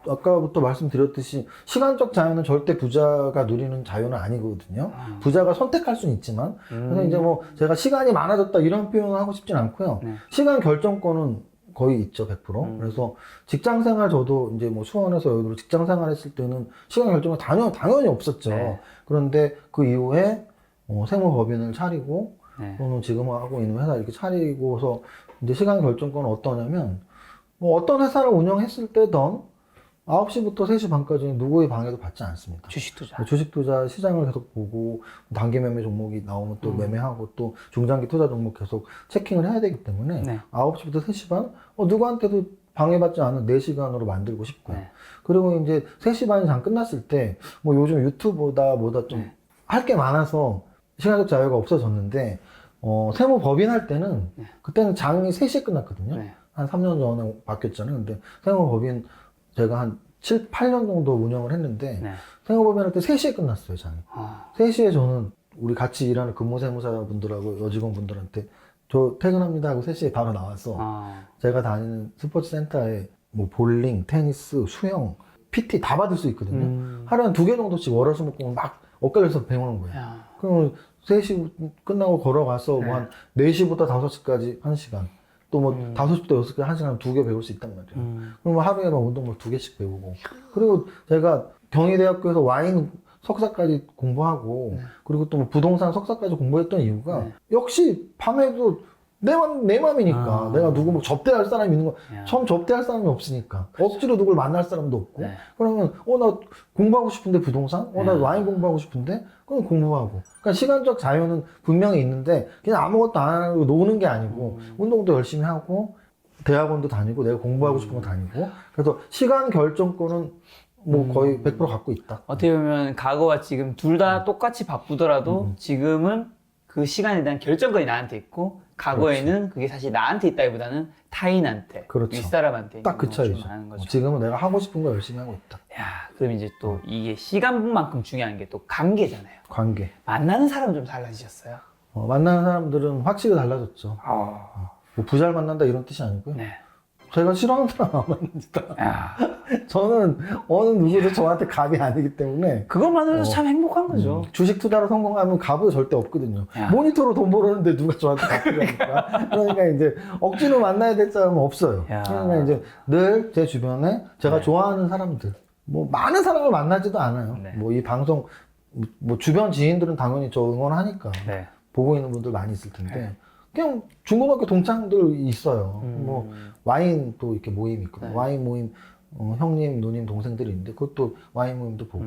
아까부터 말씀드렸듯이 시간적 자유는 절대 부자가 누리는 자유는 아니거든요. 부자가 선택할 수는 있지만 그래서 이제 뭐 제가 시간이 많아졌다 이런 표현을 하고 싶진 않고요. 네. 시간 결정권은 거의 있죠, 100%. 그래서 직장 생활 저도 이제 뭐 수원에서 여기로 직장 생활 했을 때는 시간 결정은 당연히 없었죠. 네. 그런데 그 이후에 세무법인을 차리고 네. 또는 지금 하고 있는 회사 이렇게 차리고서 이제 시간 결정권은 어떠냐면 뭐 어떤 회사를 운영했을 때든 9시부터 3시 반까지 누구의 방해도 받지 않습니다. 주식 투자. 주식 투자 시장을 계속 보고 단기 매매 종목이 나오면 또 매매하고 또 중장기 투자 종목 계속 체킹을 해야 되기 때문에 네. 9시부터 3시 반 누구한테도 방해받지 않은 4시간으로 만들고 싶고요. 네. 그리고 이제 3시 반이 장 끝났을 때 뭐 요즘 유튜브보다 좀 할 게 많아서 시간적 자유가 없어졌는데 세무법인 할 때는 그때는 장이 3시에 끝났거든요. 네. 한 3년 전에 바뀌었잖아요. 근데 세무법인 제가 한 7, 8년 정도 운영을 했는데 네. 세무법인 할 때 3시에 끝났어요, 장이. 아, 3시에 저는 우리 같이 일하는 근무세무사분들하고 여직원분들한테 저 퇴근합니다 하고 3시에 바로 나와서 제가 다니는 스포츠 센터에 뭐 볼링, 테니스, 수영, PT 다 받을 수 있거든요. 하루에 2개 정도씩 월화수목금을 막 엇갈려서 배우는 거예요. 야. 그럼 3시 끝나고 걸어가서 뭐 한 4시부터 5시까지 1시간. 또 뭐 5시부터 6시까지 1시간 2개 배울 수 있단 말이에요. 그럼 하루에 막 운동복 2개씩 배우고. 그리고 제가 경희대학교에서 와인 석사까지 공부하고, 그리고 또 뭐 부동산 석사까지 공부했던 이유가, 역시 밤에도 내 맘이니까. 내가 누구 뭐 접대할 사람이 있는 거, 처음 접대할 사람이 없으니까. 억지로 누굴 만날 사람도 없고. 네. 그러면, 나 공부하고 싶은데 부동산? 나 와인 공부하고 싶은데? 그럼 공부하고. 그러니까 시간적 자유는 분명히 있는데, 그냥 아무것도 안 하고 노는 게 아니고, 운동도 열심히 하고, 대학원도 다니고, 내가 공부하고 싶은 거 다니고. 그래서 시간 결정권은 뭐 거의 100% 갖고 있다. 어떻게 보면 과거와 지금 둘 다 똑같이 바쁘더라도 지금은 그 시간에 대한 결정권이 나한테 있고 과거에는 그게 사실 나한테 있다기보다는 타인한테, 그렇죠. 윗사람한테 딱 그 있는 것을 차이죠. 하는 거죠. 지금은 내가 하고 싶은 거 열심히 하고 있다. 야, 그럼 이제 또 이게 시간만큼 중요한 게 또 관계잖아요. 관계. 만나는 사람 좀 달라지셨어요? 만나는 사람들은 확실히 달라졌죠. 뭐 부자를 만난다 이런 뜻이 아니고요. 네. 제가 싫어하는 사람 안 만납니다. 야, 저는 어느 누구도 저한테 갑이 아니기 때문에 그것만으로도 참 행복한 거죠. 주식 투자로 성공하면 갑은 절대 없거든요. 야. 모니터로 돈 벌었는데 누가 저한테 갑 필요합니까? 그러니까 이제 억지로 만나야 될 사람은 없어요. 야. 그러니까 이제 늘 제 주변에 제가 좋아하는 사람들, 뭐 많은 사람을 만나지도 않아요. 네. 뭐 이 방송 뭐 주변 지인들은 당연히 저 응원하니까 네. 보고 있는 분들 많이 있을 텐데 그냥 중고등학교 동창들 있어요. 뭐 와인도 이렇게 모임이 있거든요. 네. 와인 모임 형님, 누님, 동생들이 있는데 그것도 와인 모임도 보고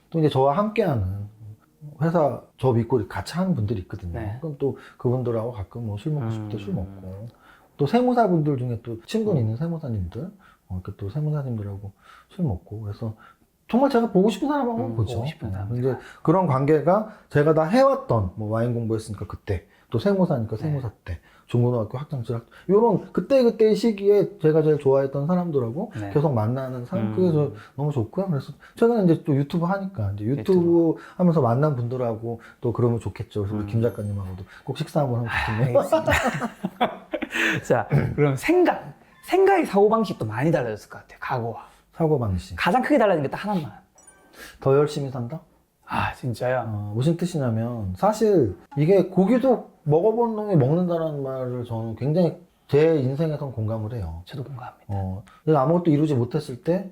또 이제 저와 함께하는 회사 저 믿고 같이 하는 분들이 있거든요. 네. 그럼 또 그분들하고 가끔 뭐 술 먹고 싶을 때 술 먹고 또 세무사분들 중에 또 친분 있는 세무사님들 이렇게 또 세무사님들하고 술 먹고 그래서 정말 제가 보고 싶은 사람하고만 보죠. 보고 싶은 사람. 이제 그런 관계가 제가 다 해왔던 뭐 와인 공부했으니까 그때 또 세무사니까 세무사 때 중고등학교 학창시절 요런 그때의 시기에 제가 제일 좋아했던 사람들하고 네. 계속 만나는 사람 그게 저 너무 좋고요. 그래서 최근에 이제 또 유튜브 하니까 이제 유튜브 하면서 만난 분들하고 또 그러면 좋겠죠. 그래서 우리 김 작가님하고도 꼭 식사 한번 하면 좋겠네요. 알겠습니다. 자, 그럼 생각의 사고방식도 많이 달라졌을 것 같아요. 과거와. 사고방식. 가장 크게 달라진 게 딱 하나만. 더 열심히 산다? 아, 진짜요? 무슨 뜻이냐면 사실 이게 고기도 먹어본 놈이 먹는다는 말을 저는 굉장히 제 인생에선 공감을 해요. 저도 공감합니다. 내가 아무것도 이루지 못했을 때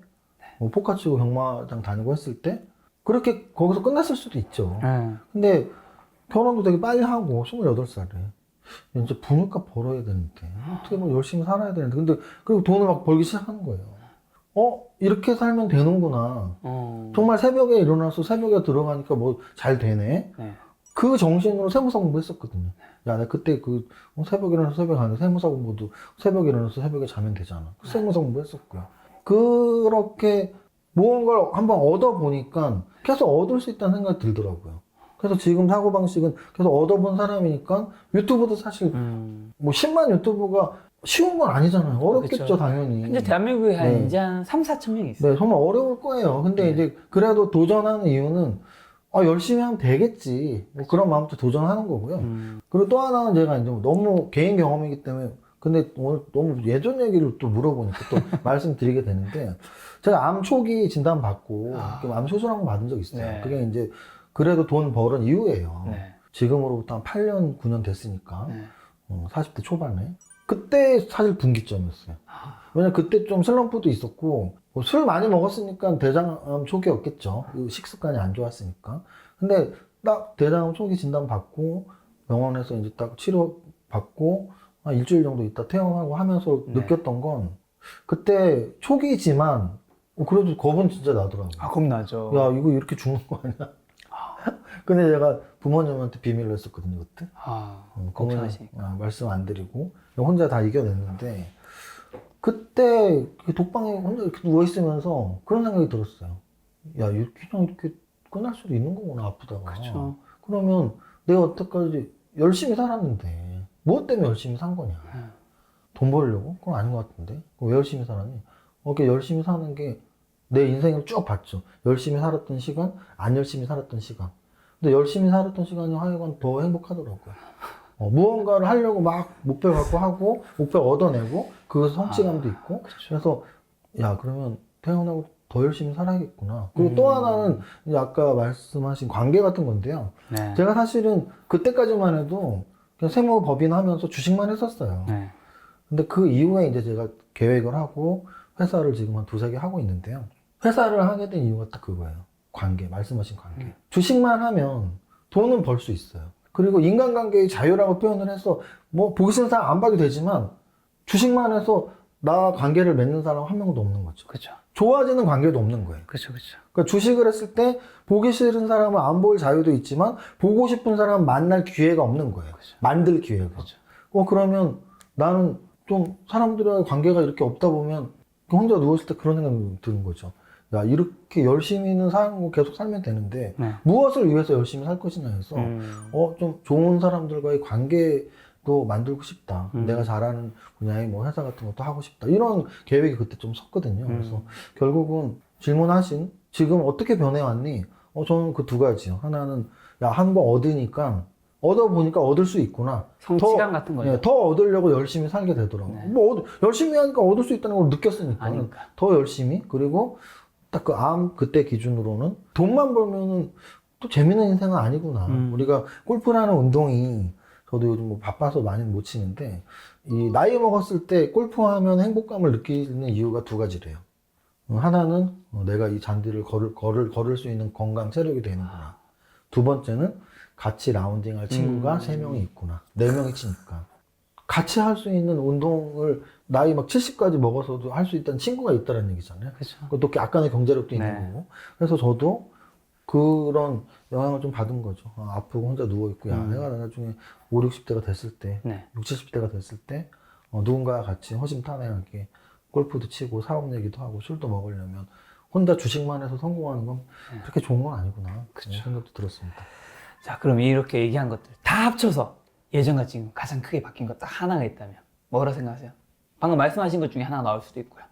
뭐 포카 치고 경마장 다니고 했을 때 그렇게 거기서 끝났을 수도 있죠. 근데 결혼도 되게 빨리 하고 28살에 이제 부니까 벌어야 되는데 어떻게 뭐 열심히 살아야 되는데 근데 그리고 돈을 막 벌기 시작하는 거예요. 이렇게 살면 되는구나. 정말 새벽에 일어나서 새벽에 들어가니까 뭐 잘 되네. 네. 그 정신으로 세무사 공부했었거든요. 야, 내가 그때 새벽에 일어나서 새벽에 하는데 세무사 공부도 새벽에 일어나서 새벽에 자면 되잖아. 세무사 공부했었고요. 그렇게 무언가를 한번 얻어보니까 계속 얻을 수 있다는 생각이 들더라고요. 그래서 지금 사고방식은 계속 얻어본 사람이니까 유튜브도 사실 뭐 10만 유튜브가 쉬운 건 아니잖아요. 어렵겠죠, 그렇죠. 당연히. 근데 대한민국에 한 네. 이제 한 3, 4천 명이 있어요. 네, 정말 어려울 거예요. 근데 이제 그래도 도전하는 이유는 열심히 하면 되겠지. 뭐 그런 마음부터 도전하는 거고요. 그리고 또 하나는 제가 이제 너무 개인 경험이기 때문에 근데 오늘 너무 예전 얘기를 또 물어보니까 또 말씀드리게 되는데 제가 암 초기 진단 받고 암 수술 한번 받은 적 있어요. 네. 그게 이제 그래도 돈 벌은 이후예요. 네. 지금으로부터 한 8년, 9년 됐으니까 네. 40대 초반에 그때 사실 분기점이었어요. 왜냐면 그때 좀 슬럼프도 있었고 술 많이 먹었으니까 대장암 초기였겠죠. 식습관이 안 좋았으니까. 근데 딱 대장암 초기 진단 받고 병원에서 이제 딱 치료 받고 한 일주일 정도 있다 퇴원하고 하면서 네. 느꼈던 건 그때 초기지만 그래도 겁은 진짜 나더라고요. 겁나죠. 야, 이거 이렇게 죽는 거 아니야? 근데 제가 부모님한테 비밀로 했었거든요, 그때. 걱정하시니까. 말씀 안 드리고 혼자 다 이겨냈는데 그때 독방에 혼자 이렇게 누워있으면서 그런 생각이 들었어요. 야, 그냥 이렇게 끝날 수도 있는 거구나, 아프다가. 그렇죠. 그러면 내가 여태까지 열심히 살았는데 무엇 때문에 열심히 산 거냐? 돈 벌려고? 그건 아닌 것 같은데. 그럼 왜 열심히 살았니? 이렇게 열심히 사는 게 내 인생을 쭉 봤죠. 열심히 살았던 시간, 안 열심히 살았던 시간. 근데 열심히 살았던 시간이 하여간 더 행복하더라고요. 무언가를 하려고 막 목표를 갖고 하고, 목표를 얻어내고, 그것서 성취감도 있고. 그래서, 야, 그러면 태어나고 더 열심히 살아야겠구나. 그리고 또 하나는, 이제 아까 말씀하신 관계 같은 건데요. 네. 제가 사실은 그때까지만 해도 그냥 세무법인 하면서 주식만 했었어요. 네. 근데 그 이후에 이제 제가 계획을 하고, 회사를 지금 한 2-3개 하고 있는데요. 회사를 하게 된 이유가 딱 그거예요. 관계, 말씀하신 관계. 주식만 하면 돈은 벌 수 있어요. 그리고 인간관계의 자유라고 표현을 해서 뭐 보기 싫은 사람 안 봐도 되지만 주식만 해서 나 관계를 맺는 사람 한 명도 없는 거죠. 그렇죠. 좋아지는 관계도 없는 거예요. 그렇죠. 그렇죠. 그러니까 주식을 했을 때 보기 싫은 사람은 안 볼 자유도 있지만 보고 싶은 사람은 만날 기회가 없는 거예요. 그렇죠. 만들 기회가. 그렇죠. 그러면 나는 좀 사람들과의 관계가 이렇게 없다 보면 혼자 누웠을 때 그런 생각이 드는 거죠. 야, 이렇게 열심히는 살고 계속 살면 되는데 네. 무엇을 위해서 열심히 살 것이냐 해서 좀 좋은 사람들과의 관계도 만들고 싶다. 내가 잘하는 분야의 뭐 회사 같은 것도 하고 싶다. 이런 계획이 그때 좀 섰거든요. 그래서 결국은 질문하신 지금 어떻게 변해왔니? 저는 그 두 가지요. 하나는 야, 한 번 얻으니까 얻어보니까 얻을 수 있구나. 성취감 같은 거죠. 네, 더 얻으려고 열심히 살게 되더라고요. 네. 뭐 열심히 하니까 얻을 수 있다는 걸 느꼈으니까 아니까. 더 열심히. 그리고 딱 그 암 그때 기준으로는 돈만 벌면은 또 재밌는 인생은 아니구나. 우리가 골프라는 운동이 저도 요즘 뭐 바빠서 많이 못 치는데 이 나이 먹었을 때 골프하면 행복감을 느끼는 이유가 2가지래요. 하나는 내가 이 잔디를 걸을 수 있는 건강 체력이 되는구나. 2번째는 같이 라운딩 할 친구가 3명이 있구나. 4명이 치니까. 같이 할 수 있는 운동을 나이 막 70까지 먹어서도 할 수 있다는 친구가 있다는 얘기잖아요. 그렇죠. 또 약간의 경제력도 있는 네. 거고. 그래서 저도 그런 영향을 좀 받은 거죠. 아프고 혼자 누워있고, 야, 내가 나중에 5, 60대가 됐을 때, 네. 60, 70대가 됐을 때, 누군가와 같이 허심탄회하게 골프도 치고 사업 얘기도 하고 술도 먹으려면 혼자 주식만 해서 성공하는 건 그렇게 좋은 건 아니구나. 그런 생각도 들었습니다. 자, 그럼 이렇게 얘기한 것들 다 합쳐서 예전과 지금 가장 크게 바뀐 것 딱 하나가 있다면 뭐라 생각하세요? 방금 말씀하신 것 중에 하나 나올 수도 있고요.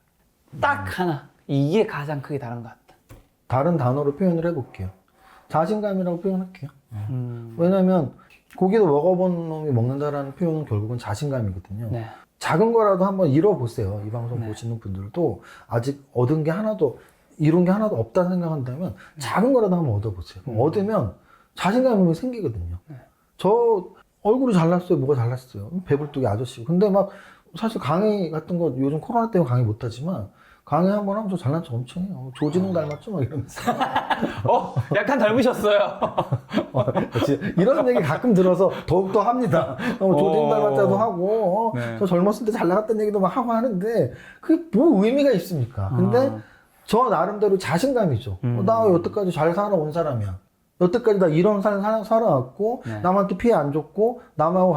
딱 하나. 이게 가장 크게 다른 것 같다. 다른 단어로 표현을 해볼게요. 자신감이라고 표현할게요. 왜냐면 고기도 먹어본 놈이 먹는다라는 표현은 결국은 자신감이거든요. 네. 작은 거라도 한번 잃어보세요. 이 방송 네. 보시는 분들도 아직 얻은 게 하나도, 이룬 게 하나도 없다는 생각한다면 작은 거라도 한번 얻어보세요. 얻으면 자신감이 생기거든요. 저 얼굴이 잘났어요. 뭐가 잘났어요. 배불뚝이 아저씨고. 근데 막 사실 강의 같은 거 요즘 코로나 때문에 강의 못하지만 강의 한번 하면 저 잘난 척 엄청 해요. 조진웅 닮았죠? 막 이러면서. 약간 닮으셨어요. 이런 얘기 가끔 들어서 더욱더 합니다. 조진웅 닮았다도 하고, 네. 저 젊었을 때 잘 나갔다는 얘기도 막 하고 하는데, 그게 뭐 의미가 있습니까? 근데 저 나름대로 자신감이죠. 나 여태까지 잘 살아온 사람이야. 여태까지 나 이런 삶 살아왔고, 네. 남한테 피해 안 줬고, 남하고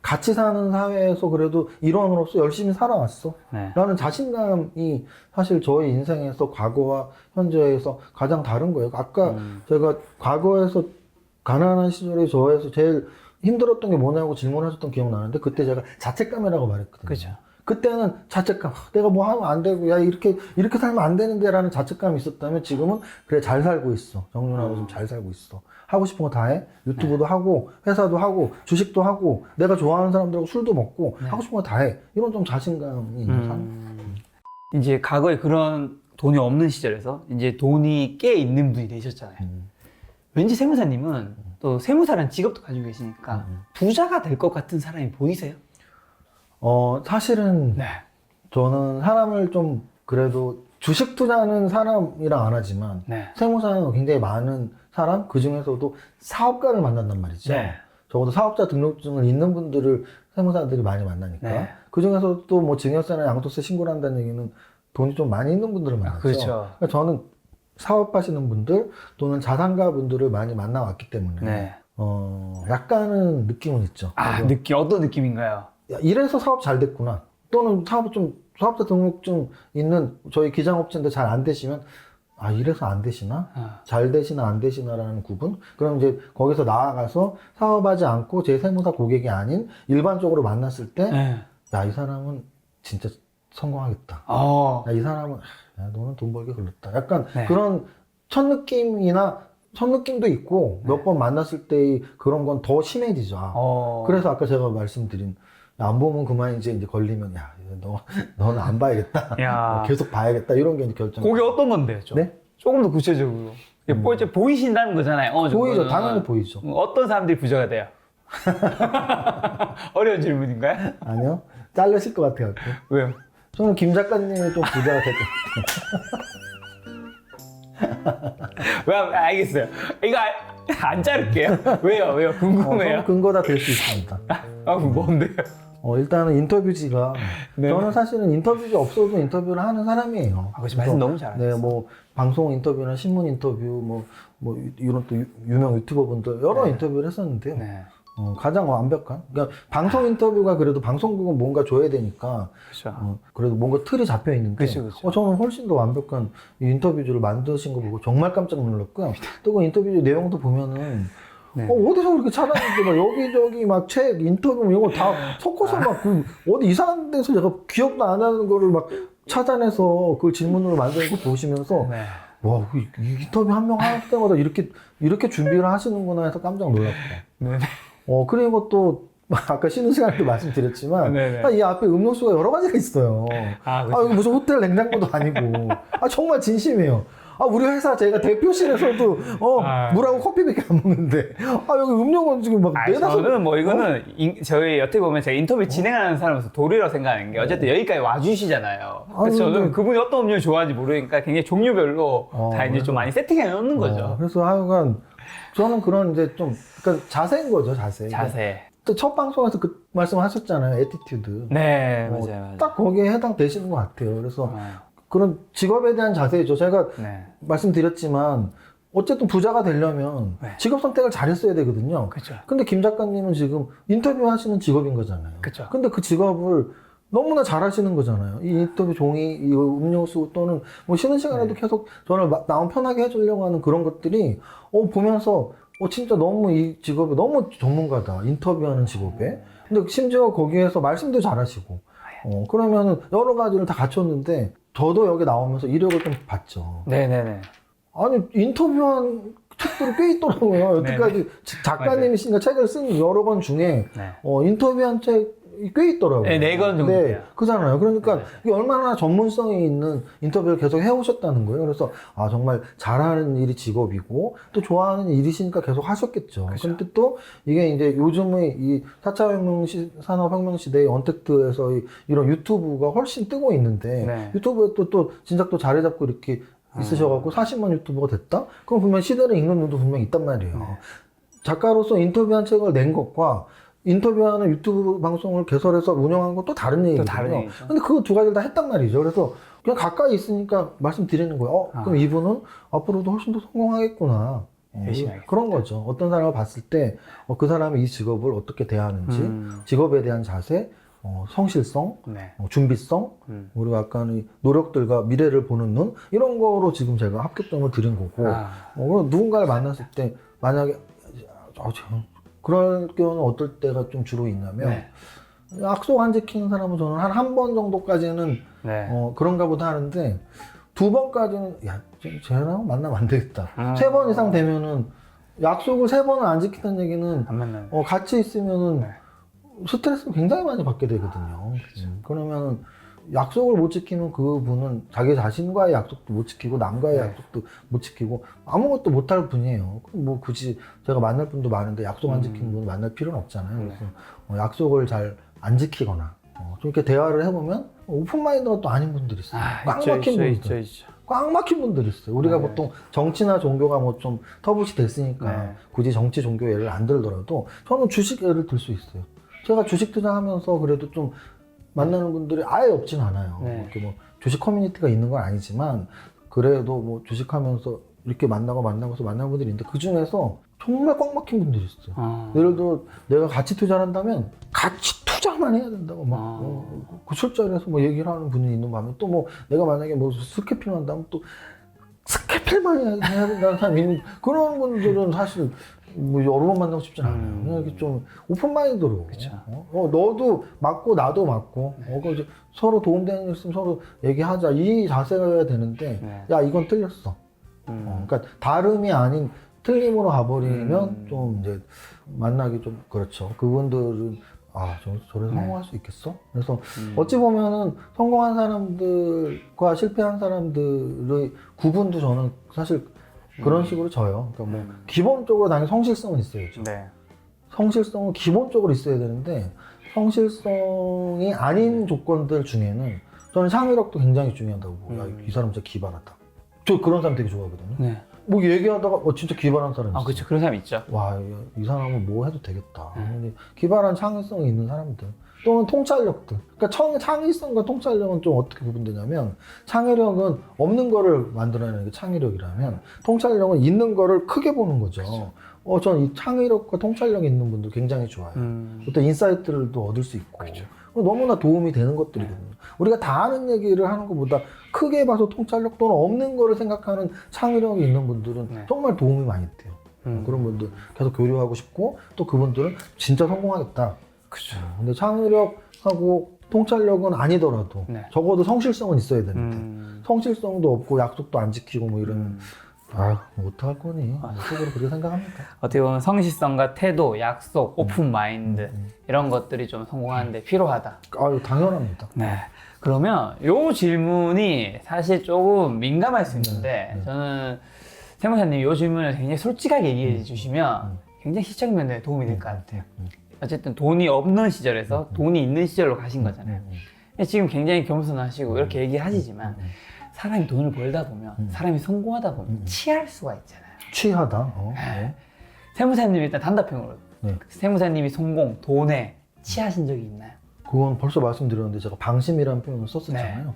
같이 사는 사회에서 그래도 일원으로서 열심히 살아왔어. 네. 라는 자신감이 사실 저의 인생에서 과거와 현재에서 가장 다른 거예요. 아까 제가 과거에서 가난한 시절에 저에서 제일 힘들었던 게 뭐냐고 질문하셨던 기억 나는데 그때 제가 자책감이라고 말했거든요. 그죠. 그때는 자책감, 내가 뭐 하면 안 되고, 야, 이렇게 살면 안 되는데 라는 자책감이 있었다면 지금은 그래, 잘 살고 있어. 정윤아도 좀 잘 살고 있어. 하고 싶은 거 다 해. 유튜브도 하고, 회사도 하고, 주식도 하고, 내가 좋아하는 사람들하고 술도 먹고, 하고 싶은 거 다 해. 이런 좀 자신감이 있는 사람. 이제 과거에 그런 돈이 없는 시절에서 이제 돈이 꽤 있는 분이 되셨잖아요. 왠지 세무사님은 또 세무사라는 직업도 가지고 계시니까 부자가 될 것 같은 사람이 보이세요? 사실은 네. 저는 사람을 좀 그래도 주식 투자하는 사람이랑 안 하지만 네. 세무사는 굉장히 많은 사람, 그 중에서도 사업가를 만난단 말이죠. 네. 적어도 사업자 등록증을 있는 분들을 세무사들이 많이 만나니까. 네. 그 중에서 또 뭐 증여세나 양도세 신고를 한다는 얘기는 돈이 좀 많이 있는 분들을 만나죠. 그렇죠. 그러니까 저는 사업하시는 분들 또는 자산가 분들을 많이 만나왔기 때문에 네. 약간은 느낌은 있죠. 그래서 느낌 어떤 느낌인가요? 야, 이래서 사업 잘 됐구나. 또는 사업자 등록증 있는 저희 기장업체인데 잘 안 되시면 아, 이래서 안 되시나? 잘 되시나 안 되시나라는 구분? 그럼 이제 거기서 나아가서 사업하지 않고 제 세무사 고객이 아닌 일반적으로 만났을 때, 네. 야, 이 사람은 진짜 성공하겠다. 야, 이 사람은, 야, 너는 돈 벌기 글렀다. 약간 네. 그런 첫 느낌도 있고, 몇 번 만났을 때 그런 건 더 심해지죠. 그래서 아까 제가 말씀드린, 안 보면 그만이지, 이제 걸리면, 야, 너는 안 봐야겠다. 야. 계속 봐야겠다. 이런 게 이제 결정. 그게 어떤 건데요? 네? 조금 더 구체적으로. 이제 보이신다는 거잖아요. 보이죠. 정도는. 당연히 보이죠. 어떤 사람들이 부자가 돼요? 어려운 질문인가요? 아니요. 잘르실 것 같아요. 왜요? 저는 김 작가님이 좀 부자가 될 것 같아요. 왜? 알겠어요. 이거 안 자를게요. 왜요? 궁금해요. 저는 근거 다 될 수 있습니다. 뭔데요? 일단은 인터뷰지가 네. 저는 사실은 인터뷰지 없어도 인터뷰를 하는 사람이에요. 그렇지. 말씀 너무 잘하셨어요. 네, 뭐 방송 인터뷰나 신문 인터뷰, 뭐 이런 또 유명 유튜버분들 여러 인터뷰를 했었는데요. 네. 가장 완벽한. 그러니까 방송 인터뷰가 그래도 방송국은 뭔가 줘야 되니까 그렇죠. 그래도 뭔가 틀이 잡혀 있는데 그쵸. 저는 훨씬 더 완벽한 이 인터뷰지를 만드신 거 보고 정말 깜짝 놀랐고요. 또 그 인터뷰 내용도 보면은 네. 어디서 그렇게 찾았는데 막 여기저기 막 책 인터뷰 이런 거 다 섞어서 막 어디 이상한 데서 제가 기억도 안 나는 거를 막 찾아내서 그걸 질문으로 만드는 거 보시면서 네. 와, 이 인터뷰 한 명 할 때마다 이렇게 준비를 하시는구나 해서 깜짝 놀랐고. 네. 그리고 또 아까 쉬는 시간에도 말씀드렸지만 네네. 이 앞에 음료수가 여러 가지가 있어요. 그렇죠. 이거 무슨 호텔 냉장고도 아니고. 정말 진심이에요. 우리 회사 제가 대표실에서도 물하고 커피밖에 안 먹는데 여기 음료가 지금 막 네다섯. 저는 뭐 이거는 저희 여태 보면 제가 인터뷰 진행하는 사람으로서 도리라고 생각하는 게 어쨌든 여기까지 와주시잖아요. 그래서 저는 그분이 어떤 음료를 좋아하는지 모르니까 굉장히 종류별로 다 이제 좀 많이 세팅해 놓는 거죠. 그래서 하여간 저는 그런 이제 좀 그러니까 자세인 거죠, 자세. 또 첫 방송에서 그 말씀하셨잖아요, 애티튜드. 네, 맞아요. 딱 거기에 해당되시는 것 같아요. 그래서 그런 직업에 대한 자세죠. 제가 말씀드렸지만 어쨌든 부자가 되려면 직업 선택을 잘했어야 되거든요. 그렇죠. 근데 김 작가님은 지금 인터뷰 하시는 직업인 거잖아요. 그렇죠. 근데 그 직업을 너무나 잘하시는 거잖아요. 이 인터뷰 종이, 이 음료수 또는 뭐 쉬는 시간에도 계속 저를 마음 편하게 해주려고 하는 그런 것들이 보면서 진짜 너무 이 직업이 너무 전문가다. 인터뷰하는 직업에. 근데 심지어 거기에서 말씀도 잘하시고. 그러면은 여러 가지를 다 갖췄는데 저도 여기 나오면서 이력을 좀 봤죠. 네네네. 아니 인터뷰한 책들이 꽤 있더라고요. 여태까지 작가님이시니까 책을 쓴 여러 권 중에 인터뷰한 책이 꽤 있더라고요. 네 권 정도 돼요. 그잖아요. 그러니까 이게 얼마나 전문성이 있는 인터뷰를 계속 해오셨다는 거예요. 그래서 정말 잘하는 일이 직업이고 또 좋아하는 일이시니까 계속 하셨겠죠. 그런데 또 이게 이제 요즘의 이 4차 산업혁명 시대의 언택트에서 이런 유튜브가 훨씬 뜨고 있는데 유튜브에 또 진작 또 자리 잡고 이렇게 있으셔갖고 40만 유튜버가 됐다? 그럼 분명 시대를 읽는 눈도 분명 있단 말이에요. 작가로서 인터뷰한 책을 낸 것과 인터뷰하는 유튜브 방송을 개설해서 운영한 건 또 다른 얘기거든요. 근데 그거 두 가지를 다 했단 말이죠. 그래서 그냥 가까이 있으니까 말씀드리는 거예요. 그럼 이분은 앞으로도 훨씬 더 성공하겠구나. 그런 거죠. 어떤 사람을 봤을 때 그 사람이 이 직업을 어떻게 대하는지, 직업에 대한 자세, 성실성, 준비성, 그리고 약간의 노력들과 미래를 보는 눈, 이런 거로 지금 제가 합격점을 드린 거고, 누군가를 만났을 때 만약에 그럴 경우는 어떨 때가 좀 주로 있냐면 네. 약속 안 지키는 사람은 저는 한 번 정도까지는 네. 그런가 보다 하는데 2번까지는 야, 쟤랑 만나면 안 되겠다. 3번 이상 되면은 약속을 3번을 안 지키는 얘기는 안 만나는. 같이 있으면은 네. 스트레스를 굉장히 많이 받게 되거든요. 그러면 약속을 못 지키는 그분은 자기 자신과의 약속도 못 지키고 남과의 네. 약속도 못 지키고 아무것도 못할 분이에요. 그럼 뭐 굳이 제가 만날 분도 많은데 약속 안 지키는 분은 만날 필요는 없잖아요. 그래서 약속을 잘 안 지키거나 좀 이렇게 대화를 해보면 오픈마인드가 또 아닌 분들이 있어요. 꽉 막힌 분들. 있죠. 꽉 막힌 분들이 있어요. 우리가 네. 보통 정치나 종교가 뭐 좀 터부시 됐으니까 네. 굳이 정치 종교 예를 안 들더라도 저는 주식 예를 들 수 있어요. 제가 주식 투자하면서 그래도 좀 만나는 분들이 아예 없진 않아요. 네. 이렇게 뭐 주식 커뮤니티가 있는 건 아니지만 그래도 뭐 주식하면서 이렇게 만나고서 만나는 분들이 있는데 그 중에서 정말 꽉 막힌 분들이 있어요. 예를 들어 내가 가치 투자를 한다면 같이 투자만 해야 된다고 막 그 술자리에서 뭐 얘기를 하는 분이 있는 반면 또 뭐 내가 만약에 뭐 스캐핑 한다면 또 스캐펠만 해야 된다는 사람이 있는 그런 분들은 사실 뭐 여러 번 만나고 싶진 않아요. 그냥 이렇게 좀 오픈마인드로. 너도 맞고 나도 맞고 이제 서로 도움되는 일 있으면 서로 얘기하자 이 자세가 되는데 네. 야 이건 틀렸어. 그러니까 다름이 아닌 틀림으로 가버리면 좀 이제 만나기 좀 그렇죠. 그분들은 저래서 성공할 수 있겠어? 그래서 어찌 보면은 성공한 사람들과 실패한 사람들의 구분도 저는 사실 그런 식으로 져요. 그러니까 뭐 기본적으로 당연히 성실성은 있어야죠. 네. 성실성은 기본적으로 있어야 되는데 성실성이 아닌 조건들 중에는 저는 창의력도 굉장히 중요하다고 보고 이 사람 진짜 기발하다. 저 그런 사람 되게 좋아하거든요. 네. 뭐 얘기하다가 진짜 기발한 사람이 있어요. 그렇죠. 그런 사람 있죠. 와, 이 사람은 뭐 해도 되겠다. 기발한 창의성이 있는 사람들. 또는 통찰력들. 그러니까 창의성과 통찰력은 좀 어떻게 구분되냐면 창의력은 없는 거를 만들어내는 게 창의력이라면 통찰력은 있는 거를 크게 보는 거죠. 저는 이 창의력과 통찰력이 있는 분들 굉장히 좋아요. 어떤 인사이트들도 얻을 수 있고. 너무나 도움이 되는 것들이거든요. 우리가 다 아는 얘기를 하는 것보다 크게 봐서 통찰력 또는 없는 거를 생각하는 창의력이 있는 분들은 정말 도움이 많이 돼요. 그런 분들 계속 교류하고 싶고 또 그분들은 진짜 성공하겠다. 그죠. 근데 창의력하고 통찰력은 아니더라도 적어도 성실성은 있어야 되는데 성실성도 없고 약속도 안 지키고 뭐 이러면 뭐 어떡할 거니? 속으로 그렇게 생각합니다. 어떻게 보면 성실성과 태도, 약속, 오픈 마인드 이런 것들이 좀 성공하는데 필요하다. 당연합니다. 네. 그러면 요 질문이 사실 조금 민감할 수 있는데 저는 세무사님 요 질문을 굉장히 솔직하게 얘기해 주시면 굉장히 시적 면에 도움이 될 것 같아요. 어쨌든 돈이 없는 시절에서 돈이 있는 시절로 가신 거잖아요. 지금 굉장히 겸손하시고 이렇게 얘기하시지만 사람이 돈을 벌다 보면 사람이 성공하다 보면 취할 수가 있잖아요. 취하다? 세무사님 일단 단답형으로 네. 세무사님이 성공, 돈에 취하신 적이 있나요? 그건 벌써 말씀드렸는데 제가 방심이라는 표현을 썼었잖아요.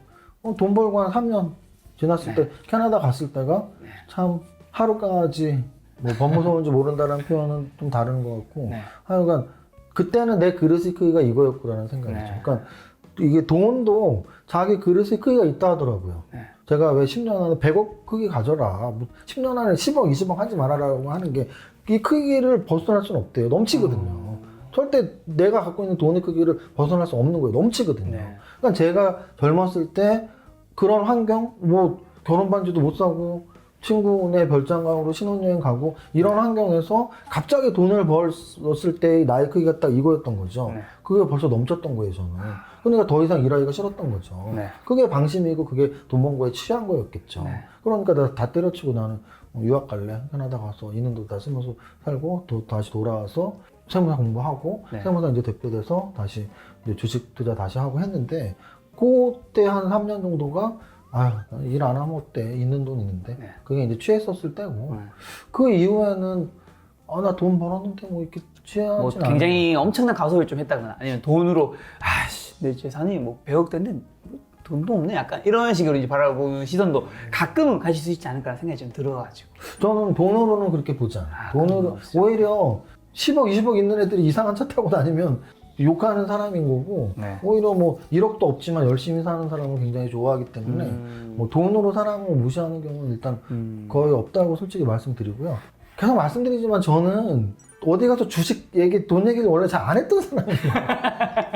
돈 벌고 한 3년 지났을 때 캐나다 갔을 때가 참 하루까지 뭐 법무서운지 모른다는 표현은 좀 다른 것 같고 하여간 그때는 내 그릇의 크기가 이거였구라는 생각이죠. 그러니까 이게 돈도 자기 그릇의 크기가 있다 하더라고요. 제가 왜 10년 안에 100억 크기 가져라. 10년 안에 10억, 20억 하지 말아라고 하는 게 이 크기를 벗어날 수는 없대요. 넘치거든요. 절대 내가 갖고 있는 돈의 크기를 벗어날 수 없는 거예요. 넘치거든요. 그러니까 제가 젊었을 때 그런 환경, 뭐 결혼 반지도 못 사고 친구네 별장가로 신혼여행 가고 이런 환경에서 갑자기 돈을 벌었을 때의 나의 크기가 딱 이거였던 거죠. 그게 벌써 넘쳤던 거예요, 저는. 그러니까 더 이상 일하기가 싫었던 거죠. 그게 방심이고 그게 돈 번 거에 취한 거였겠죠. 그러니까 내가 다 때려치고 나는 유학 갈래? 캐나다 가서 있는 돈 다 쓰면서 살고 또 다시 돌아와서 세무사 공부하고 세무사 이제 대표 돼서 다시 이제 주식 투자 다시 하고 했는데 그때 한 3년 정도가 일 안 하면 어때? 있는 돈 있는데. 그게 이제 취했었을 때고. 그 이후에는, 나 돈 벌었는데 뭐 이렇게 취하진 뭐 굉장히 엄청난 가소를 좀 했다거나 아니면 돈으로, 내 재산이 뭐 100억 대인데 돈도 없네? 약간 이런 식으로 이제 바라보는 시선도 가끔은 가질 수 있지 않을까 생각이 좀 들어가지고. 저는 돈으로는 그렇게 보지 않아요. 돈으로, 오히려 10억, 20억 있는 애들이 이상한 차 타고 다니면 욕하는 사람인 거고 오히려 뭐 1억도 없지만 열심히 사는 사람을 굉장히 좋아하기 때문에 뭐 돈으로 사람을 무시하는 경우는 일단 거의 없다고 솔직히 말씀드리고요. 계속 말씀드리지만 저는 어디 가서 주식 얘기, 돈 얘기를 원래 잘 안 했던 사람이에요.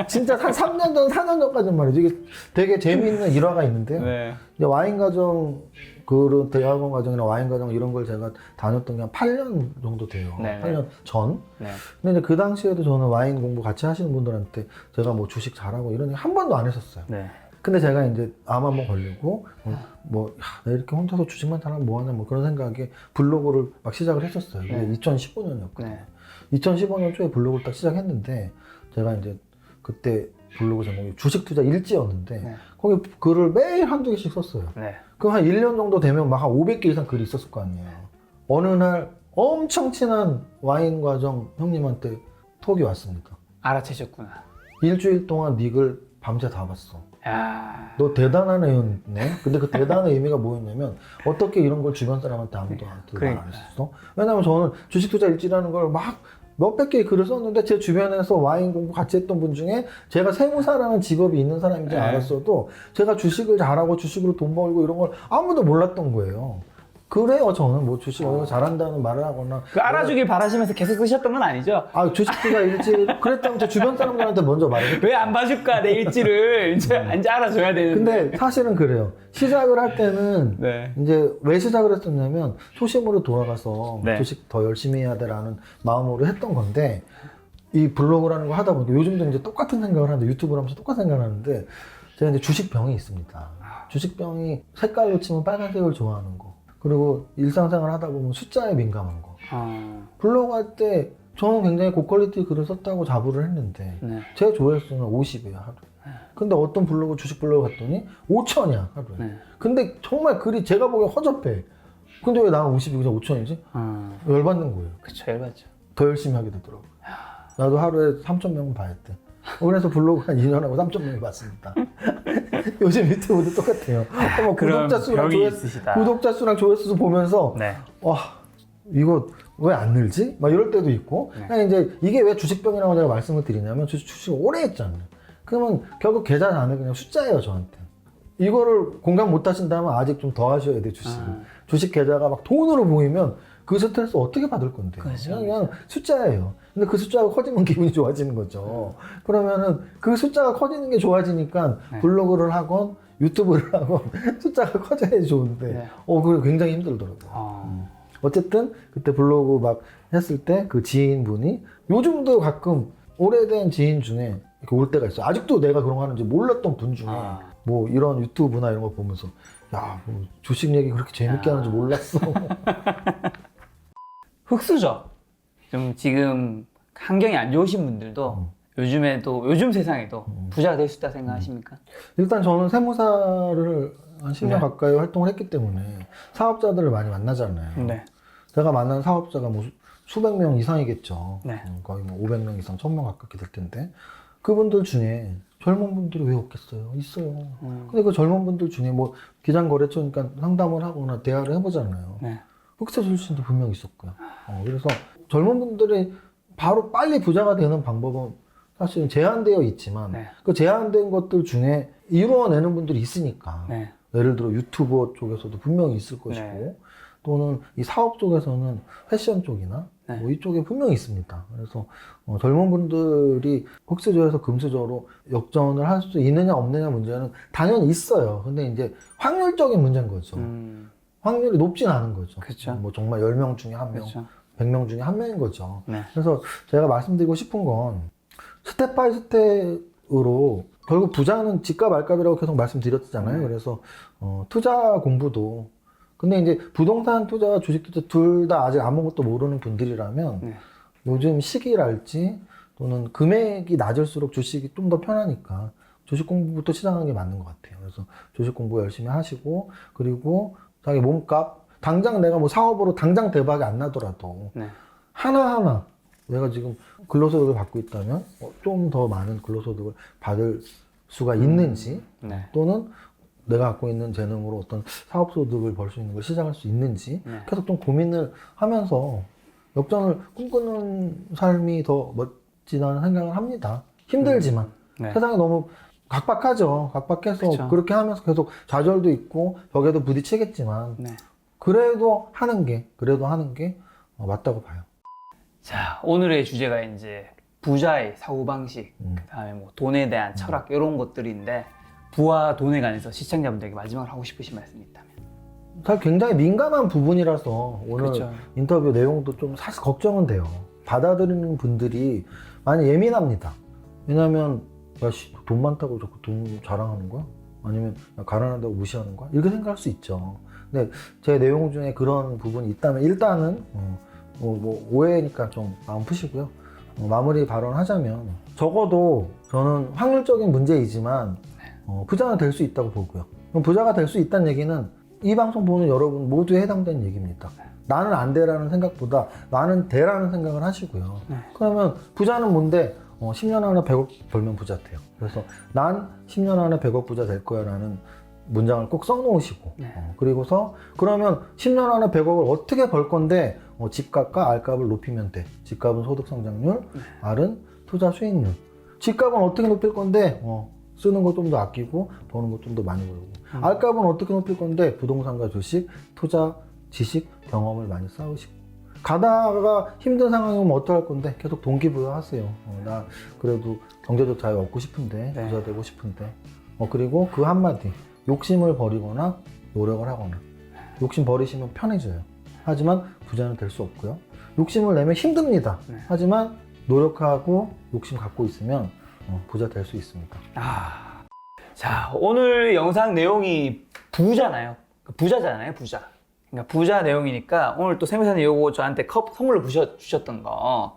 진짜 한 3년 전, 4년 전까지는 말이죠. 이게 되게 재미있는 일화가 있는데요. 네. 이제 와인 과정, 그런 대학원 과정이나 와인 과정 이런 걸 제가 다녔던 게 한 8년 정도 돼요. 네, 8년 전. 네. 근데 이제 그 당시에도 저는 와인 공부 같이 하시는 분들한테 제가 뭐 주식 잘하고 이런 얘기 한 번도 안 했었어요. 네. 근데 제가 이제 암 한번 걸리고 내가 이렇게 혼자서 주식만 잘하면 뭐하냐 뭐 그런 생각에 블로그를 막 시작을 했었어요. 그게 네. 2015년이었거든요. 네. 2015년 초에 블로그를 딱 시작했는데 제가 이제 그때 블로그 제목이 주식 투자 일지였는데 네. 거기 글을 매일 한두 개씩 썼어요. 네. 그럼 한 1년 정도 되면 막 한 500개 이상 글이 있었을 거 아니에요. 어느 날 엄청 친한 와인 과정 형님한테 톡이 왔습니다. 알아채셨구나. 일주일 동안 네 글 밤새 다 봤어. 야. 너 대단한 애였네. 근데 그 대단한 의미가 뭐였냐면 어떻게 이런 걸 주변 사람한테 아무도 말 안 그러니까. 했어? 왜냐면 저는 주식 투자 일지라는 걸 막 몇백 개의 글을 썼는데 제 주변에서 와인 공부 같이 했던 분 중에 제가 세무사라는 직업이 있는 사람인지 네. 알았어도 제가 주식을 잘하고 주식으로 돈 벌고 이런 걸 아무도 몰랐던 거예요. 그래요. 저는 뭐 주식 잘한다는 말을 하거나 그 알아주길 바라시면서 계속 쓰셨던 건 아니죠? 주식 투자 일지 그랬다면 제 주변 사람들한테 먼저 말했어요. 왜 안 봐줄까 내 일지를 이제 알아줘야 되는데. 근데 사실은 그래요. 시작을 할 때는 네. 이제 왜 시작을 했었냐면 초심으로 돌아가서 네. 주식 더 열심히 해야 돼라는 마음으로 했던 건데 이 블로그라는 거 하다 보니까 요즘도 이제 똑같은 생각을 하는데 유튜브를 하면서 똑같은 생각을 하는데 제가 이제 주식병이 있습니다. 주식병이 색깔로 치면 빨간색을 좋아하는 거 그리고 일상생활 하다 보면 숫자에 민감한 거 블로그 할 때 저는 굉장히 고퀄리티 글을 썼다고 자부를 했는데 네. 제 조회수는 50이에요 하루에. 근데 어떤 블로그 주식 블로그 갔더니 5천이야 하루에. 네. 근데 정말 글이 제가 보기엔 허접해. 근데 왜 나는 50이 그냥 5천이지? 열받는 거예요. 그쵸, 열받죠. 더 열심히 하게 되더라고요. 나도 하루에 3,000명은 봐야 돼. 그래서 블로그 한 2년 하고 3,000명이 봤습니다. 요즘 유튜브도 똑같아요. 그런 구독자 수랑 병이 있으시다. 구독자 수랑 조회수 보면서 네. 와 이거 왜 안 늘지? 막 이럴 때도 있고. 네. 그냥 이제 이게 왜 주식병이라고 제가 말씀을 드리냐면 주식을 오래 했잖아요. 그러면 결국 계좌 안에 그냥 숫자예요 저한테. 이거를 공감 못 하신다면 아직 좀 더 하셔야 돼요 주식을. 주식 계좌가 막 돈으로 보이면 그 스트레스 어떻게 받을 건데요? 그렇죠. 그냥 숫자예요. 근데 그 숫자가 커지면 기분이 좋아지는 거죠. 그러면은 그 숫자가 커지는 게 좋아지니까 네. 블로그를 하건 유튜브를 하건 숫자가 커져야지 좋은데 네. 그게 굉장히 힘들더라고요. 어쨌든 그때 블로그 막 했을 때 그 지인분이 요즘도 가끔 오래된 지인 중에 이렇게 올 때가 있어요. 아직도 내가 그런 거 하는지 몰랐던 분 중에 뭐 이런 유튜브나 이런 거 보면서 뭐 주식 얘기 그렇게 재밌게 하는지 몰랐어. 흑수저. 좀 지금 환경이 안 좋으신 분들도 요즘에도 요즘 세상에도 부자가 될 수 있다 생각하십니까? 일단 저는 세무사를 한 10년 네. 가까이 활동을 했기 때문에 사업자들을 많이 만나잖아요. 네. 제가 만난 사업자가 뭐 수백 명 이상이겠죠. 네. 거의 뭐 500명 이상, 1000명 가깝게 될 텐데 그분들 중에 젊은 분들이 왜 없겠어요? 있어요. 근데 그 젊은 분들 중에 뭐 기장거래처니까 상담을 하거나 대화를 해보잖아요. 네. 흑사 출신도 분명 있었고요. 그래서 젊은 분들이 바로 빨리 부자가 되는 방법은 사실은 제한되어 있지만 네. 그 제한된 것들 중에 이루어내는 분들이 있으니까 네. 예를 들어 유튜버 쪽에서도 분명히 있을 것이고 네. 또는 이 사업 쪽에서는 패션 쪽이나 네. 뭐 이쪽에 분명히 있습니다. 그래서 젊은 분들이 흑수저에서 금수저로 역전을 할 수 있느냐 없느냐 문제는 당연히 있어요. 근데 이제 확률적인 문제인 거죠. 확률이 높진 않은 거죠. 그쵸. 뭐 정말 10명 중에 1명, 그렇죠. 100명 중에 1명인 거죠. 네. 그래서 제가 말씀드리고 싶은 건 스텝 바이 스텝으로 결국 부자는 집값 말값이라고 계속 말씀드렸잖아요. 그래서 투자 공부도 근데 이제 부동산 투자와 주식 투자 둘 다 아직 아무것도 모르는 분들이라면 네. 요즘 시기랄지 또는 금액이 낮을수록 주식이 좀 더 편하니까 주식 공부부터 시작하는 게 맞는 것 같아요. 그래서 주식 공부 열심히 하시고 그리고 자기 몸값 당장 내가 뭐 사업으로 당장 대박이 안 나더라도 네. 하나하나 내가 지금 근로소득을 받고 있다면 좀 더 많은 근로소득을 받을 수가 있는지 네. 또는 내가 갖고 있는 재능으로 어떤 사업소득을 벌 수 있는 걸 시작할 수 있는지 네. 계속 좀 고민을 하면서 역전을 꿈꾸는 삶이 더 멋지다는 생각을 합니다. 힘들지만 네. 세상이 너무 각박하죠. 각박해서 그쵸. 그렇게 하면서 계속 좌절도 있고 벽에도 부딪히겠지만 네. 그래도 하는 게 맞다고 봐요. 자, 오늘의 주제가 이제 부자의 사고방식, 그다음에 뭐 돈에 대한 철학 이런 것들인데 부와 돈에 관해서 시청자분들에게 마지막으로 하고 싶으신 말씀이 있다면? 사실 굉장히 민감한 부분이라서 오늘 그렇죠. 인터뷰 내용도 좀 사실 걱정은 돼요. 받아들이는 분들이 많이 예민합니다. 왜냐하면 돈 많다고 자꾸 돈 자랑하는 거야? 아니면 야, 가난하다고 무시하는 거야? 이렇게 생각할 수 있죠. 근데 제 내용 중에 그런 부분이 있다면 일단은 뭐 오해니까 좀 마음 푸시고요. 마무리 발언하자면 적어도 저는 확률적인 문제이지만 부자가 될 수 있다고 보고요. 그럼 부자가 될 수 있다는 얘기는 이 방송 보는 여러분 모두에 해당되는 얘기입니다. 나는 안 돼라는 생각보다 나는 돼라는 생각을 하시고요. 그러면 부자는 뭔데 10년 안에 100억 벌면 부자 돼요. 그래서 난 10년 안에 100억 부자 될 거야 라는 문장을 꼭 써놓으시고 그리고서 그러면 10년 안에 100억을 어떻게 벌 건데 집값과 R값을 높이면 돼. 집값은 소득 성장률, R은 투자 수익률. 집값은 어떻게 높일 건데 쓰는 거 좀 더 아끼고 버는 거 좀 더 많이 벌고 R값은 어떻게 높일 건데 부동산과 주식, 투자, 지식, 경험을 많이 쌓으시고 가다가 힘든 상황이 오면 어떡할 건데 계속 동기부여하세요. 나 그래도 경제적 자유 얻고 싶은데 부자 되고 싶은데 그리고 그 한마디 욕심을 버리거나 노력을 하거나 욕심 버리시면 편해져요. 하지만 부자는 될 수 없고요. 욕심을 내면 힘듭니다. 하지만 노력하고 욕심 갖고 있으면 부자 될 수 있습니다. 자, 오늘 영상 내용이 부잖아요. 부자. 그러니까 부자 내용이니까 오늘 또 세무사님 요거 저한테 컵 선물로 주셨던 거,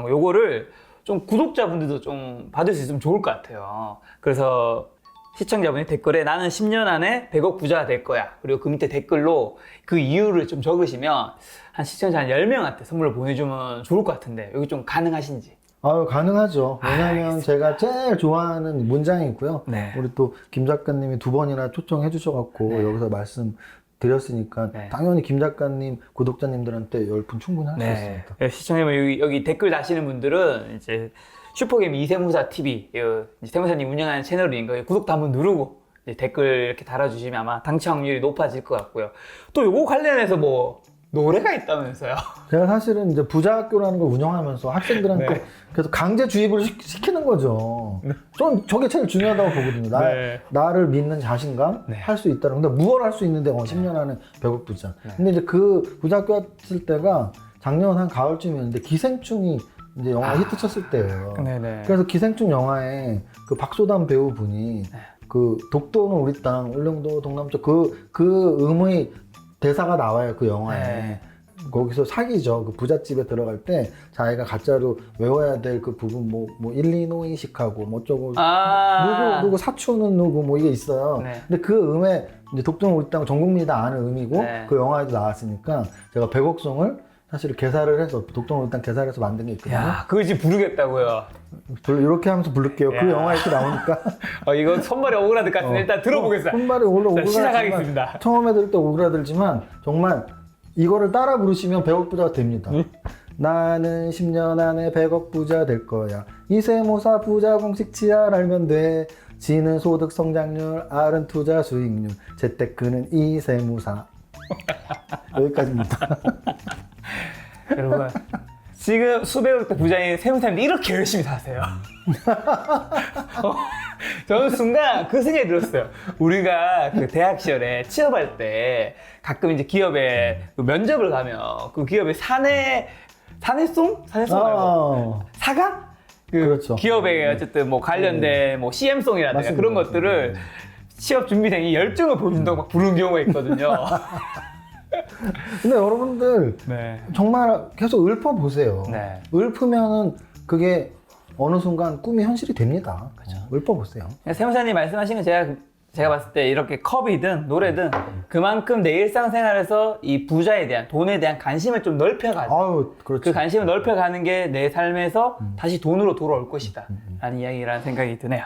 요거를 좀 구독자분들도 좀 받을 수 있으면 좋을 것 같아요. 그래서 시청자분이 댓글에 나는 10년 안에 100억 부자가 될 거야. 그리고 그 밑에 댓글로 그 이유를 좀 적으시면 한 시청자 한 10명한테 선물을 보내주면 좋을 것 같은데 여기 좀 가능하신지? 가능하죠. 왜냐면 제가 제일 좋아하는 문장이 있고요. 우리 또 김 작가님이 2번이나 초청해 주셔갖고 여기서 말씀 드렸으니까 당연히 김 작가님 구독자님들한테 열풍 충분히 할 수 있습니다. 시청자분 여기 댓글 다시는 분들은 이제 슈퍼게임 이세무사 TV 세무사님 운영하는 채널인 거 구독도 한번 누르고 이제 댓글 이렇게 달아주시면 아마 당첨 확률이 높아질 것 같고요. 또 요거 관련해서 뭐 노래가 있다면서요? 제가 사실은 이제 부자학교라는 걸 운영하면서 학생들한테 계속 강제 주입을 시키는 거죠. 좀 저게 제일 중요하다고 보거든요. 나를 믿는 자신감, 할 수 있다는. 근데 무엇을 할 수 있는데 10년 안에 100억 부자. 근데 이제 그 부자학교 했을 때가 작년 한 가을쯤이었는데 기생충이 이제 영화 히트 쳤을 때예요. 그래서 기생충 영화에 그 박소담 배우분이 그 독도는 우리 땅, 울릉도 동남쪽 그 음의 대사가 나와요, 그 영화에. 거기서 사기죠. 그 부잣집에 들어갈 때 자기가 가짜로 외워야 될 그 부분 뭐 일리노이 시카고 뭐 어쩌고 누구 사촌은 누구 뭐 이게 있어요. 근데 그 음에 이제 독도는 우리 땅 전 국민이 다 아는 음이고 그 영화에도 나왔으니까 제가 100억송을 사실 개사를 해서 독도는 우리 땅 개사를 해서 만든 게 있거든요. 그걸 지금 부르겠다고요? 이렇게 하면서 부를게요. 그 영화에 이렇게 나오니까. 이거 손발이 오그라들 것 같은데 일단 들어보겠습니다. 손발이 오그라들지만 시작하겠습니다. 처음에 들을 때 오그라들지만 정말 이거를 따라 부르시면 100억 부자가 됩니다. 나는 10년 안에 100억 부자 될 거야. 이세무사 부자 공식 치알 알면 돼. G는 소득 성장률, R은 투자 수익률, 재테크는 이세무사. 여기까지입니다. 여러분 지금 수백억대 부자인 세무사님도 이렇게 열심히 사세요. 저는 순간 그 생각이 들었어요. 우리가 그 대학 시절에 취업할 때 가끔 이제 기업에 그 면접을 가면 그 기업에 사내송 말고 사각? 그렇죠. 기업에 어쨌든 뭐 관련된 뭐 CM송이라든가 맞습니다. 그런 것들을 취업 준비생이 열정을 보여준다고 막 부르는 경우가 있거든요. 근데 여러분들 정말 계속 읊어보세요. 읊으면은 그게 어느 순간 꿈이 현실이 됩니다. 읊어보세요. 세무사님 말씀하신 건 제가 봤을 때 이렇게 컵이든 노래든 그만큼 내 일상생활에서 이 부자에 대한 돈에 대한 관심을 좀 넓혀가지고 그 관심을 넓혀가는 게 내 삶에서 다시 돈으로 돌아올 것이다 라는 이야기라는 생각이 드네요.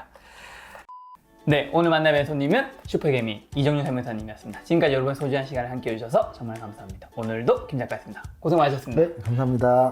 네, 오늘 만나뵌 손님은 슈퍼개미 이정윤 세무사님이었습니다. 지금까지 여러분 소중한 시간을 함께 해주셔서 정말 감사합니다. 오늘도 김 작가였습니다. 고생 많으셨습니다. 네, 감사합니다.